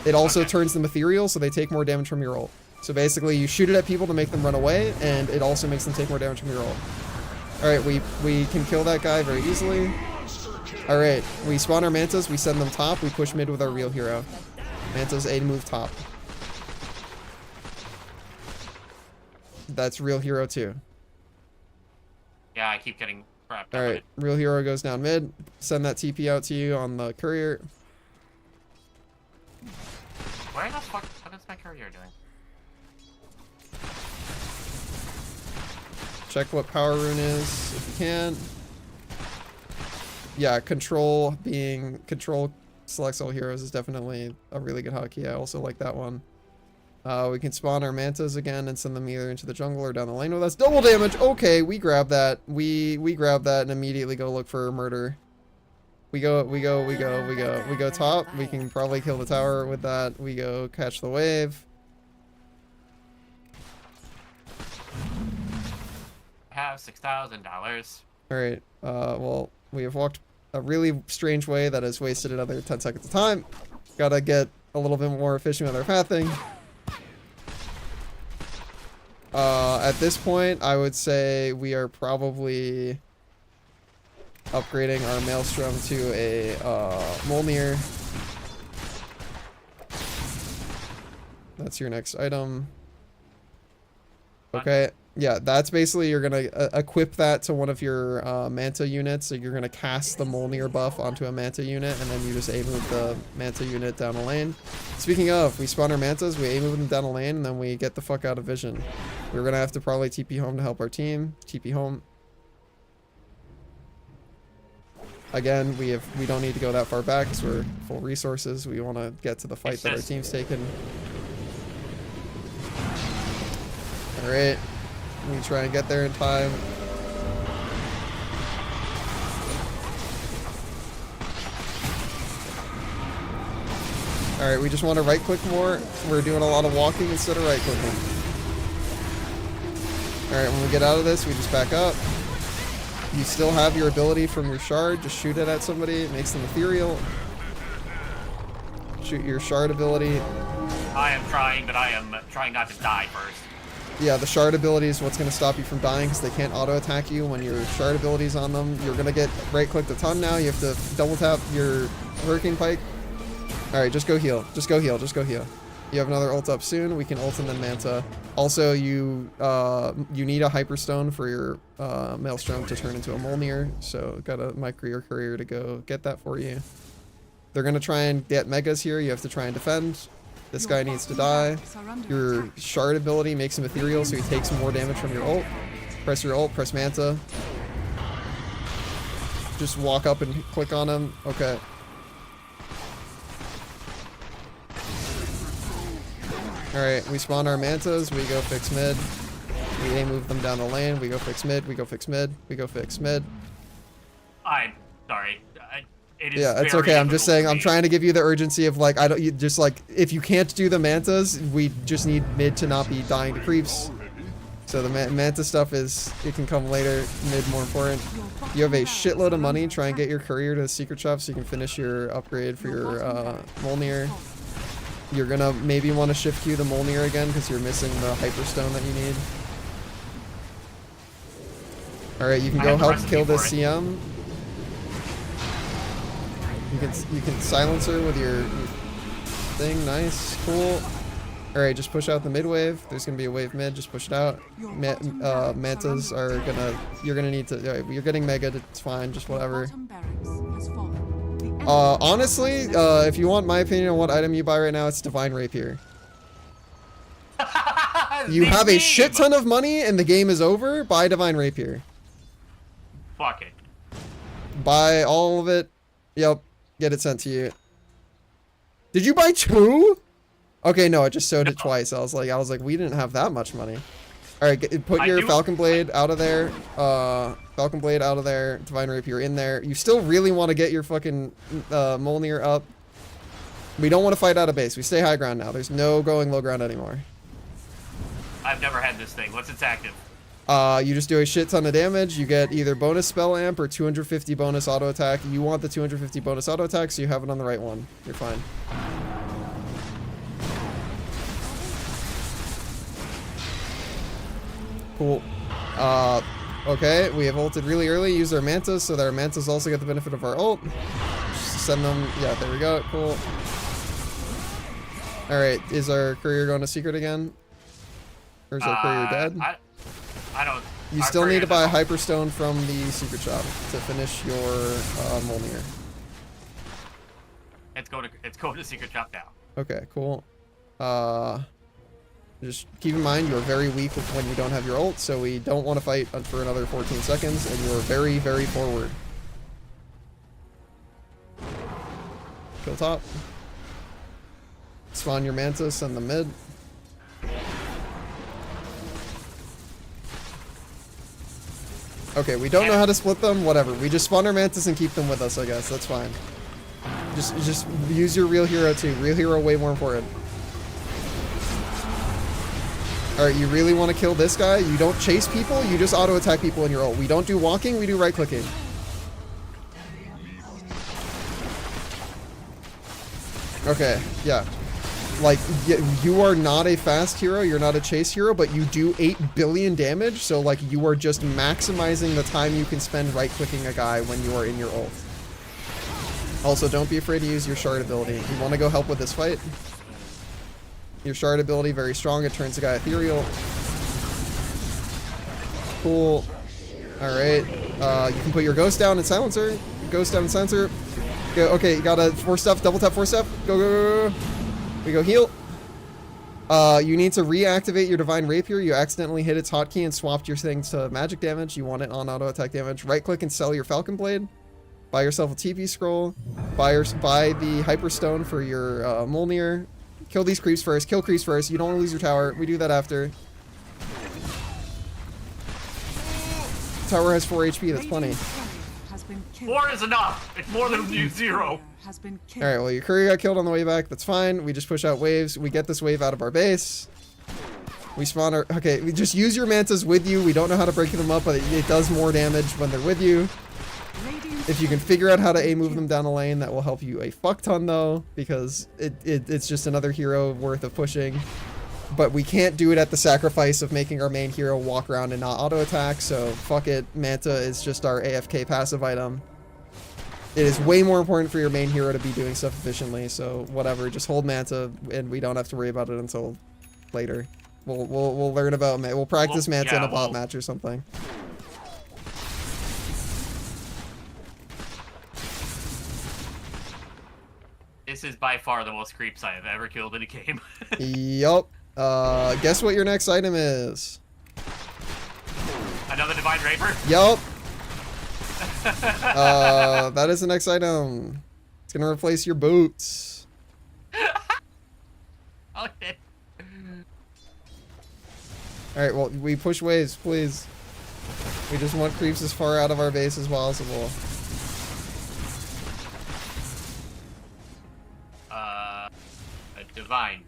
It also turns them ethereal, so they take more damage from your ult. So basically, you shoot it at people to make them run away, and it also makes them take more damage from your ult. Alright, we can kill that guy very easily. Alright, we spawn our mantas, we send them top, we push mid with our real hero. Mantas A to move top. That's real hero too. Yeah, I keep getting wrapped up. Alright, real hero goes down mid. Send that TP out to you on the courier. What is my courier doing? Check what power rune is if you can. Yeah, control selects all heroes is definitely a really good hotkey. I also like that one. We can spawn our mantas again and send them either into the jungle or down the lane with us. Double damage! Okay, we grab that. We grab that and immediately go look for murder. We go top. We can probably kill the tower with that. We go catch the wave. I have $6,000. Alright, well, we have walked a really strange way that has wasted another 10 seconds of time. Gotta get a little bit more efficient with our pathing. At this point, I would say we are probably upgrading our Maelstrom to a Mjolnir. That's your next item. Okay, yeah, that's basically you're gonna equip that to one of your Manta units. So you're gonna cast the Mjolnir buff onto a Manta unit, and then you just A-move the Manta unit down the lane. Speaking of, we spawn our Mantas, we A-move them down the lane, and then we get the fuck out of vision. We're gonna have to probably TP home to help our team. TP home. Again, we don't need to go that far back because we're full resources. We want to get to the fight that our team's taken. Alright. We try and get there in time. Alright, we just want to right click more. We're doing a lot of walking instead of right clicking. Alright, when we get out of this, we just back up. You still have your ability from your shard. Just shoot it at somebody. It makes them ethereal. Shoot your shard ability. I am trying, but I am trying not to die first. Yeah, the shard ability is what's going to stop you from dying because they can't auto-attack you when your shard ability's on them. You're going to get right-clicked a ton now. You have to double-tap your Hurricane Pike. Alright, just go heal. Just go heal. Just go heal. You have another ult up soon. We can ult and then Manta. Also, you need a Hyperstone for your Maelstrom to turn into a Mjolnir. So, got a micro your courier to go get that for you. They're going to try and get Megas here. You have to try and defend. This guy needs to die. Your shard ability makes him ethereal, so he takes more damage from your ult. Press your ult, press Manta. Just walk up and click on him. Okay. Alright, we spawn our Mantas, we go fix mid. We A-move them down the lane, we go fix mid, we go fix mid, we go fix mid. I'm sorry. It is yeah, it's okay. I'm just saying, I'm trying to give you the urgency of like, you just like, if you can't do the Mantas, we just need mid to not be dying to creeps. So the Manta stuff it can come later, mid more important. You have a shitload of money, try and get your courier to the secret shop so you can finish your upgrade for your Molnir. You're gonna maybe want to shift queue the Molnir again because you're missing the Hyperstone that you need. Alright, you can go help kill this CM. You can silence her with your thing, nice, cool. Alright, just push out the mid wave. There's gonna be a wave mid, just push it out. Mantas are you're gonna need to, you're getting mega, it's fine, just whatever. Honestly, if you want my opinion on what item you buy right now, it's Divine Rapier. You have a shit ton of money and the game is over, buy Divine Rapier. Fuck it. Buy all of it. Yep, get it sent to you. Did you buy 2? Okay, no, I just sewed it twice. I was like, we didn't have that much money. All right, put your Falcon Blade out of there. Falcon Blade out of there. Divine Rapier in there. You still really want to get your fucking Molnir up. We don't want to fight out of base. We stay high ground now. There's no going low ground anymore. I've never had this thing. What's its active? You just do a shit ton of damage. You get either bonus spell amp or 250 bonus auto attack. You want the 250 bonus auto attack, so you have it on the right one. You're fine. Cool. Okay, we have ulted really early. Use our mantas so that our mantas also get the benefit of our ult. Just send them. Yeah, there we go. Cool. Alright, is our courier going to secret again? Or is our courier dead? I don't. You still need to buy a Hyperstone from the secret shop to finish your Molnir. It's going to the secret shop now. Okay, cool. Just keep in mind you're very weak when you don't have your ult, so we don't want to fight for another 14 seconds, and you're very, very forward. Kill top. Spawn your Mantis in the mid. Okay, we don't know how to split them, whatever. We just spawn our Mantis and keep them with us, I guess. That's fine. Just use your real hero too. Real hero way more important. Alright, you really want to kill this guy? You don't chase people, you just auto-attack people in your ult. We don't do walking, we do right-clicking. Okay, yeah. Like, you are not a fast hero, you're not a chase hero, but you do 8 billion damage, so like, you are just maximizing the time you can spend right-clicking a guy when you are in your ult. Also, don't be afraid to use your shard ability. You want to go help with this fight? Your shard ability, very strong. It turns the guy ethereal. Cool. Alright. You can put your ghost down and silencer. Ghost down and silencer. Go, okay, you got a 4-step, double tap 4-step. Go, go, go, go. We go heal. You need to reactivate your Divine Rapier. You accidentally hit its hotkey and swapped your thing to magic damage. You want it on auto attack damage. Right click and sell your Falcon Blade. Buy yourself a TP scroll. Buy the Hyperstone for your Molnir. Kill these creeps first. Kill creeps first. You don't want to lose your tower. We do that after. Tower has 4 HP. That's plenty. 4 is enough. It's more than 0. Alright, well, your courier got killed on the way back. That's fine. We just push out waves. We get this wave out of our base. We spawn our... Okay, we just use your mantas with you. We don't know how to break them up, but it does more damage when they're with you. If you can figure out how to A-move them down the lane, that will help you a fuck ton, though, because it's just another hero worth of pushing. But we can't do it at the sacrifice of making our main hero walk around and not auto-attack, so fuck it. Manta is just our AFK passive item. It is way more important for your main hero to be doing stuff efficiently, so whatever. Just hold Manta, and we don't have to worry about it until later. We'll learn about Manta. We'll practice Manta in a bot match or something. This is by far the most creeps I have ever killed in a game. Yup. Guess what your next item is? Another Divine Rapier? Yup. That is the next item. It's gonna replace your boots. Okay. Alright, well, we push waves, please. We just want creeps as far out of our base as possible. A Divine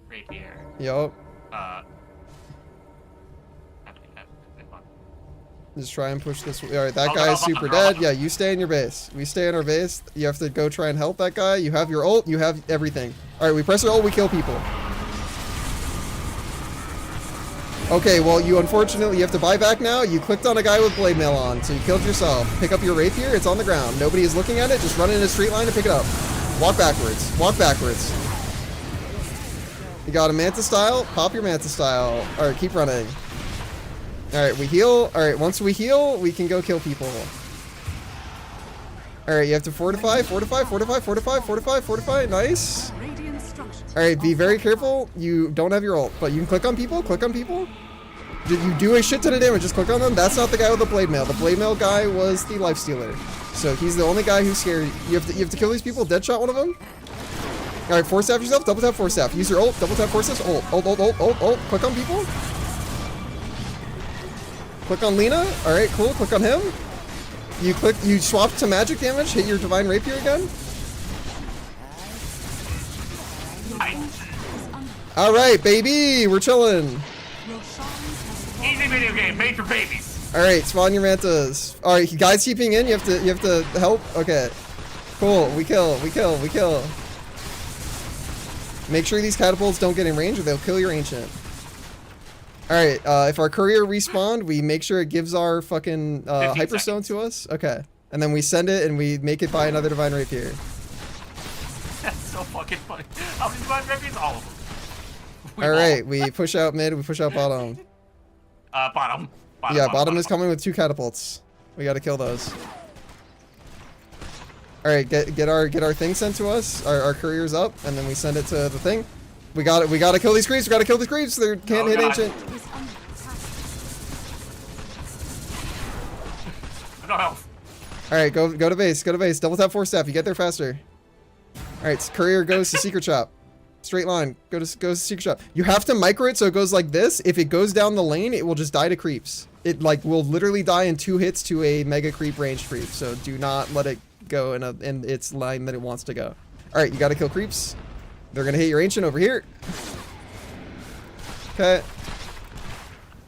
Rapier. Yup. Just try and push this. All right, that Hold guy on, is hold on, super hold on, dead. hold on. Yeah, you stay in your base. We stay in our base. You have to go try and help that guy. You have your ult. You have everything. All right, we press our ult. We kill people. Okay, well, you unfortunately, you have to buy back now. You clicked on a guy with blade mail on, so you killed yourself. Pick up your rapier. It's on the ground. Nobody is looking at it. Just run in a straight line and pick it up. Walk backwards. Walk backwards. You got a Manta style. Pop your Manta style. All right, keep running. All right, we heal. All right, once we heal, we can go kill people. All right, you have to fortify, fortify, fortify, fortify, fortify, fortify. Nice. Radiant structures. All right, be very careful. You don't have your ult, but you can click on people. Click on people. You do a shit ton of damage. Just click on them. That's not the guy with the blade mail. The blade mail guy was the life stealer. So he's the only guy who's scared. You have to kill these people. Deadshot one of them. All right, force staff yourself. Double tap force staff. Use your ult. Double tap force staff. Ult. Click on people. Click on Lena. All right, cool. Click on him. You swap to magic damage. Hit your divine rapier again. All right, baby, we're chilling. Easy video game, made for babies. All right, spawn your mantas. All right, guys, keeping in. You have to help. Okay, cool. We kill. Make sure these catapults don't get in range, or they'll kill your ancient. All right, if our courier respawned, we make sure it gives our fucking hyperstone to us. Okay, and then we send it and we make it buy another divine rapier. That's so fucking funny. How many divine rapiers? All of them. All right, we push out mid. We push out bottom. Bottom. Yeah, bottom is coming with 2 catapults. We got to kill those. All right, get our thing sent to us. Our courier's up, and then we send it to the thing. We got to kill these creeps. We got to kill these creeps. They can't hit ancient. No health. All right, go to base. Go to base. Double tap force staff. You get there faster. All right, courier goes to secret shop. Straight line. Goes to secret shop. You have to micro it so it goes like this. If it goes down the lane, it will just die to creeps. It will literally die in 2 hits to a mega creep ranged creep. So do not let it go in its line that it wants to go. All right, you got to kill creeps. They're gonna hit your ancient over here. Okay.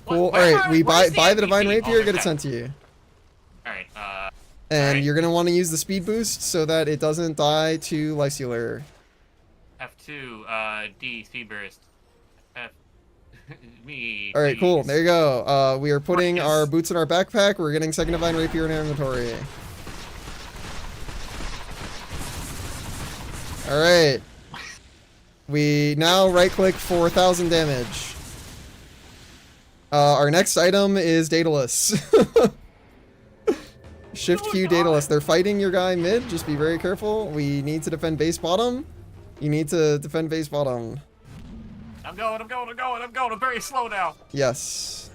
Cool. All right, we buy the divine rapier. Get it sent to you. All right. And Alright. you're gonna want to use the speed boost so that it doesn't die to Lysealer. F2. D. Speed burst. F. Me. All right, cool. please. There you go. We are putting Yes. our boots in our backpack. We're getting second divine rapier in our inventory. All right. We now right-click for 1,000 damage. Our next item is Daedalus. Shift Q Daedalus. They're fighting your guy mid. Just be very careful. We need to defend base bottom. You need to defend base bottom. I'm going. I'm very slow now. Yes.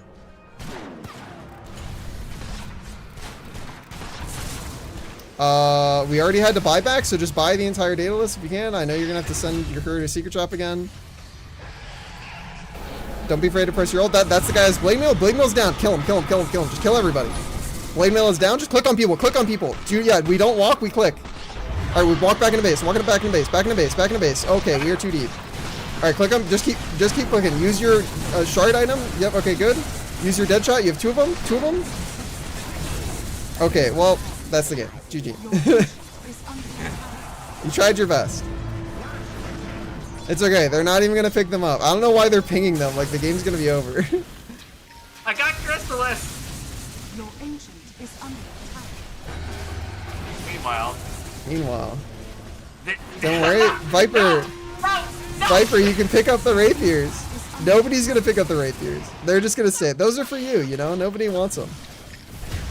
We already had to buy back, so just buy the entire Daedalus if you can. I know you're gonna have to send your courier to secret shop again. Don't be afraid to press your ult. That's the guy's blade mail. Blade mail's down. Kill him. Just kill everybody. Blade mail is down. Just click on people. Yeah, we don't walk. We click. All right, we walk back into base. Back into base. Okay, we are too deep. All right, click them. Just keep clicking. Use your shard item. Yep. Okay, good. Use your dead shot. You have 2 of them. Okay. Well, that's the game. GG. You tried your best. It's okay. They're not even gonna pick them up. I don't know why they're pinging them. Like the game's gonna be over. I got Crystallis. Your ancient is under attack. Meanwhile. Don't worry, Viper. Viper, you can pick up the rapiers. Nobody's gonna pick up the rapiers. They're just gonna say those are for you. You know, nobody wants them.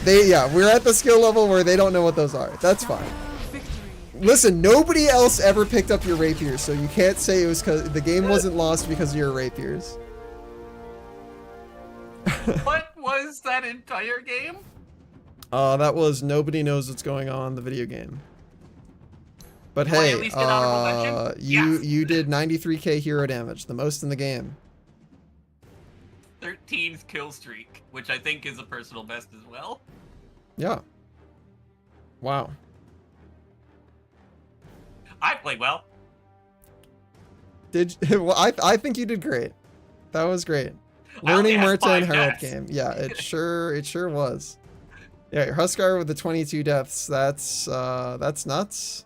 We're at the skill level where they don't know what those are. That's fine. Listen, nobody else ever picked up your rapiers, so you can't say it was because the game wasn't lost because of your rapiers. What was that entire game? That was Nobody Knows What's Going On, the video game. But You wanna hey, at least get honorable mention? Yes. you did 93k hero damage, the most in the game. 13 kill streak, which I think is a personal best as well. Yeah. Wow. I played well. Well, I think you did great. That was great. Learning have Muerta and 5 Herald deaths. game. Yeah, it sure was. Yeah, your Huskar with the 22 deaths. That's nuts.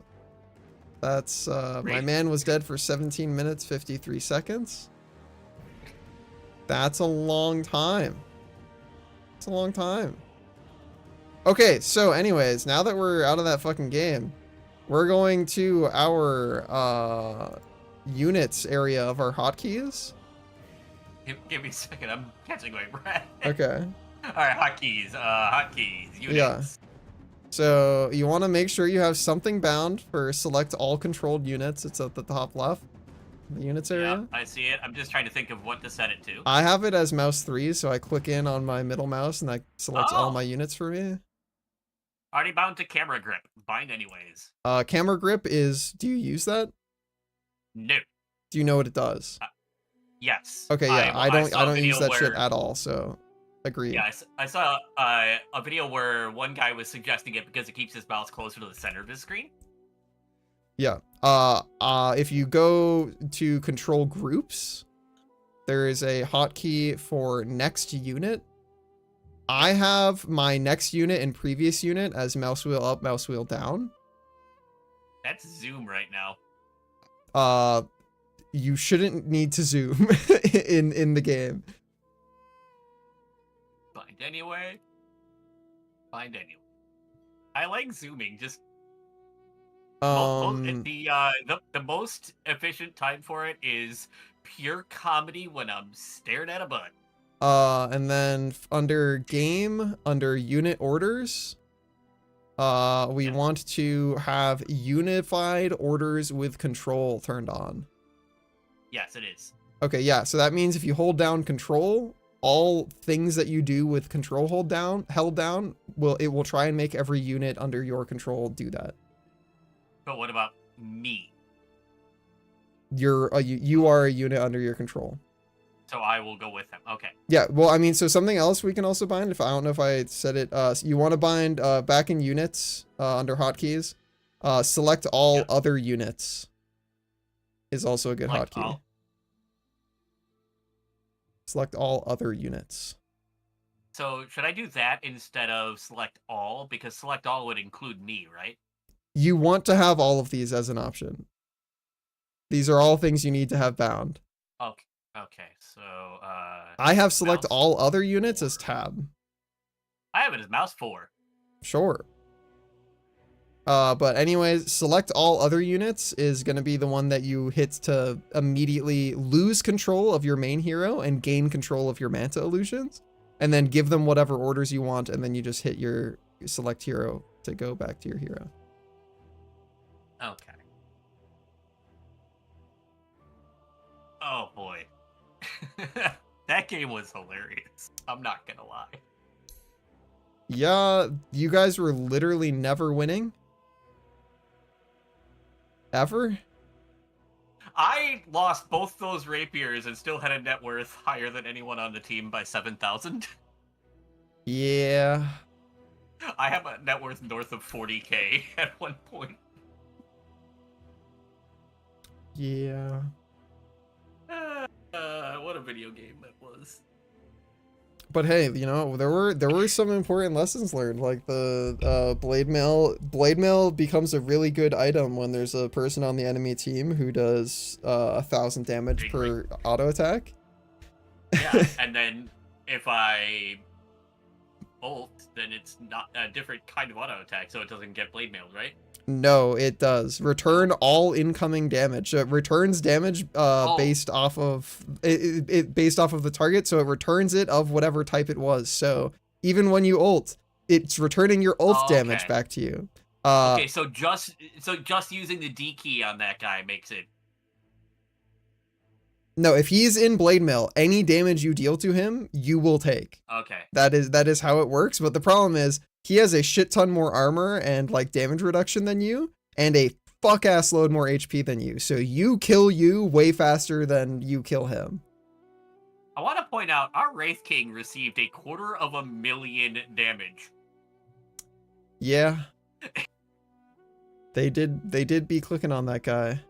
That's my Great. man was dead for 17 minutes 53 seconds. That's a long time. It's a long time. Okay, so anyways, now that we're out of that fucking game, we're going to our units area of our hotkeys. Give me a second. I'm catching my breath. Okay. All right, hotkeys, units. Yeah. So you want to make sure you have something bound for select all controlled units. It's at the top left, the units area. Yeah, I see it. I'm just trying to think of what to set it to. I have it as mouse 3, so I click in on my middle mouse and that selects all Oh. my units for me. Already bound to camera grip. Bind anyways. Camera grip is, do you use that? No. Do you know what it does? Yes. Okay, yeah, I saw a don't use video that shit where- at all, so agreed. Yeah, I saw a video where one guy was suggesting it because it keeps his mouse closer to the center of his screen. Yeah. If you go to control groups, there is a hotkey for next unit. I have my next unit and previous unit as mouse wheel up, mouse wheel down. That's zoom right now. You shouldn't need to zoom in the game. Bind anyway. Bind anyway. I like zooming. Just the most efficient time for it is pure comedy when I'm staring at a button. And then under game, under unit orders, we want to have unified orders with control turned on. Yes, it is. Okay, yeah, so that means if you hold down control, all things that you do with control held down, it will try and make every unit under your control do that. But what about me? You are a unit under your control. So I will go with him. Okay. Yeah, well, I mean, so something else we can also bind, I don't know if I said it, you want to bind back in units under hotkeys, select all other units is also a good hotkey. Select all other units. So should I do that instead of select all? Because select all would include me, right? You want to have all of these as an option. These are all things you need to have bound. Okay. Okay. So I have select mouse all other units 4. as tab. I have it as mouse 4. Sure. But anyways, select all other units is going to be the one that you hit to immediately lose control of your main hero and gain control of your Manta illusions. And then give them whatever orders you want, and then you just hit your select hero to go back to your hero. Okay. Oh boy. That game was hilarious. I'm not gonna lie. Yeah, you guys were literally never winning. Ever? I lost both those rapiers and still had a net worth higher than anyone on the team by 7,000. Yeah. I have a net worth north of 40k at one point. Yeah. What a video game that was. But hey, you know, there were some important lessons learned, like the blade mail becomes a really good item when there's a person on the enemy team who does 1,000 damage per auto attack. Yeah, and then if I ult, then it's not a different kind of auto attack, so it doesn't get blade mailed, right? No, it does. Return all incoming damage. It returns damage based off of based off of the target, so it returns it of whatever type it was. So even when you ult, it's returning your ult damage back to you. Okay, so just using the D key on that guy makes it. No, if he's in blade mail, any damage you deal to him, you will take. Okay. That is how it works. But the problem is he has a shit ton more armor and like damage reduction than you, and a fuck ass load more HP than you. So you kill you way faster than you kill him. I want to point out our Wraith King received 250,000 damage. Yeah. They did be clicking on that guy.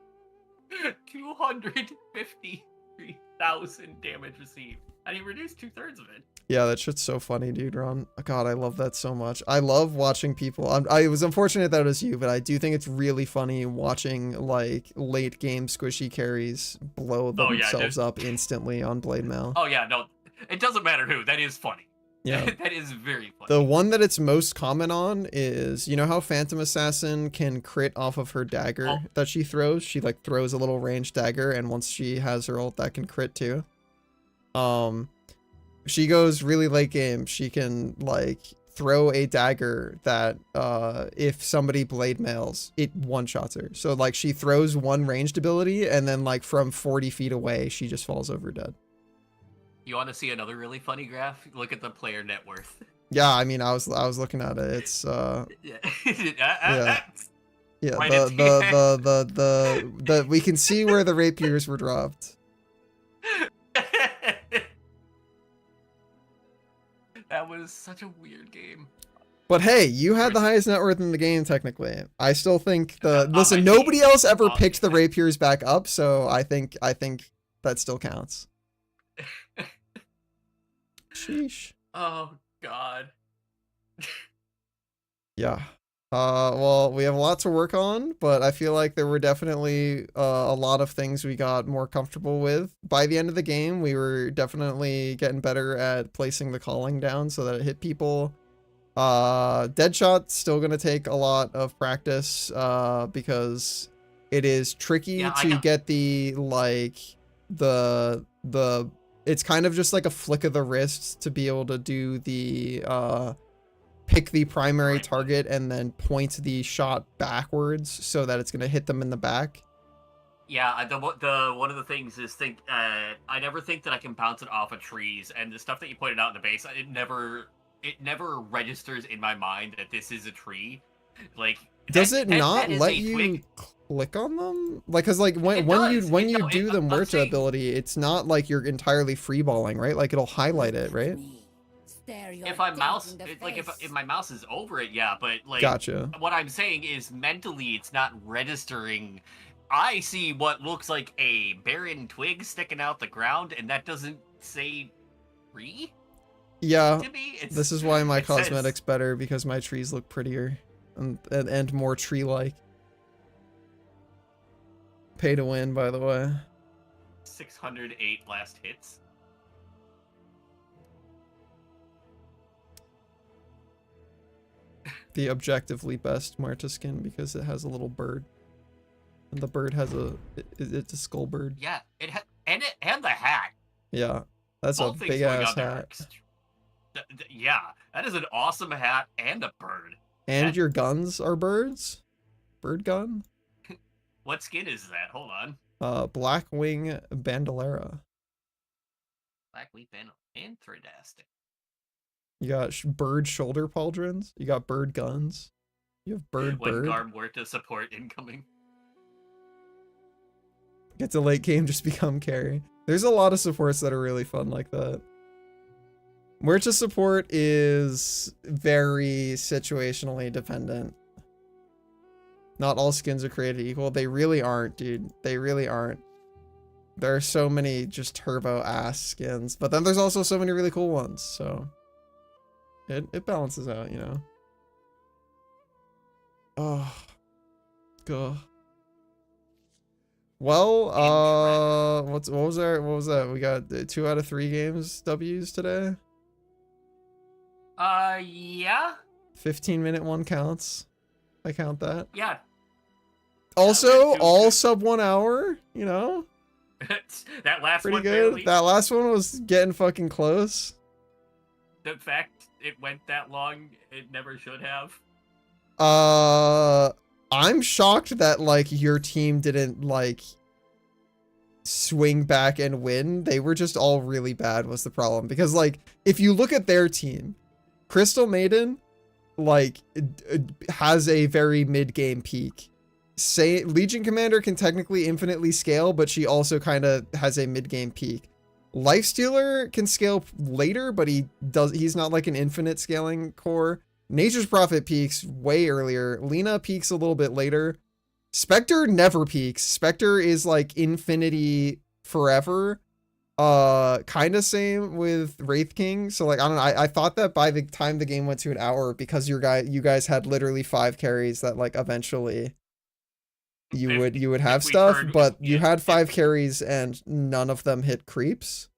253,000 damage received. And he reduced 2/3 of it. Yeah, that shit's so funny, dude, Ron. God, I love that so much. I love watching people. I was unfortunate that it was you, but I do think it's really funny watching, like, late game squishy carries blow Oh, yeah, themselves dude. up instantly on Blade Mail. Oh yeah, no, it doesn't matter who. That is funny. Yeah. That is very funny. The one that it's most common on is, you know how Phantom Assassin can crit off of her dagger that she throws? She, like, throws a little ranged dagger, and once she has her ult, that can crit too. She goes really late game. She can, like, throw a dagger that, if somebody blade mails, it one-shots her. So, like, she throws one ranged ability, and then, like, from 40 feet away, she just falls over dead. You want to see another really funny graph? Look at the player net worth. Yeah, I mean, I was looking at it. It's, Yeah. yeah, Right, we can see where the rapiers were dropped. That was such a weird game. But hey, you had the highest net worth in the game, technically. I still think listen, my nobody team. else ever picked the rapiers back up, so I think that still counts. Sheesh. Oh God. Yeah. Well, we have a lot to work on, but I feel like there were definitely a lot of things we got more comfortable with. By the end of the game, we were definitely getting better at placing the calling down so that it hit people. Deadshot's still gonna take a lot of practice, because it is tricky to get the, like, it's kind of just like a flick of the wrist to be able to do the, pick the primary target and then point the shot backwards so that it's gonna hit them in the back. Yeah, the one of the things is I never think that I can bounce it off of trees, and the stuff that you pointed out in the base, it never registers in my mind that this is a tree. Like, does it not let you click on them? Like, cause like when you do the Muerta ability, it's not like you're entirely freeballing, right? Like it'll highlight it, right? If I mouse, like if my mouse is over it, yeah, but like, gotcha. What I'm saying is mentally, it's not registering. I see what looks like a barren twig sticking out the ground, and that doesn't say tree. Yeah, to me. This is why my cosmetics better, because my trees look prettier and more tree-like. Pay to win, by the way. 608 last hits. The objectively best Marta skin because it has a little bird, and the bird has it's a skull bird. Yeah, and the hat. Yeah, that's a big ass hat. Yeah, that is an awesome hat and a bird. And your guns are birds. Bird gun. What skin is that? Hold on. Blackwing Bandolera. Blackwing Bandolera. Interesting. You got bird shoulder pauldrons. You got bird guns. You have bird. Garb Muerta support incoming. Get to late game, just become carry. There's a lot of supports that are really fun like that. Muerta support is very situationally dependent. Not all skins are created equal. They really aren't, dude. They really aren't. There are so many just turbo ass skins, but then there's also so many really cool ones, so it balances out, you know. Oh, go. Well, what was that? We got 2 out of 3 games W's today. Yeah. 15-minute one counts. I count that. Yeah. Also, all sub 1 hour, you know? That last pretty one good. barely. That last one was getting fucking close. The fact it went that long, it never should have. I'm shocked that, like, your team didn't, like, swing back and win. They were just all really bad was the problem. Because, like, if you look at their team, Crystal Maiden, like, has a very mid-game peak. Legion Commander can technically infinitely scale, but she also kind of has a mid-game peak. Lifestealer can scale later, but he's not like an infinite scaling core. Nature's Prophet peaks way earlier. Lena peaks a little bit later. Spectre never peaks. Spectre is like infinity forever. Kind of same with Wraith King. So like I don't know. I thought that by the time the game went to an hour, because you guys had literally 5 carries, that like eventually you would have we stuff, turned- but you yeah, had 5 if- carries and none of them hit creeps.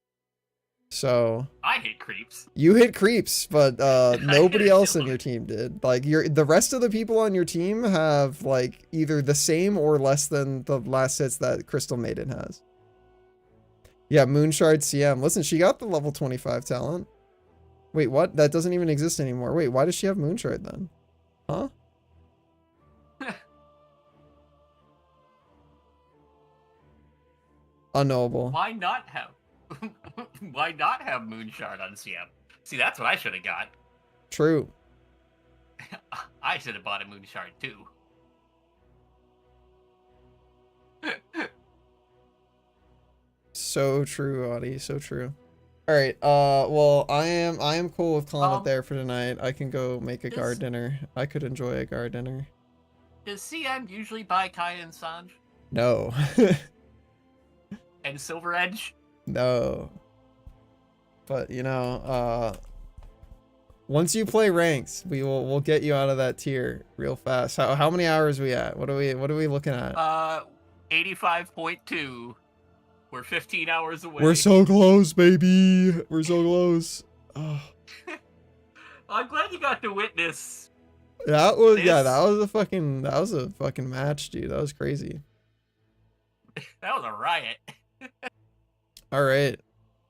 So I hate creeps. you hit creeps, but nobody hit else in shitload. your team did. Like the rest of the people on your team have like either the same or less than the last hits that Crystal Maiden has. Yeah, Moonshard CM. Listen, she got the level 25 talent. Wait, what? That doesn't even exist anymore. Wait, why does she have Moonshard then? Huh? Unknowable. Why not have? Why not have Moonshard on CM? See, that's what I should have got. True. I should have bought a Moonshard too. So true, Audie. So true. All right. Well, I am cool with calling it there for tonight. I can go make a guard dinner. I could enjoy a guard dinner. Does CM usually buy Kai and Sanj No. and Silver Edge? No. But you know, once you play ranks, we'll get you out of that tier real fast. How many hours are we at? What are we looking at? 85.2. We're 15 hours away. We're so close, baby. We're so close. Oh. I'm glad you got to witness. That was This- that was a fucking match, dude. That was crazy. That was a riot. All right.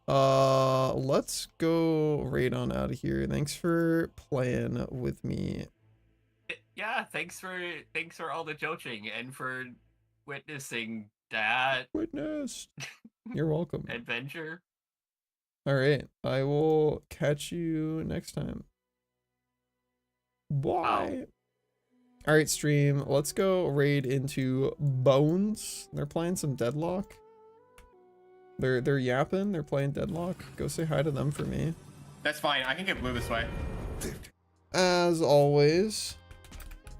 Let's go right on out of here. Thanks for playing with me. Yeah, thanks for all the joking and for witnessing that Witnessed. You're welcome. adventure. All right. I will catch you next time. Bye. All right, stream. Let's go raid into Bones. They're playing some Deadlock. They're yapping. They're playing Deadlock. Go say hi to them for me. That's fine. I can get blue this way. As always,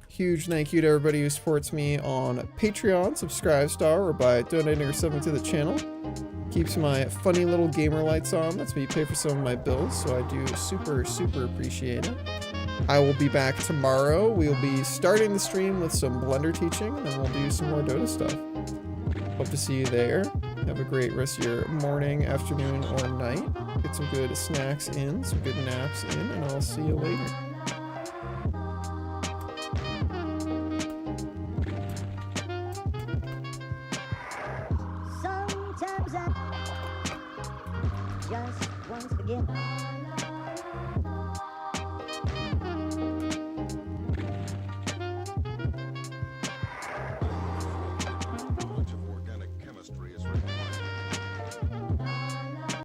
huge thank you to everybody who supports me on Patreon, Subscribe Star, or by donating or subbing to the channel. Keeps my funny little gamer lights on. Lets me pay for some of my bills, so I do super appreciate it. I will be back tomorrow. We'll be starting the stream with some Blender teaching, and then we'll do some more Dota stuff. Hope to see you there. Have a great rest of your morning, afternoon, or night. Get some good snacks in, some good naps in, and I'll see you later. Sometimes I just want to forget.